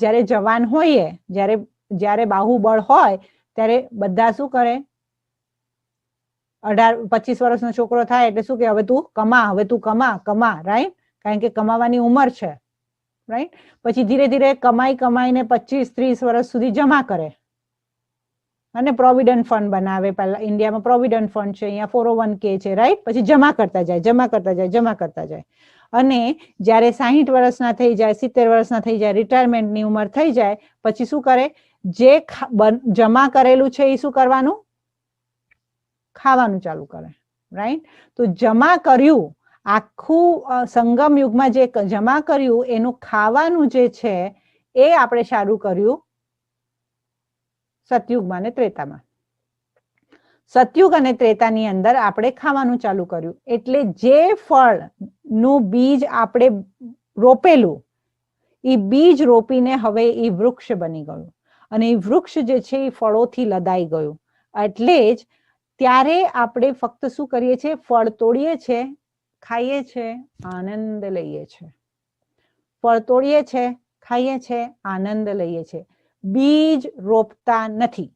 જ્યારે જવાન હોઈએ, જ્યારે બાહુબળ હોય ત્યારે બધા શું કરે? 18-25 વર્ષનો છોકરો થાય એટલે શું કે હવે તું કમા, રાઈટ? કારણ કે કમાવાની ઉંમર છે, રાઈટ? પછી ધીરે ધીરે કમાઈને 25-30 વર્ષ સુધી જમા કરે અને પ્રોવિડન્ટ ફંડ બનાવે. પહેલા ઇન્ડિયામાં પ્રોવિડન્ટ ફંડ છે, અહીંયા 401k છે, રાઈટ? પછી જમા કરતા જાય અને જ્યારે 60 વર્ષના થઈ જાય, 70 વર્ષના થઈ જાય, રિટાયરમેન્ટની ઉંમર થઈ જાય, પછી શું કરે? જે જમા કરેલું છે એ શું કરવાનું? ખાવાનું ચાલુ કરે, રાઈટ? તો જમા કર્યું, આખું સંગમ યુગમાં જે જમા કર્યું એનું ખાવાનું જે છે એ આપણે સારું કર્યું સતયુગમાં અને ત્રેતામાં. સતયુગ અને ત્રેતાની અંદર આપણે ખાવાનું ચાલુ કર્યું, એટલે જે ફળનું બીજ આપણે રોપેલું એ બીજ રોપીને હવે એ વૃક્ષ બની ગયું અને એ વૃક્ષ જે છે એ ફળોથી લદાઈ ગયું. એટલે જ ત્યારે આપણે ફક્ત શું કરીએ છીએ? ફળ તોડીએ છીએ, ખાઈએ છીએ, આનંદ લઈએ છીએ. ફળ તોડીએ છીએ, ખાઈએ છીએ, આનંદ લઈએ છીએ. બીજ રોપતા નથી.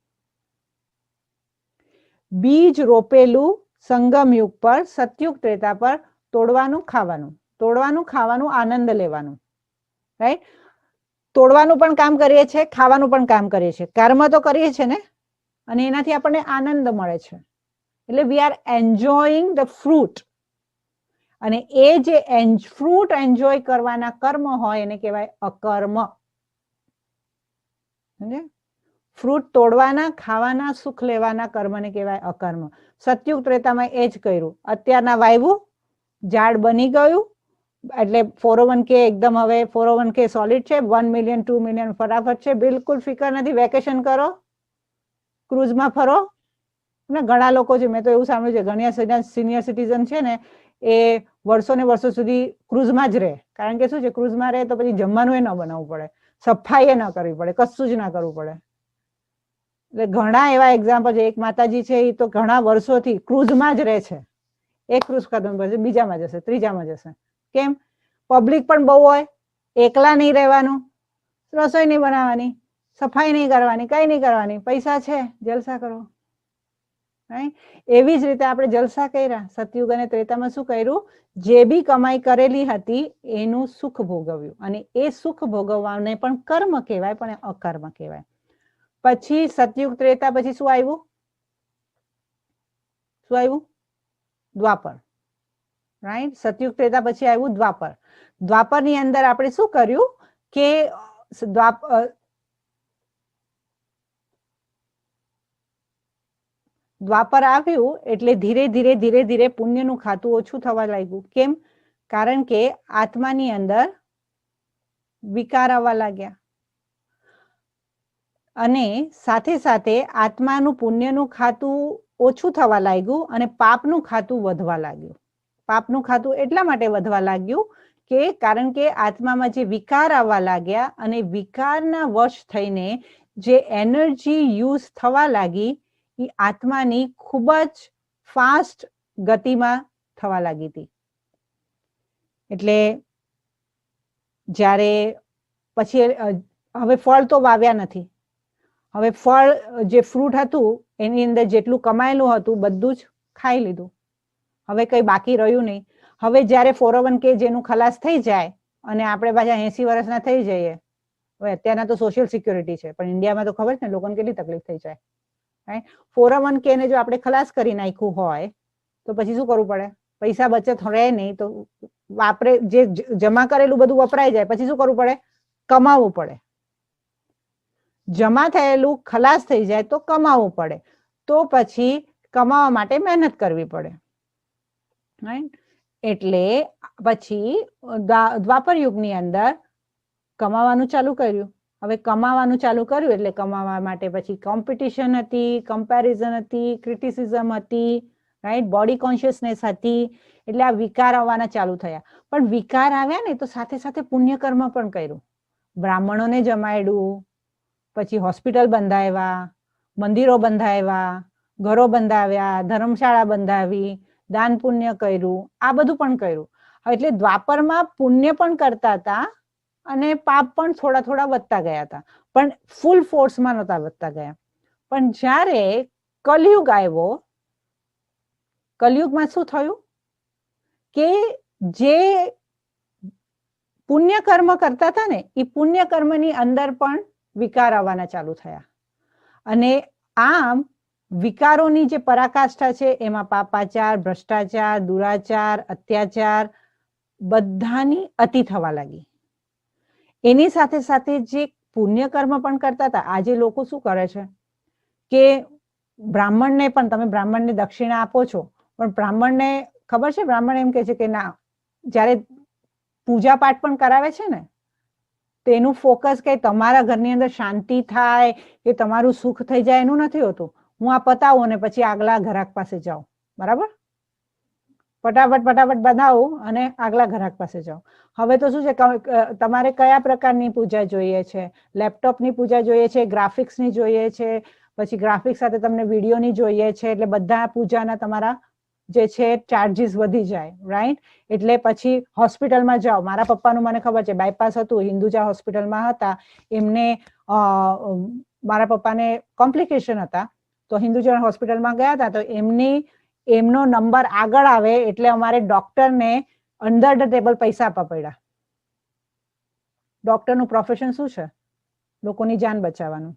બીજ રોપેલું સંગમ યુગ પર, સતયુગ ત્રેતા પર તોડવાનું, ખાવાનું, આનંદ લેવાનું, રાઈટ? તોડવાનું પણ કામ કરીએ છીએ, ખાવાનું પણ કામ કરીએ છીએ, કર્મ તો કરીએ છીએ ને, અને એનાથી આપણને આનંદ મળે છે. એટલે we are enjoying the fruit. અને એ જે ફ્રૂટ એન્જોય કરવાના કર્મ હોય એને કહેવાય અકર્મ. સમજે? ફ્રૂટ તોડવાના, ખાવાના, સુખ લેવાના કર્મને કહેવાય અકર્મ. સતયુગ ત્રેતામાં એ જ કર્યું. અત્યારના વાયવું ઝાડ બની ગયું એટલે 401k એકદમ હવે 401k સોલિડ છે, 1 મિલિયન 2 મિલિયન ફટાફટ છે, બિલકુલ ફિકર નથી. વેકેશન કરો, ક્રુઝમાં ફરો. ને ઘણા લોકો છે, મેં તો એવું સાંભળ્યું છે, ઘણા સિનિયર સિટીઝન છે ને એ વર્ષો ને વર્ષો સુધી ક્રુઝમાં જ રહે. કારણ કે શું છે, ક્રુઝમાં રહે તો પછી જમવાનું એ ન બનાવવું પડે, સફાઈ એ ન કરવી પડે, કશું જ ના કરવું પડે. એટલે ઘણા એવા એક્ઝામ્પલ છે. એક માતાજી છે એ તો ઘણા વર્ષોથી ક્રુઝમાં જ રહે છે. એક ક્રુઝ ખતમ કરશે, બીજામાં જશે, ત્રીજામાં જશે. કેમ? પબ્લિક પણ બહુ હોય, એકલા નહીં રહેવાનું, રસોઈ નહીં બનાવવાની, સફાઈ નહીં કરવાની, કઈ નહીં કરવાની, પૈસા છે, જલસા કરો. એવી જ રીતે આપણે જલસા કર્યા. સતયુગ અને ત્રેતામાં શું કર્યું? જે બી કમાઈ કરેલી હતી એનું સુખ ભોગવ્યું, અને એ સુખ ભોગવવાને પણ કર્મ કહેવાય, પણ અકર્મ કહેવાય. પછી સતયુગ ત્રેતા પછી શું આવ્યું? દ્વાપર, રાઈટ? સતયુગ ત્રેતા પછી આવ્યું દ્વાપર. દ્વાપરની અંદર આપણે શું કર્યું કે દ્વાપર આવ્યું એટલે ધીરે ધીરે પુણ્યનું ખાતું ઓછું થવા લાગ્યું. કેમ? કારણ કે આત્માની અંદર વિકાર આવવા લાગ્યા અને સાથે સાથે આત્માનું પુણ્યનું ખાતું ઓછું થવા લાગ્યું અને પાપનું ખાતું વધવા લાગ્યું. પાપનું ખાતું એટલા માટે વધવા લાગ્યું કે કારણ કે આત્મામાં જે વિકાર આવવા લાગ્યા અને વિકારના વશ થઈને જે એનર્જી યુઝ થવા લાગી એ આત્માની ખૂબ જ ફાસ્ટ ગતિમાં થવા લાગી હતી. એટલે જ્યારે પછી હવે ફળ તો વાવ્યા નથી, હવે ફળ જે ફ્રૂટ હતું એની અંદર જેટલું કમાયેલું હતું બધું જ ખાઈ લીધું, હવે કઈ બાકી રહ્યું નહીં. હવે જ્યારે 401k જેનું ખલાસ થઈ જાય અને આપણે પાછા 80 વર્ષના થઈ જઈએ, હવે અત્યારના તો સોશિયલ સિક્યોરિટી છે, પણ ઇન્ડિયામાં તો ખબર છે ને લોકોને કેટલી તકલીફ થઈ જાય. 401k ને જો આપણે ખલાસ કરી નાખ્યું હોય તો પછી શું કરવું પડે? પૈસા બચત રહે નહીં તો વાપરે, જે જમા કરેલું બધું વપરાઈ જાય, પછી શું કરવું પડે? કમાવવું પડે. જમા થયેલું ખલાસ થઈ જાય તો કમાવવું પડે, તો પછી કમાવા માટે મહેનત કરવી પડે. રાઈટ? એટલે પછી દ્વાપર યુગની અંદર કમાવાનું ચાલુ કર્યું. હવે કમાવાનું ચાલુ કર્યું એટલે કમાવા માટે પછી કોમ્પિટિશન હતી, કમ્પેરિઝન હતી, ક્રિટિસિઝમ હતી, રાઈટ, બોડી કોન્શિયસનેસ હતી. એટલે આ વિકાર આવવાના ચાલુ થયા. પણ વિકાર આવ્યા ને તો સાથે સાથે પુણ્યકર્મ પણ કર્યું. બ્રાહ્મણોને જમાડ્યું, પછી હોસ્પિટલ બંધાવ્યા, મંદિરો બંધાવ્યા, ઘરો બંધાવ્યા, ધર્મશાળા બંધાવી, દાન પુણ્ય કર્યું, આ બધું પણ કર્યું. એટલે દ્વાપરમાં પુણ્ય પણ કરતા હતા અને પાપ પણ થોડા થોડા વધતા ગયા હતા, પણ ફૂલ ફોર્સમાં નહોતા વધતા ગયા. પણ જ્યારે કલયુગ આવ્યો, કલયુગમાં શું થયું કે જે પુણ્ય કર્મ કરતા હતા ને એ પુણ્ય કર્મની અંદર પણ વિકાર આવવાના ચાલુ થયા. અને આમ વિકારોની જે પરાકાષ્ઠા છે એમાં પાપાચાર, ભ્રષ્ટાચાર, દુરાચાર, અત્યાચાર બધાની અતિ થવા લાગી. એની સાથે સાથે જે પુણ્ય કર્મ પણ કરતા હતા, આજે લોકો શું કરે છે કે બ્રાહ્મણને પણ, તમે બ્રાહ્મણને દક્ષિણા આપો છો, પણ બ્રાહ્મણને ખબર છે, બ્રાહ્મણ એમ કે છે કે ના, જ્યારે પૂજા પાઠ પણ કરાવે છે ને તેનું ફોકસ કે તમારા ઘરની અંદર શાંતિ થાય કે તમારું સુખ થઈ જાય એનું નથી હોતું. હું આ પતાવું અને પછી આગલા ઘરાક પાસે જાઉં, બરાબર, ફટાફટ બનાવું અને આગલા ઘરાક પાસે જાઉં. હવે તો શું છે, તમારે કયા પ્રકારની પૂજા જોઈએ છે? લેપટોપની પૂજા જોઈએ છે, ગ્રાફિક્સની જોઈએ છે, પછી ગ્રાફિક્સ સાથે તમને વિડીયોની જોઈએ છે. એટલે બધા પૂજાના તમારા જે છે ચાર્જીસ વધી જાય, રાઈટ. એટલે પછી હોસ્પિટલમાં જાઓ. મારા પપ્પાનું મને ખબર છે, બાયપાસ હતું, હિન્દુજા હોસ્પિટલમાં હતા. એમને મારા પપ્પાને કોમ્પ્લિકેશન હતા, તો હિન્દુજા હોસ્પિટલમાં ગયા હતા. તો એમનો નંબર આગળ આવે એટલે અમારે ડોક્ટરને અંડર ધ ટેબલ પૈસા આપવા પડ્યા. ડોક્ટરનું પ્રોફેશન શું છે? લોકોની જાન બચાવવાનું,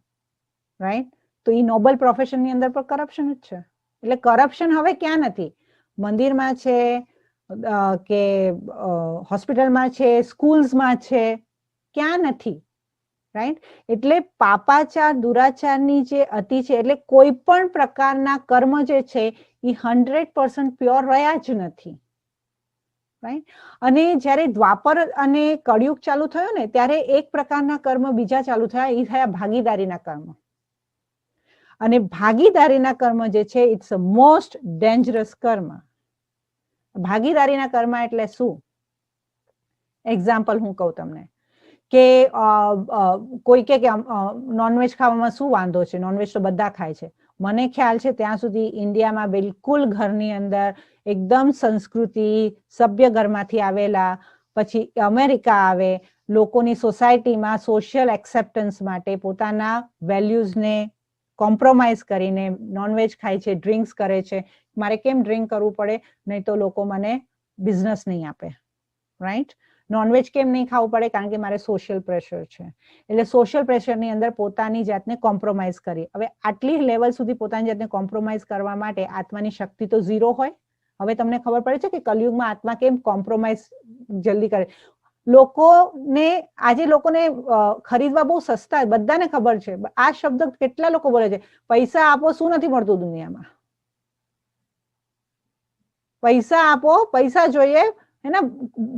રાઈટ. તો એ નોબલ પ્રોફેશનની અંદર પણ કરપ્શન જ છે. એટલે કરપ્શન હવે ક્યાં નથી? મંદિરમાં છે કે હોસ્પિટલમાં છે, સ્કૂલ્સમાં છે, ક્યાં નથી, રાઈટ. એટલે પાપાચાર, દુરાચારની જે અતિ છે, એટલે કોઈ પણ પ્રકારના કર્મ જે છે એ 100% પ્યોર રહ્યા જ નથી, રાઈટ. અને જ્યારે દ્વાપર અને કળિયુગ ચાલુ થયો ને ત્યારે એક પ્રકારના કર્મ બીજા ચાલુ થયા, એ થયા ભાગીદારીના કર્મ. અને ભાગીદારીના કર્મ જે છે ઇટ્સ અ મોસ્ટ ડેન્જરસ કર્મ. ભાગીદારીના કર્મ એટલે શું? એક્ઝામ્પલ હું કહું તમને કે કોઈ કે નોનવેજ ખાવામાં શું વાંધો છે? નોનવેજ તો બધા ખાય છે. મને ખ્યાલ છે ત્યાં સુધી ઇન્ડિયામાં બિલકુલ ઘરની અંદર એકદમ સંસ્કૃતિ, સભ્ય ઘરમાંથી આવેલા, પછી અમેરિકા આવે, લોકોની સોસાયટીમાં સોશિયલ એક્સેપ્ટન્સ માટે પોતાના વેલ્યુઝને કોમ્પ્રોમાઇઝ કરીને નોનવેજ ખાય છે, ડ્રિંક્સ કરે છે. મારે કેમ ડ્રિંક કરવું પડે? નહીં તો લોકો મને બિઝનેસ નહીં આપે, રાઈટ. નોનવેજ કેમ નહીં ખાવું પડે? કારણ કે મારે સોશિયલ પ્રેશર છે. એટલે સોશિયલ પ્રેશરની અંદર પોતાની જાતને કોમ્પ્રોમાઇઝ કરી. હવે આટલી લેવલ સુધી પોતાની જાતને કોમ્પ્રોમાઇઝ કરવા માટે આત્માની શક્તિ તો ઝીરો હોય. હવે તમને ખબર પડે છે કે કલયુગમાં આત્મા કેમ કોમ્પ્રોમાઇઝ જલ્દી કરે. આજે લોકોને ખરીદવા બહુ સસ્તા, બધાને ખબર છે. આ શબ્દ કેટલા લોકો બોલે છે, પૈસા આપો, શું નથી મળતું દુનિયામાં? પૈસા આપો, પૈસા જોઈએ, એના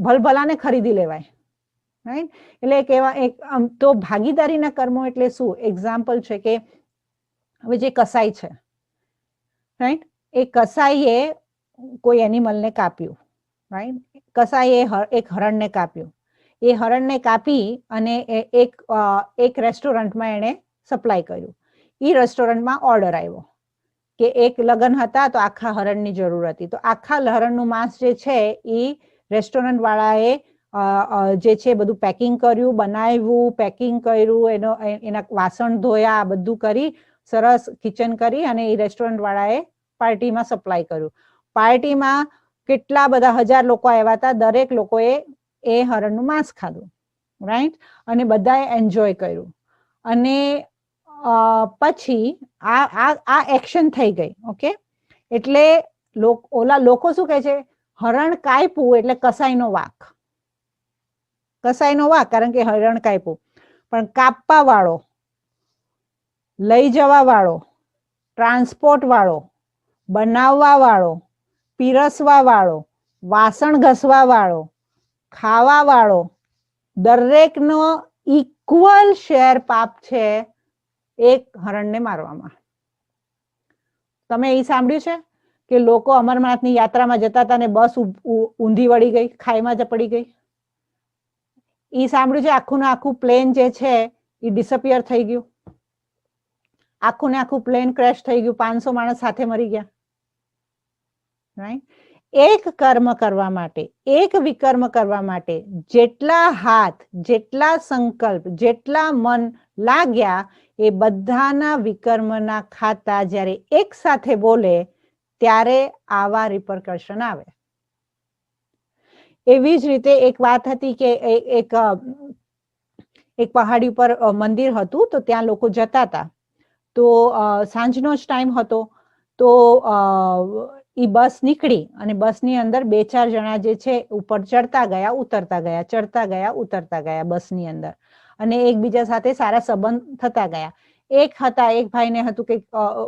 ભલભલાને ખરીદી લેવાય, રાઈટ. એટલે તો ભાગીદારીના કર્મો એટલે શું? એક્ઝામ્પલ છે કે હવે જે કસાઈ છે, રાઈટ, એ કસાઈએ કોઈ એનિમલને કાપ્યું, રાઈટ. કસાઈએ એક હરણને કાપ્યું. એ હરણને કાપી અને એક રેસ્ટોરન્ટમાં એને સપ્લાય કર્યું. એ રેસ્ટોરન્ટમાં ઓર્ડર આવ્યો કે એક લગ્ન હતા તો આખા હરણની જરૂર હતી, તો આખા હરણનું માંસ જે છે એ રેસ્ટોરન્ટ વાળાએ જે છે બધું પેકિંગ કર્યું, બનાવ્યું, પેકિંગ કર્યું, એના વાસણ ધોયા, આ બધું કરી સરસ કિચન કરી અને એ રેસ્ટોરન્ટ વાળાએ પાર્ટીમાં સપ્લાય કર્યું. પાર્ટીમાં કેટલા બધા 1000 લોકો આવ્યા હતા. દરેક લોકોએ એ હરણનું માંસ ખાધું, રાઈટ. અને બધાએ એન્જોય કર્યું. અને પછી આ એક્શન થઈ ગઈ, ઓકે. એટલે ઓલા લોકો શું કહે છે? હરણ કાપ્યું એટલે કસાઈનો વાંક. કસાઈનો વાંક, કારણ કે હરણ કાપ્યું. પણ કાપવા વાળો, લઈ જવા વાળો, ટ્રાન્સપોર્ટ વાળો, બનાવવા વાળો, પીરસવા વાળો, વાસણ ઘસવા વાળો, ખાવા વાળો, દરેકનો ઇક્વલ શેર પાપ છે એક હરણને મારવામાં. તમે એ સાંભળ્યું છે કે લોકો અમરનાથની યાત્રામાં જતા હતા ને બસ ઊંધી વળી ગઈ, ખાઈમાં જ પડી ગઈ? એ સાંભળ્યું છે આખું ને આખું પ્લેન જે છે એ ડિસઅપિયર થઈ ગયું, આખું ને આખું પ્લેન ક્રેશ થઈ ગયું, 500 માણસ સાથે મરી ગયા. રાઈટ? એક કર્મ કરવા માટે, એક વિકર્મ કરવા માટે જેટલા હાથ, જેટલા સંકલ્પ, જેટલા મન લાગ્યા એ બધાના વિકર્મના ખાતા જ્યારે એક સાથે બોલે ત્યારે આવા રિપરકશન આવે. એવી જ રીતે એક વાત હતી કે એક પહાડી ઉપર મંદિર હતું, તો ત્યાં લોકો જતા હતા. તો સાંજનો જ ટાઈમ હતો, તો ઈ બસ નીકળી અને બસની અંદર 2-4 જણા જે છે ઉપર ચડતા ગયા ઉતરતા ગયા, ચડતા ગયા ઉતરતા ગયા બસની અંદર, અને એકબીજા સાથે સારા સંબંધ થતા ગયા. એક ભાઈને હતું કે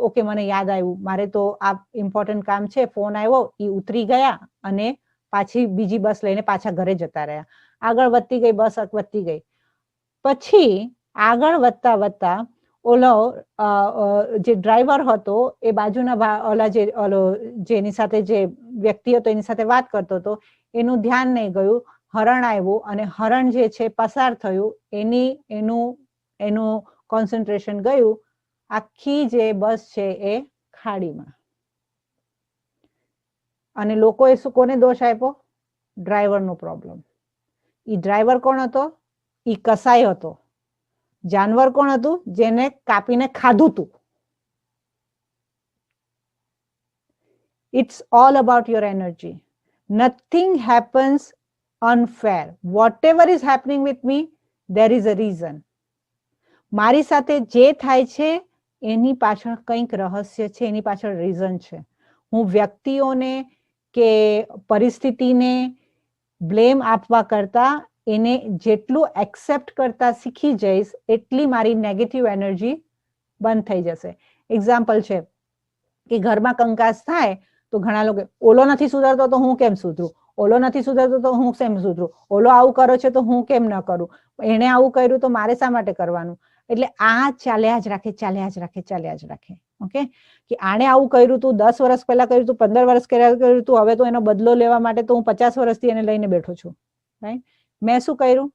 ઓકે મને યાદ આવ્યું, મારે તો આ ઇમ્પોર્ટન્ટ કામ છે, ફોન આવ્યો, ઈ ઉતરી ગયા અને પાછી બીજી બસ લઈને પાછા ઘરે જતા રહ્યા. આગળ વધતી ગઈ બસ, વધતી ગઈ. પછી આગળ વધતા વધતા ઓલો જે ડ્રાઈવર હતો એ બાજુના ઓલા જેની સાથે જે વ્યક્તિ હતો એની સાથે વાત કરતો હતો, એનું ધ્યાન નહીં ગયું, હરણ આવ્યું અને હરણ જે છે પસાર થયું, એનું કોન્સન્ટ્રેશન ગયું, આખી જે બસ છે એ ખાડીમાં. અને લોકોએ કોને દોષ આપ્યો? ડ્રાઈવરનો પ્રોબ્લેમ. ઈ ડ્રાઈવર કોણ હતો? ઈ કસાઈ હતો. જાનવર કોણ હતું? જેને કાપીને ખાધું હતું. It's all about your energy. Nothing happens unfair. Whatever is happening with me, there is a reason. મારી સાથે જે થાય છે એની પાછળ કંઈક રહસ્ય છે, એની પાછળ રીઝન છે. હું વ્યક્તિઓને કે પરિસ્થિતિને બ્લેમ આપવા કરતા એને જેટલું એક્સેપ્ટ કરતા શીખી જઈશ એટલી મારી નેગેટિવ એનર્જી બંધ થઈ જશે. એક્ઝામ્પલ છે કે ઘરમાં કંકાસ થાય તો ઘણા લોકો ઓલો નથી સુધરતો તો હું કેમ સુધરું, ઓલો નથી સુધરતો તો હું કેમ સુધરું, ઓલો આવું કરો છે તો હું કેમ ન કરું, એને આવું કર્યું તો મારે શા માટે કરવાનું. એટલે આ ચાલ્યા જ રાખે. ઓકે, કે આણે આવું કર્યું તું, 10 વર્ષ પહેલા કર્યું તું, 15 વર્ષ કર્યું તું, હવે તો એનો બદલો લેવા માટે તો હું 50 વર્ષથી એને લઈને બેઠો છું. રાઈટ? મેં શું કર્યું?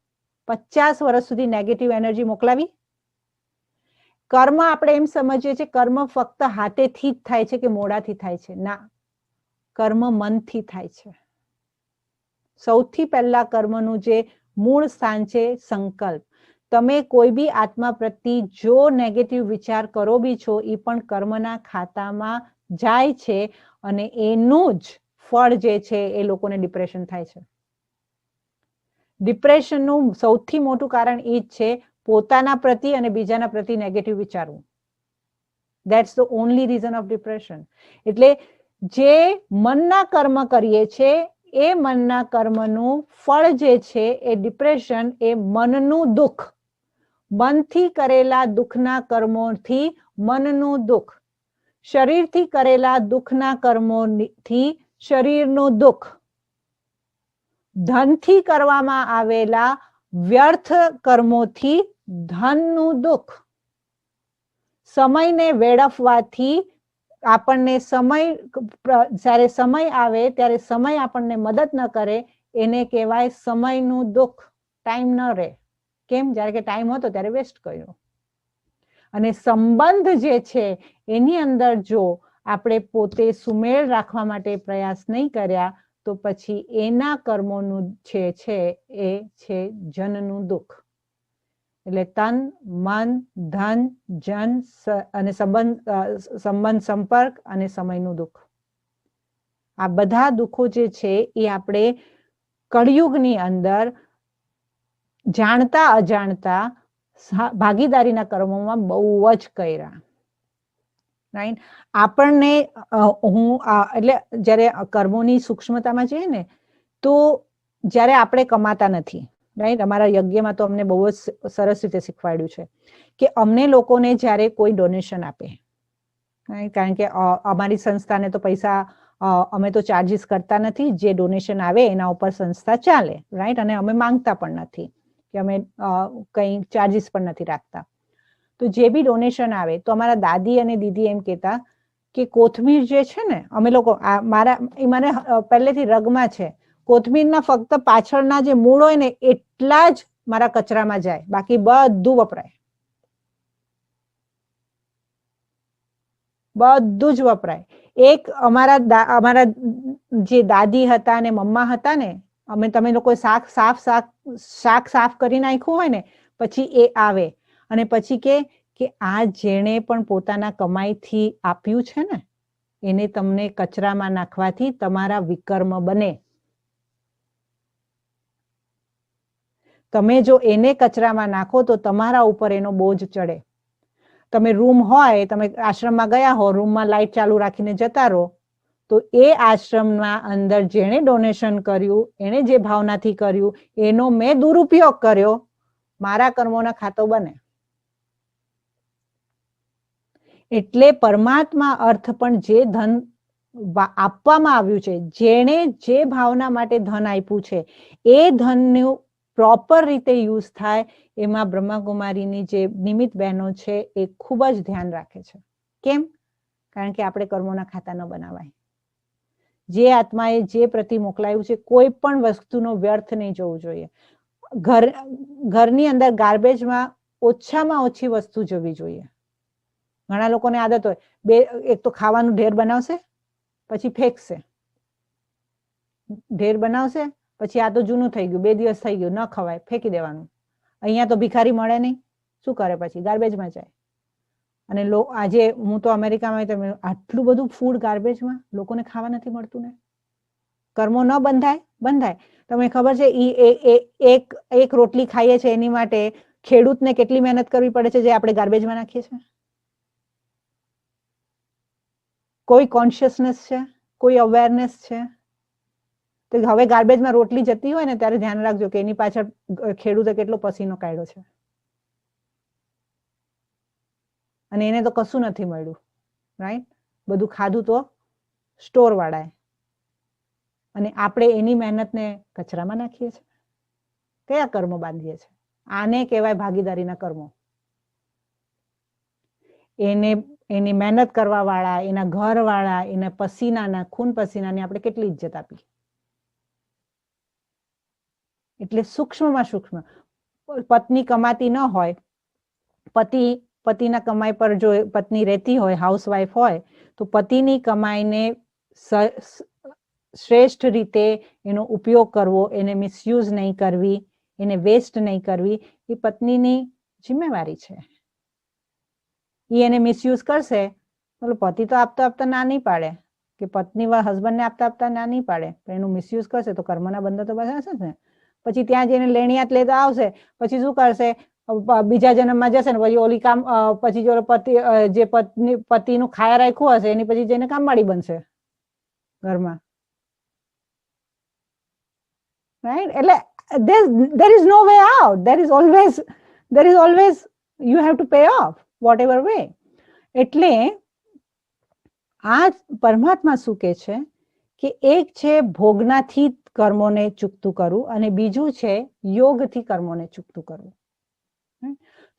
50 વર્ષ સુધી નેગેટિવ એનર્જી મોકલાવી. કર્મ આપણે એમ સમજીએ છીએ કર્મ ફક્ત હાથેથી જ થાય છે કે મોઢાથી થાય છે. ના, કર્મ મનથી થાય છે. સૌથી પહેલા કર્મનું જે મૂળ સ્થાન છે સંકલ્પ. તમે કોઈ બી આત્મા પ્રત્યે જો નેગેટિવ વિચાર કરો બી છો એ પણ કર્મના ખાતામાં જાય છે અને એનું જ ફળ જે છે એ લોકોને ડિપ્રેશન થાય છે. ડિપ્રેશનનું સૌથી મોટું કારણ એ જ છે પોતાના પ્રતિ અને બીજાના પ્રતિ નેગેટિવ વિચારવું. That's the only reason of depression. એટલે જે મનના કર્મ કરીએ છીએ એ મનના કર્મનું ફળ જે છે એ ડિપ્રેશન, એ મનનું દુઃખ. મનથી કરેલા દુઃખના કર્મોથી મનનું દુઃખ, શરીરથી કરેલા દુઃખના કર્મોથી શરીરનું દુઃખ, ધનથી કરવામાં આવેલા વ્યર્થ કર્મોથી ધનનું દુઃખ, સમયને વેડફવાથી આપણને જ્યારે સમય આવે ત્યારે સમય આપણને મદદ ન કરે એને કહેવાય સમયનું દુઃખ. ટાઈમ ન રહે. કેમ? જ્યારે કે ટાઈમ હતો ત્યારે વેસ્ટ કર્યો. અને સંબંધ જે છે એની અંદર જો આપણે પોતે સુમેળ રાખવા માટે પ્રયાસ નહીં કર્યા તો પછી એના કર્મોનું છે એ છે જનનું દુઃખ. એટલે તન, મન, ધન, જન અને સંબંધ સંપર્ક અને સમયનું દુઃખ. આ બધા દુઃખો જે છે એ આપણે કળિયુગની અંદર જાણતા અજાણતા ભાગીદારીના કર્મોમાં બહુ જ કર્યા. રાઈટ? આપણને એટલે જ્યારે કર્મોની સૂક્ષ્મતામાં જઈએ ને તો જ્યારે આપણે કમાતા નથી, રાઈટ? અમારા યજ્ઞમાં તો અમને બહુ જ સરસ રીતે શીખવાડ્યું છે કે અમને લોકોને જ્યારે કોઈ ડોનેશન આપે, રાઈટ? કારણ કે અમારી સંસ્થાને તો પૈસા અમે તો ચાર્જીસ કરતા નથી, જે ડોનેશન આવે એના ઉપર સંસ્થા ચાલે, રાઈટ? અને અમે માંગતા પણ નથી. કે અમે કંઈ ચાર્જીસ પણ નથી રાખતા. તો જે બી ડોનેશન આવે તો અમારા દાદી અને દીદી એમ કહેતા કે કોથમીર જે છે ને, અમે લોકો મને પહેલેથી રગમાં છે, કોથમીરના ફક્ત પાછળના જે મૂળ હોય ને એટલા જ મારા કચરામાં જાય, બાકી બધું વપરાય, બધું જ વપરાય. એક અમારા જે દાદી હતા અને મમ્મા હતા ને, તમે લોકો શાક સાફ કરી નાખ્યું હોય ને પછી એ આવે અને પછી કે આ જેણે પણ પોતાના કમાઈથી આપ્યું છે ને એને તમને કચરામાં નાખવાથી તમારા વિકર્મ બને. તમે જો એને કચરામાં નાખો તો તમારા ઉપર એનો બોજ ચડે. તમે રૂમ હોય, તમે આશ્રમમાં ગયા હો, રૂમમાં લાઈટ ચાલુ રાખીને જતા રહો, તો એ આશ્રમના અંદર જેણે ડોનેશન કર્યું, એને જે ભાવનાથી કર્યું, એનો મેં દુરુપયોગ કર્યો, મારા કર્મોના ખાતો બને. એટલે પરમાત્મા અર્થ પણ જે ધન આપવામાં આવ્યું છે, જેણે જે ભાવના માટે ધન આપ્યું છે, એ ધનનું પ્રોપર રીતે યુઝ થાય એમાં બ્રહ્માકુમારીની જે નિમિત્ત બહેનો છે એ ખૂબ જ ધ્યાન રાખે છે. કેમ? કારણ કે આપણે કર્મોના ખાતા ન બનાવાય. જે આત્માએ જે પ્રતિ મોકલાયું છે કોઈ પણ વસ્તુનો વ્યર્થ નહીં જવું જોઈએ. ઘરની અંદર ગાર્બેજમાં ઓછામાં ઓછી વસ્તુ જવી જોઈએ. ઘણા લોકોને આદત હોય એક તો ખાવાનું ઢેર બનાવશે પછી ફેંકશે, ઢેર બનાવશે પછી આ તો જૂનું થઈ ગયું, 2 દિવસ થઈ ગયું, ન ખવાય, ફેંકી દેવાનું. અહીંયા તો ભિખારી મળે નહીં, શું કરે પછી? ગાર્બેજમાં જાય. અને આજે હું તો અમેરિકામાં આટલું બધું ફૂડ ગાર્બેજમાં, લોકોને ખાવા નથી મળતું ને. કર્મો ન બંધાય. તમને ખબર છે એક રોટલી ખાઈએ છે એની માટે ખેડૂતને કેટલી મહેનત કરવી પડે છે જે આપણે ગાર્બેજમાં નાખીએ છીએ? કોઈ કોન્શિયસનેસ છે? કોઈ અવેરનેસ છે? તો હવે ગાર્બેજમાં રોટલી જતી હોય ને ત્યારે ધ્યાન રાખજો કે એની પાછળ ખેડૂતે કેટલો પસીનો કાઢ્યો છે અને એને તો કશું નથી મળ્યું, રાઈટ? બધું ખાધું તો સ્ટોર વાળાએ, અને આપણે એની મહેનતને કચરામાં નાખીએ છીએ. કયા કર્મો બાંધીએ છીએ? આને કહેવાય ભાગીદારીના કર્મો. એની મહેનત કરવા વાળા, એના ઘર વાળા, એના પસીનાના, ખૂન પસીનાની આપણે કેટલી ઇજ્જત આપી. એટલે સૂક્ષ્મમાં સૂક્ષ્મ પત્ની કમાતી ન હોય, પતિના કમાઈ પર જો પત્ની રહેતી હોય, હાઉસવાઈફ હોય, તો પતિની કમાઈને શ્રેષ્ઠ રીતે એનો ઉપયોગ કરવો, એને મિસયુઝ નહીં કરવી, એને વેસ્ટ નહીં કરવી, એ પત્નીની જિમ્મેવારી છે. એ એને મિસયુઝ કરશે તો પતિ તો આપતા ના નહીં પાડે, કે પત્ની હસબન્ડને આપતા ના નહીં પાડે, પણ એનું મિસયુઝ કરશે તો કર્મના બંધો તો બધા હશે ને. પછી ત્યાં જઈને લેણિયાત લેતા આવશે, પછી શું કરશે? બીજા જન્મમાં જશે ને પછી ઓલી કામ, પછી જો જે પતિનું ખાયા રાખ્યું હશે એની પછી જઈને કામવાળી બનશે ઘરમાં, રાઈટ? એટલે there is no way out. There is always you have to pay off whatever way. એટલે આ પરમાત્મા શું કહે છે કે એક છે ભોગનાથી કર્મોને ચૂકતું કરવું અને બીજું છે યોગથી કર્મોને ચૂકતું કરવું.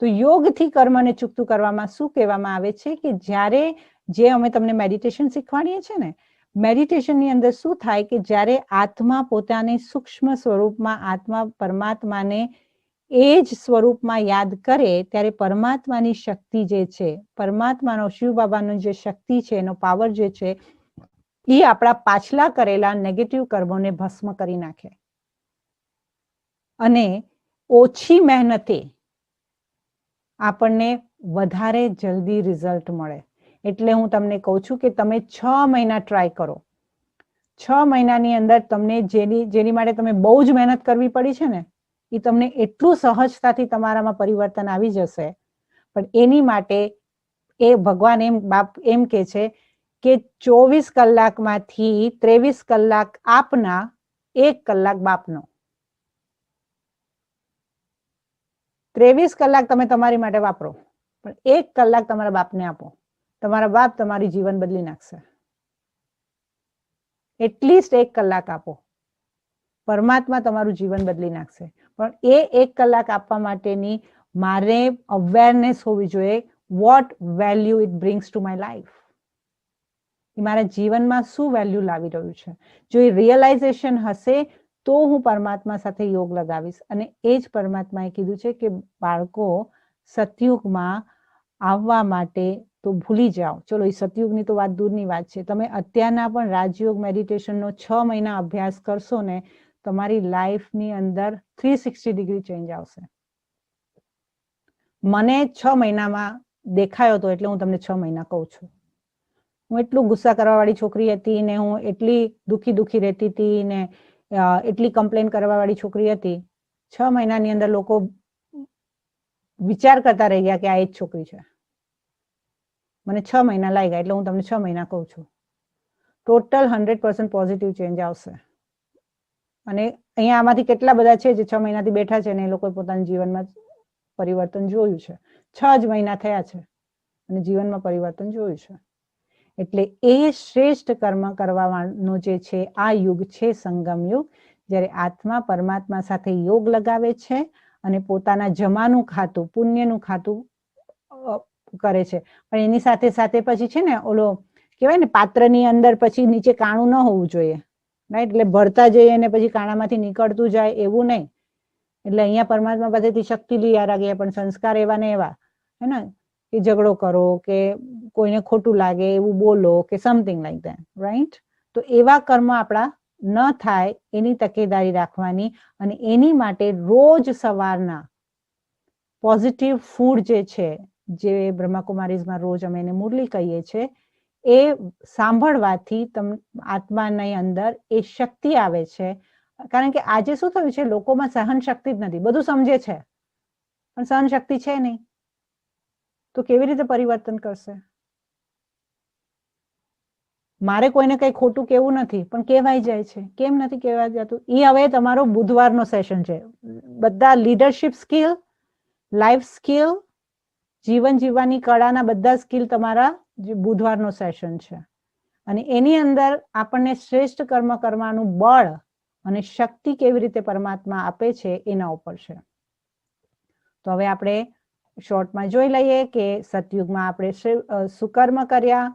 તો યોગથી કર્મને ચૂકતું કરવામાં શું કહેવામાં આવે છે કે જ્યારે જે અમે તમને મેડિટેશન શીખવાડીએ છીએ ને, મેડિટેશનની અંદર શું થાય કે જ્યારે આત્મા પોતાની સૂક્ષ્મ સ્વરૂપમાં આત્મા પરમાત્માને એ જ સ્વરૂપમાં યાદ કરે ત્યારે પરમાત્માની શક્તિ જે છે, પરમાત્માનો શિવ બાબાનો જે શક્તિ છે, એનો પાવર જે છે, એ આપણા પાછલા કરેલા નેગેટિવ કર્મોને ભસ્મ કરી નાખે અને ઓછી મહેનતે આપણને વધારે જલ્દી રિઝલ્ટ મળે. એટલે હું તમને કહું છું કે તમે 6 મહિના ટ્રાય કરો. 6 મહિનાની અંદર તમને જેની માટે તમે બહુ જ મહેનત કરવી પડી છે ને, એ તમને એટલું સહજતાથી તમારામાં પરિવર્તન આવી જશે. પણ એની માટે એ ભગવાન બાપ એમ કે છે કે 24 કલાકમાંથી 23 કલાક આપના, 1 કલાક બાપનો. 23 કલાક તમે તમારી માટે વાપરો, પણ 1 કલાક તમારા બાપને આપો. તમારા બાપ તમારી જીવન બદલી નાખશે. એટલીસ્ટ 1 કલાક આપો, પરમાત્મા તમારું જીવન બદલી નાખશે. પણ એ 1 કલાક આપવા માટેની મારે અવેરનેસ હોવી જોઈએ what value it brings to my life. મારા જીવનમાં શું વેલ્યુ લાવી રહ્યું છે. જો એ રિયલાઇઝેશન હશે તો હું પરમાત્મા સાથે યોગ લગાવીશ. અને એ જ પરમાત્માએ કીધું છે કે બાળકો સતયુગમાં આવવા માટે તો ભૂલી જાઓ. ચલો એ સતયુગની તો વાત દૂરની વાત છે. તમે અત્યારના પણ રાજયોગ મેડિટેશનનો 6 મહિના અભ્યાસ કરશો ને તમારી લાઈફની અંદર 360 ડિગ્રી ચેન્જ આવશે. મને 6 મહિનામાં દેખાયો હતો એટલે હું તમને 6 મહિના કહું છું. હું એટલું ગુસ્સા કરવા વાળી છોકરી હતી ને હું એટલી દુખી રહેતી હતી ને એટલી કમ્પ્લેન કરવા વાળી છોકરી હતી. 6 મહિનાની અંદર લોકો વિચાર કરતા રહી ગયા કે આ એ જ છોકરી છે. મને 6 મહિના લાગ્યા એટલે હું તમને 6 મહિના કહું છું. ટોટલ 100% પોઝિટિવ ચેન્જ આવશે. અને અહીંયા આમાંથી કેટલા બધા છે જે 6 મહિનાથી બેઠા છે ને એ લોકોએ પોતાના જીવનમાં પરિવર્તન જોયું છે. 6 જ મહિના થયા છે અને જીવનમાં પરિવર્તન જોયું છે. એટલે એ શ્રેષ્ઠ કર્મ કરવાનો જે છે આ યુગ છે સંગમ યુગ, જ્યારે આત્મા પરમાત્મા સાથે યોગ લગાવે છે અને પોતાના જમાનું ખાતું પુણ્યનું ખાતું કરે છે. પણ એની સાથે સાથે પછી છે ને ઓલો કહેવાય ને પાત્રની અંદર પછી નીચે કાણું ન હોવું જોઈએ, રાઈટ? એટલે ભરતા જઈએ ને પછી કાણામાંથી નીકળતું જાય એવું નહીં. એટલે અહીંયા પરમાત્મા પાસેથી શક્તિ લઈ રહ્યા પણ સંસ્કાર એવા ને એવા, હે ને, કે ઝઘડો કરો કે કોઈને ખોટું લાગે એવું બોલો કે સમથિંગ લાઈક ધેટ, રાઈટ? તો એવા કર્મ આપણા ન થાય એની તકેદારી રાખવાની અને એની માટે રોજ સવારના પોઝિટિવ ફૂડ જે છે, જે બ્રહ્માકુમારીઝમાં રોજ અમે એને મુરલી કહીએ છીએ, એ સાંભળવાથી આત્માની અંદર એ શક્તિ આવે છે. કારણ કે આજે શું થયું છે, લોકોમાં સહન શક્તિ જ નથી. બધું સમજે છે પણ સહન શક્તિ છે નહીં, તો કેવી રીતે પરિવર્તન કરશે? મારે કોઈને કઈ ખોટું કેવું નથી પણ કહેવાય જાય છે. કેમ નથી કહેવાય જતું? એ હવે તમારો બુધવારનો સેશન છે. બધા લીડરશિપ સ્કિલ, લાઈફ સ્કિલ, જીવન જીવવાની કળાના બધા સ્કિલ તમારા બુધવારનો સેશન છે. અને એની અંદર આપણને શ્રેષ્ઠ કર્મ કરવાનું બળ અને શક્તિ કેવી રીતે પરમાત્મા આપે છે એના ઉપર છે. તો હવે આપણે શોર્ટમાં જોઈ લઈએ કે સતયુગમાં આપણે સુકર્મ કર્યા,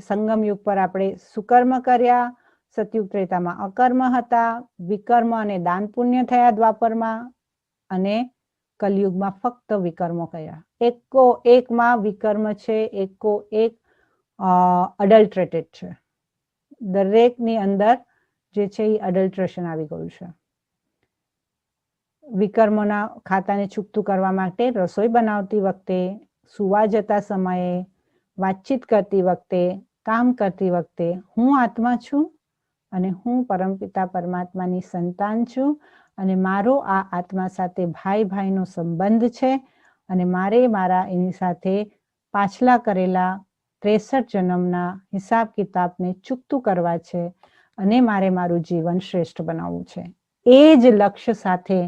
સંગમ યુગ પર આપણે સુકર્મ કર્યા, સતયુગ ત્રેતામાં અકર્મ હતા, વિકર્મ અને દાન પુણ્ય થયા દ્વાપરમાં, અને કલયુગમાં ફક્ત વિકર્મો કર્યા. એકો એકમાં વિકર્મ છે, એકો એક અડલ્ટ્રેટેડ છે. દરેકની અંદર જે છે એ અડલ્ટ્રેશન આવી ગયું છે. વિકર્મોના ખાતાને છૂટું કરવા માટે રસોઈ બનાવતી વખતે, સુવા જતા સમયે, વાતચીત કરતી વખતે, કામ કરતી વખતે હું આત્મા છું અને હું પરમપિતા પરમાત્માની સંતાન છું અને મારો આ આત્મા સાથે ભાઈનો સંબંધ છે અને મારે મારા એની સાથે પાછલા કરેલા 63 જન્મના હિસાબ કિતાબને ચૂકતું કરવા છે અને મારે મારું જીવન શ્રેષ્ઠ બનાવવું છે. એ જ લક્ષ્ય સાથે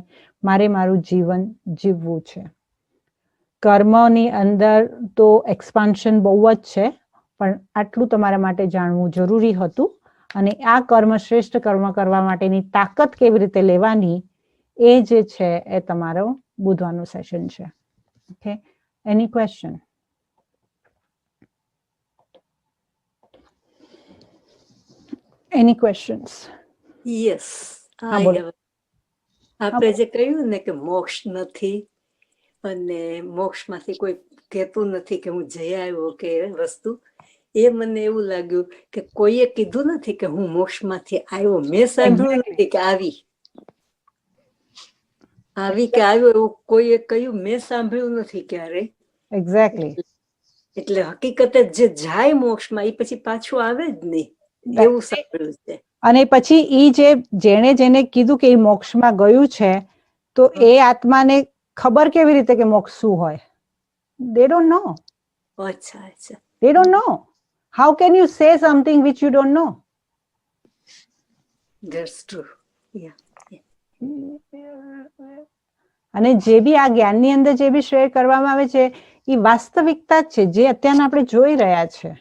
મારે મારું જીવન જીવવું છે. કર્મની અંદર તો એક્સપાન્શન બહુ જ છે, પણ આટલું તમારા માટે જાણવું જરૂરી હતું. અને આ કર્મ શ્રેષ્ઠ કર્મ કરવા માટેની તાકાત કેવી રીતે લેવાની એ જે છે એ તમારો બુધવારનું સેશન છે. Okay, any question? Any questions? Yes, આપણે જે કહ્યું ને કે મોક્ષ નથી અને મોક્ષમાંથી કોઈ કહેતું નથી કે હું જઈ આવ્યો કે વસ્તુ, એ મને એવું લાગ્યું કે કોઈએ કીધું નથી કે હું મોક્ષમાંથી આવ્યો. મેં સાંભળ્યું નથી કે આવી કે આવ્યો એવું કોઈએ કહ્યું મેં સાંભળ્યું નથી ક્યારે. એક્ઝેક્ટલી. એટલે હકીકતે જે જાય મોક્ષમાં એ પછી પાછું આવે જ નહીં એવું સાંભળ્યું છે. અને પછી ઈ જેને કીધું કે એ મોક્ષમાં ગયું છે, તો એ આત્માને ખબર કેવી રીતે કે મોક્ષ શું હોય? They don't know. અચ્છા. They don't know. How can you say something which you don't know? That's true. Yeah. અને જે બી આ જ્ઞાનની અંદર જે બી શેર કરવામાં આવે છે એ વાસ્તવિકતા જ છે, જે અત્યારના આપણે જોઈ રહ્યા છે.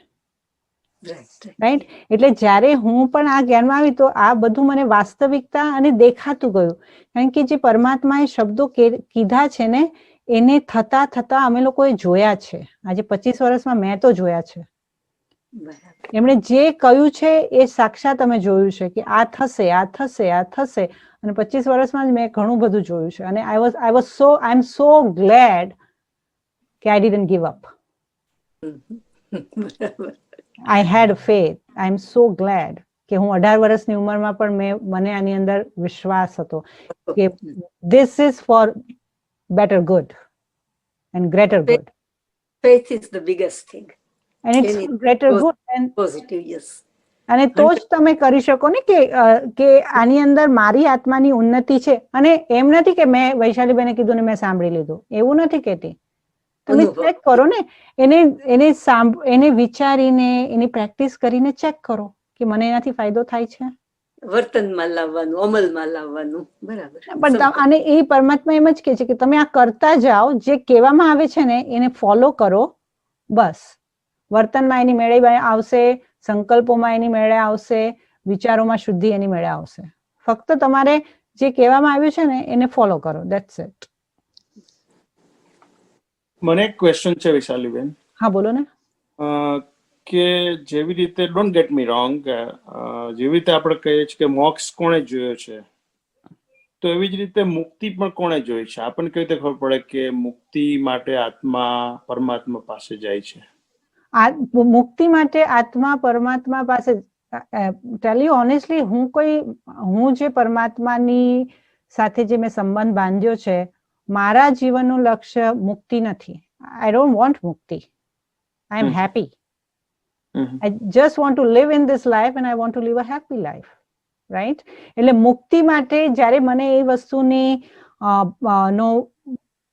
રાઈટ. એટલે જ્યારે હું પણ આ જ્ઞાનમાં આવી તો આ બધું મને વાસ્તવિકતા અને દેખાતું ગયું, કારણ કે જે પરમાત્માએ શબ્દો કીધા છે ને એને થતા થતા અમે લોકોએ જોયા છે. આજે 25 વર્ષમાં મેં તો જોયા છે. એમણે જે કહ્યું છે એ સાક્ષાત અમે જોયું છે કે આ થશે, આ થશે, આ થશે, અને 25 વર્ષમાં જ મેં ઘણું બધું જોયું છે. અને આઈ એમ સો ગ્લેડ કે આઈ didn't give up. I had faith. I am so glad કે હું 18 વર્ષની ઉંમરમાં પણ મને આની અંદર વિશ્વાસ હતો કે this is for better good and greater good. Faith is the biggest thing. And it's for greater good and positive, yes. અને તો જ તમે કરી શકો ને કે આની અંદર મારી આત્માની ઉન્નતિ છે. અને એમ નથી કે મેં વૈશાલીબેને કીધું ને મેં સાંભળી લીધું, એવું નથી કહેતી. તમે ચેક કરો ને, એને વિચારીને એની પ્રેક્ટિસ કરીને ચેક કરો કે મને એનાથી ફાયદો થાય છે. વર્તનમાં લાવવાનું, અમલમાં લાવવાનું. બરાબર. પણ અને એ પરમાત્મા એમ જ કહે છે કે તમે આ કરતા જાઓ, જે કહેવામાં આવે છે ને એને ફોલો કરો, બસ. વર્તનમાં એની મેળે આવશે, સંકલ્પોમાં એની મેળે આવશે, વિચારોમાં શુદ્ધિ એની મેળે આવશે. ફક્ત તમારે જે કહેવામાં આવ્યું છે ને એને ફોલો કરો, ધેટ્સ ઇટ. મને એક ક્વેશ્ચન છે વિશાલીબેન. હા બોલો ને. કે જેવી રીતે, ડોન્ટ ગેટ મી રોંગ, જેવી રીતે આપણે કહીએ છીએ કે મોક્ષ કોણે જોયો છે, તો એવી જ રીતે મુક્તિ પણ કોણે જોઈ છે? આપણને કેવી રીતે ખબર પડે કે મુક્તિ માટે આત્મા પરમાત્મા પાસે જાય છે? મુક્તિ માટે આત્મા પરમાત્મા પાસે, ટેલ યુ ઓનેસ્ટલી, હું જે પરમાત્માની સાથે જે મેં સંબંધ બાંધ્યો છે, મારા જીવનનું લક્ષ્ય મુક્તિ નથી. આઈ don't want mukti. I am happy. I just want to live in this life and I want to live a happy life, right? એટલે મુક્તિ માટે જ્યારે મને એ વસ્તુની નો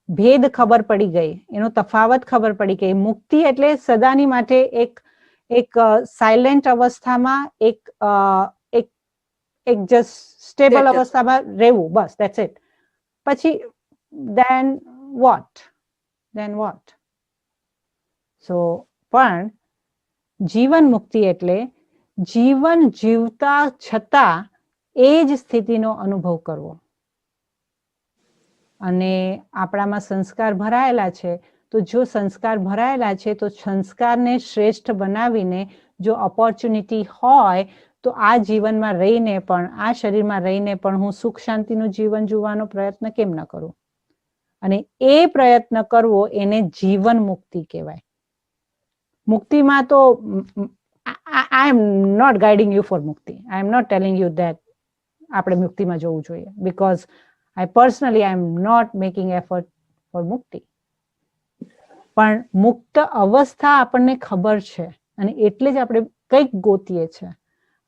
ભેદ ખબર પડી ગઈ, એનો તફાવત ખબર પડી ગઈ, મુક્તિ એટલે સદાની માટે એક સાયલેન્ટ અવસ્થામાં, એક જસ્ટ સ્ટેબલ અવસ્થામાં રહેવું, બસ, ધેટ્સ ઇટ. પછી then what? So પણ જીવન મુક્તિ એટલે જીવન જીવતા છતાં એ જ સ્થિતિનો અનુભવ કરવો. અને આપણામાં સંસ્કાર ભરાયેલા છે, તો જો સંસ્કાર ભરાયેલા છે તો સંસ્કારને શ્રેષ્ઠ બનાવીને જો ઓપોર્ચ્યુનિટી હોય તો આ જીવનમાં રહીને પણ, આ શરીરમાં રહીને પણ હું સુખ શાંતિનું જીવન જીવવાનો પ્રયત્ન કેમ ન કરું? અને એ પ્રયત્ન કરવો એને જીવન મુક્તિ કહેવાય. મુક્તિમાં તો I am not guiding you for mukti. I am not telling you that આપણે મુક્તિમાં જવું જોઈએ, because I personally am not making effort for mukti. પણ મુક્ત અવસ્થા આપણને ખબર છે અને એટલે જ આપણે કંઈક ગોતીએ છીએ.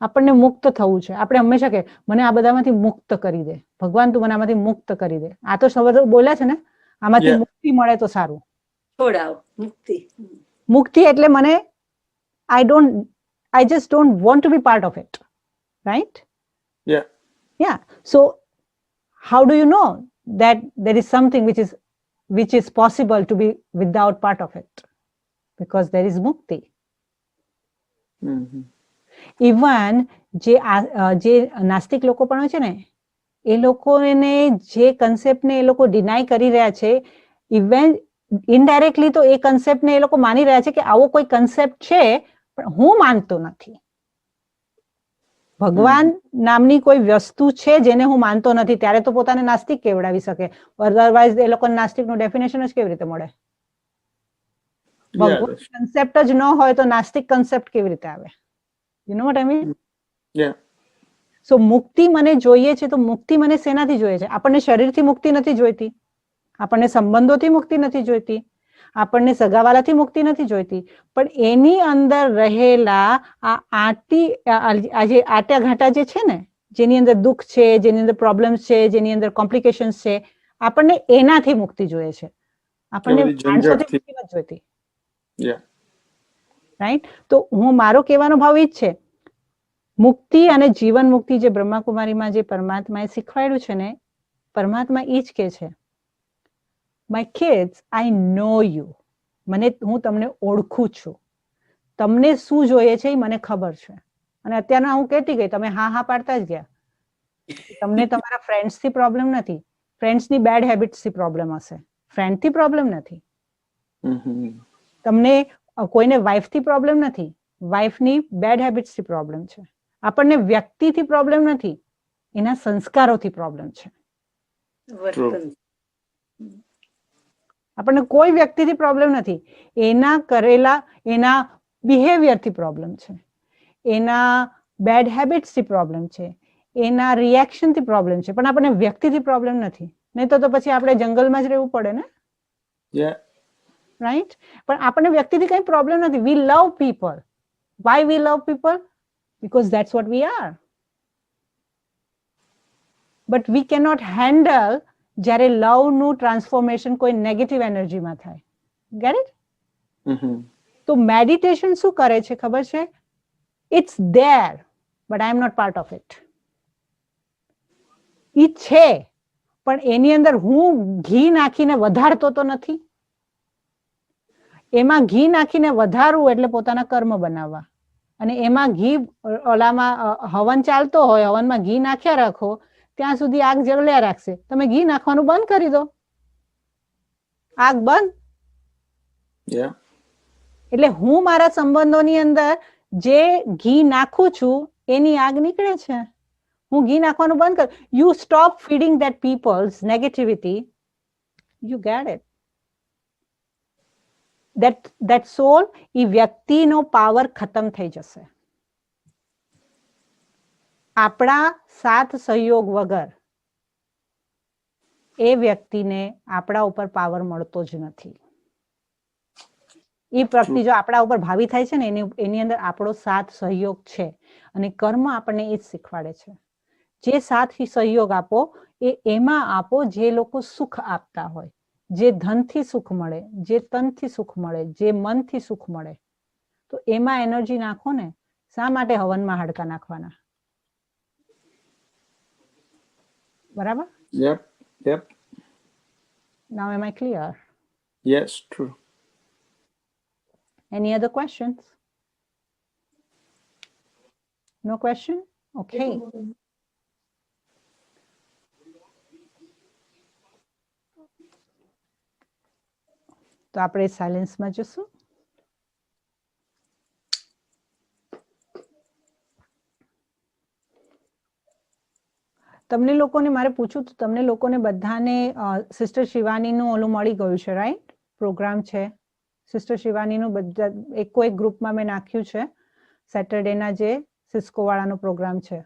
આપણને મુક્ત થવું છે. આપણે હંમેશા કે મને આ બધામાંથી મુક્ત કરી દે ભગવાન, તું મને આમાંથી મુક્ત કરી દે. આ તો શબ્દ બોલ્યા છે ને, આમાંથી મુક્તિ મળે તો સારું. છોડાવ મુક્તિ. મુક્તિ એટલે મને I just don't want to be part of it, right? Yeah. So how do you know that there is something which is possible to be without part of it? Because there is mukti. Even જે નાસ્તિક લોકો પણ હોય છે ને, એ લોકોને જે કન્સેપ્ટને એ લોકો deny કરી રહ્યા છે, ઇવન ઇનડાયરેક્ટલી તો એ કન્સેપ્ટને એ લોકો માની રહ્યા છે કે આવો કોઈ કન્સેપ્ટ છે, પણ હું માનતો નથી. ભગવાન નામની કોઈ વસ્તુ છે જેને હું માનતો નથી, ત્યારે તો પોતાને નાસ્તિક કેવડાવી શકે. અધરવાઇઝ એ લોકોને નાસ્તિકનું ડેફિનેશન જ કેવી રીતે મળે? ભગવાન કન્સેપ્ટ જ ન હોય તો નાસ્તિક કન્સેપ્ટ કેવી રીતે આવે? You know what I mean? So મુક્તિ મને જોઈએ છે, તો મુક્તિ મને શેનાથી જોઈએ છે? આપણને શરીરથી મુક્તિ નથી જોઈતી, આપણને સંબંધોથી મુક્તિ નથી જોઈતી, આપણને સગાવાલાથી મુક્તિ નથી જોઈતી, પણ એની અંદર રહેલા આ આટાઘાટા જે છે ને, જેની અંદર દુઃખ છે, જેની અંદર પ્રોબ્લેમ્સ છે, જેની અંદર કોમ્પ્લિકેશન્સ છે, આપણને એનાથી મુક્તિ જોઈએ છે. આપણને માણસોથી મુક્તિ નથી જોઈતી, રાઈટ? તો મારો કહેવાનો ભાવ એ જ છે, મુક્તિ અને જીવન મુક્તિ જે બ્રહ્માકુમારીમાં જે પરમાત્માએ શીખવાડ્યું છે ને, પરમાત્મા એ જ કે છે, My kids, I know you. હું તમને ઓળખું છું. તમને શું જોઈએ છે એ મને ખબર છે. અને અત્યારના હું કહેતી ગઈ, તમે હા હા પાડતા જ ગયા. તમને તમારા ફ્રેન્ડ્સ થી પ્રોબ્લેમ નથી, ફ્રેન્ડ્સ ની બેડ હેબિટ્સ થી પ્રોબ્લેમ હશે, ફ્રેન્ડ થી પ્રોબ્લેમ નથી. તમને કોઈને વાઇફ થી પ્રોબ્લેમ નથી, વાઇફ ની બેડ હેબિટ્સ થી પ્રોબ્લેમ છે. આપણને વ્યક્તિથી પ્રોબ્લેમ નથી, એના સંસ્કારોથી પ્રોબ્લેમ છે. વર્તન. આપણને કોઈ વ્યક્તિથી પ્રોબ્લેમ નથી, એના કરેલા એના બિહેવિયરથી પ્રોબ્લેમ છે, એના બેડ હેબિટ્સથી પ્રોબ્લેમ છે, એના રિએક્શનથી પ્રોબ્લેમ છે, પણ આપણને વ્યક્તિથી પ્રોબ્લેમ નથી. નહીં તો પછી આપણે જંગલમાં જ રહેવું પડે ને, રાઈટ? પણ આપણને વ્યક્તિથી કઈ પ્રોબ્લેમ નથી. We love people. Why we love people? Because that's what we are. But we cannot handle જ્યારે લવ નું ટ્રાન્સફોર્મેશન કોઈ નેગેટિવ એનર્જીમાં થાય. Get it? તો મેડિટેશન શું કરે છે ખબર છે? It's there, but I am not part of it. ઈ છે, પણ એની અંદર હું ઘી નાખીને વધારતો તો નથી. એમાં ઘી નાખીને વધારવું એટલે પોતાના કર્મ બનાવવા. અને એમાં ઘી ઓલામાં હવન ચાલતો હોય, હવનમાં ઘી નાખ્યા રાખો ત્યાં સુધી આગ જલ્યા રાખશે. તમે ઘી નાખવાનું બંધ કરી દો, આગ બંધ. એટલે હું મારા સંબંધોની અંદર જે ઘી નાખું છું એની આગ નીકળે છે. હું ઘી નાખવાનું બંધ કર. You stop feeding that people's negativity. You get it. that soul, એ વ્યક્તિનો પાવર ખતમ થઈ જશે. આપણા સાથ સહયોગ વગર એ વ્યક્તિને આપણા ઉપર પાવર મળતો જ નથી. એ વ્યક્તિ જો આપણા ઉપર ભાવી થાય છે ને, એની અંદર આપણો સાથ સહયોગ છે. અને કર્મ આપણને એ જ શીખવાડે છે. જે સાથ સહયોગ આપો એ એમાં આપો જે લોકો સુખ આપતા હોય, જે ધનથી સુખ મળે, જે તનથી સુખ મળે, જે મનથી સુખ મળે. તો એમાં એનર્જી નાખો ને. શા માટે હવનમાં હાડકા નાખવાના? બરાબર? Yep. Now am I clear? Yes, true. Any other questions? No question? Okay. તો આપણે સાયલેન્સમાં જશું. તમને લોકોને મારે પૂછવું તો તમને લોકોને બધાને સિસ્ટર શિવાનીનું ઓલું મળી ગયું છે, રાઈટ? પ્રોગ્રામ છે સિસ્ટર શિવાનીનું, બધા એકો એક ગ્રુપમાં મેં નાખ્યું છે. સેટરડેના જે સિસ્કો વાળાનો પ્રોગ્રામ છે,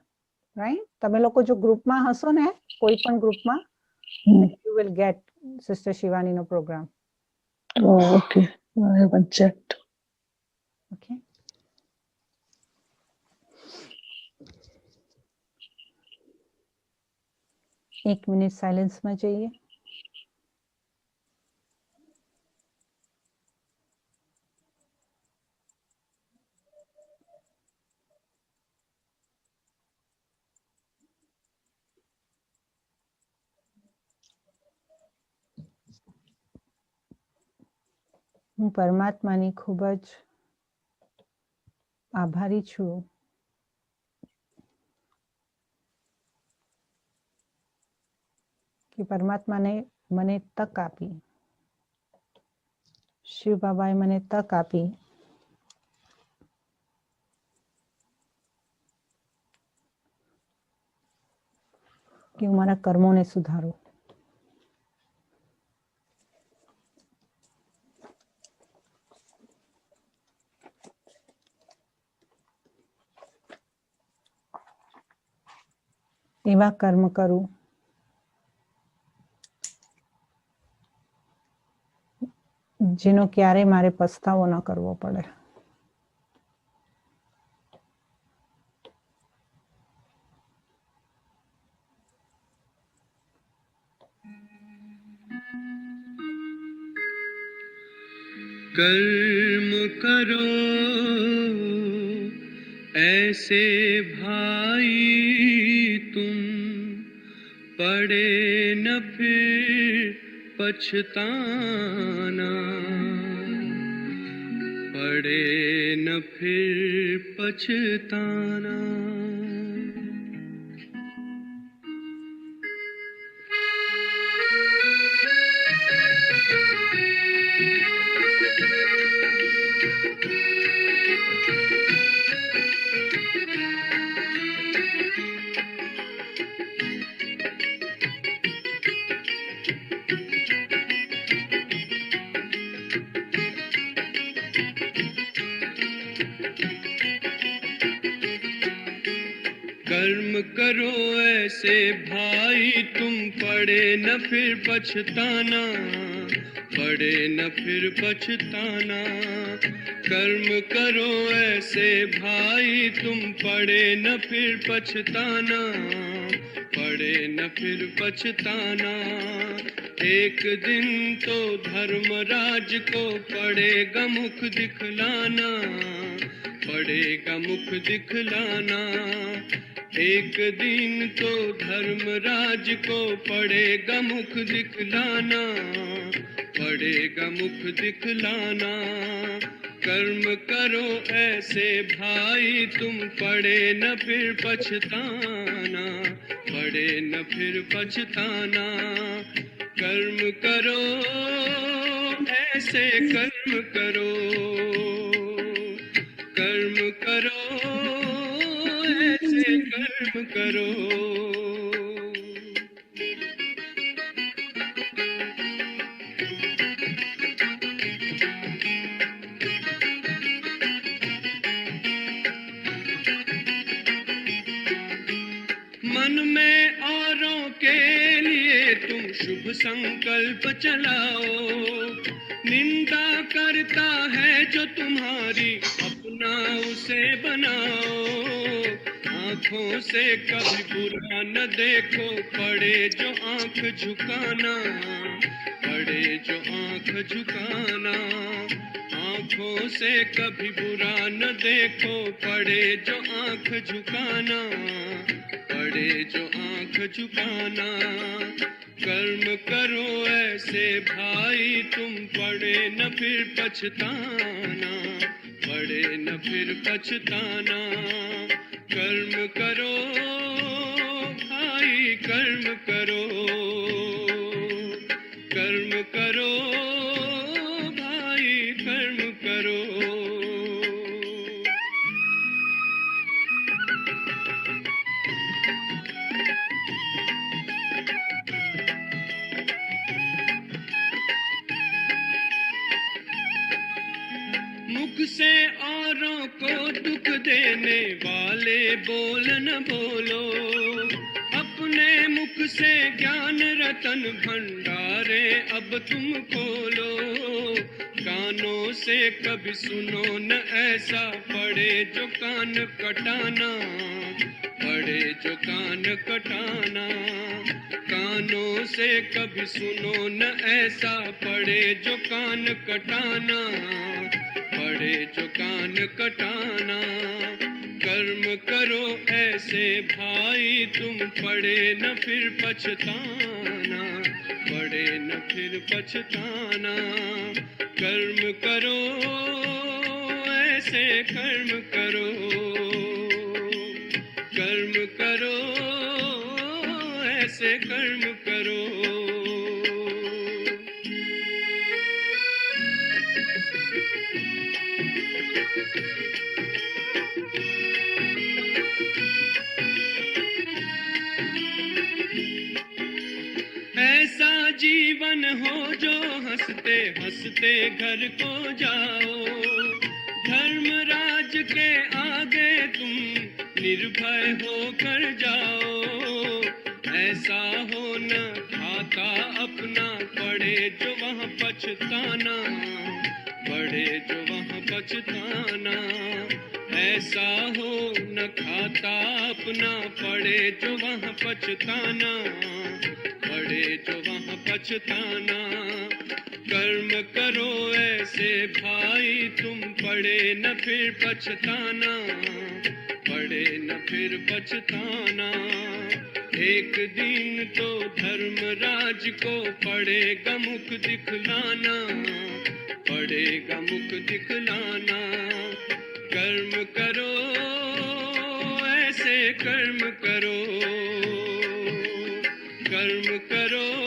રાઈટ? તમે લોકો જો ગ્રુપમાં હશો ને, કોઈ પણ ગ્રુપમાં, યુ વિલ ગેટ સિસ્ટર શિવાનીનો program. Oh, okay. I haven't checked. Okay. એક મિનિટ સાયલેન્સમાં જઈએ. હું પરમાત્માની ખૂબ જ આભારી છું કે પરમાત્માને મને તક આપી, શિવ બાબાએ મને તક આપી કે હું મારા કર્મોને સુધારું. એવા કર્મ કરું જેનો ક્યારે મારે પસ્તાવો ન કરવો પડે. कर्म करो ऐसे भाई तुम, पड़े न फिर पछताना, पड़े न न फिर पछताना। कर्म करो ऐसे भाई तुम पड़े न फिर पछताना, पड़े न फिर पछताना। कर्म करो ऐसे भाई तुम पड़े न फिर पछताना, पड़े न फिर पछताना। एक दिन तो धर्मराज को पड़ेगा मुख दिखलाना, पड़ेगा मुख दिखलाना। एक दिन तो धर्मराज को पड़ेगा मुख दिखलाना, पड़ेगा मुख दिखलाना। कर्म करो ऐसे भाई तुम पड़े न फिर पछताना, पड़े न फिर पछताना। कर्म करो ऐसे कर्म करो, कर्म करो ऐसे कर्म करो। मन में औरों के लिए तुम शुभ संकल्प चलाओ, निंदा करता है जो तुम्हारी अपना उसे बनाओ। आंखों से कभी बुरा न देखो, पड़े जो आंख झुकाना, पड़े जो आंख झुकाना। आंखों से कभी बुरा न देखो, पड़े जो आंख झुकाना, पड़े जो आंख झुकाना। कर्म करो ऐसे भाई तुम पड़े न फिर पछताना, पड़े न फिर पछताना। कर्म करो भाई कर्म करो, कर्म करो भाई कर्म करो। मुख से औरों को दुख देने वाले बोल न बोलो, अपने मुख से ज्ञान रतन भंडारे अब तुम खोलो। कानों से कभी सुनो न ऐसा, पड़े जो कान कटाना, पड़े जो कान कटाना। कानों से कभी सुनो न ऐसा, पड़े जो कान कटाना, पड़े जो कान कटाना। कर्म करो ऐसे भाई तुम पड़े न फिर पछताना, पड़े न फिर पछताना। कर्म करो ऐसे कर्म करो, कर्म करो ऐसे कर्म करो। ऐसा जीवन हो जो हंसते हंसते घर को जाओ, धर्मराज के आगे तुम निर्भय होकर जाओ। ऐसा हो न खाता अपना, पड़े जो वहाँ पछताना, पड़े जो वहाँ पछताना। ऐसा हो न खाता अपना, पड़े जो वहाँ पछताना, पड़े जो वहाँ पछताना। कर्म करो ऐसे भाई तुम पड़े न फिर पछताना, पड़े न फिर पछताना। एक दिन तो धर्मराज को पड़ेगा मुख दिखलाना, पड़ेगा मुख दिखलाना। कर्म करो, ऐसे कर्म करो, कर्म करो,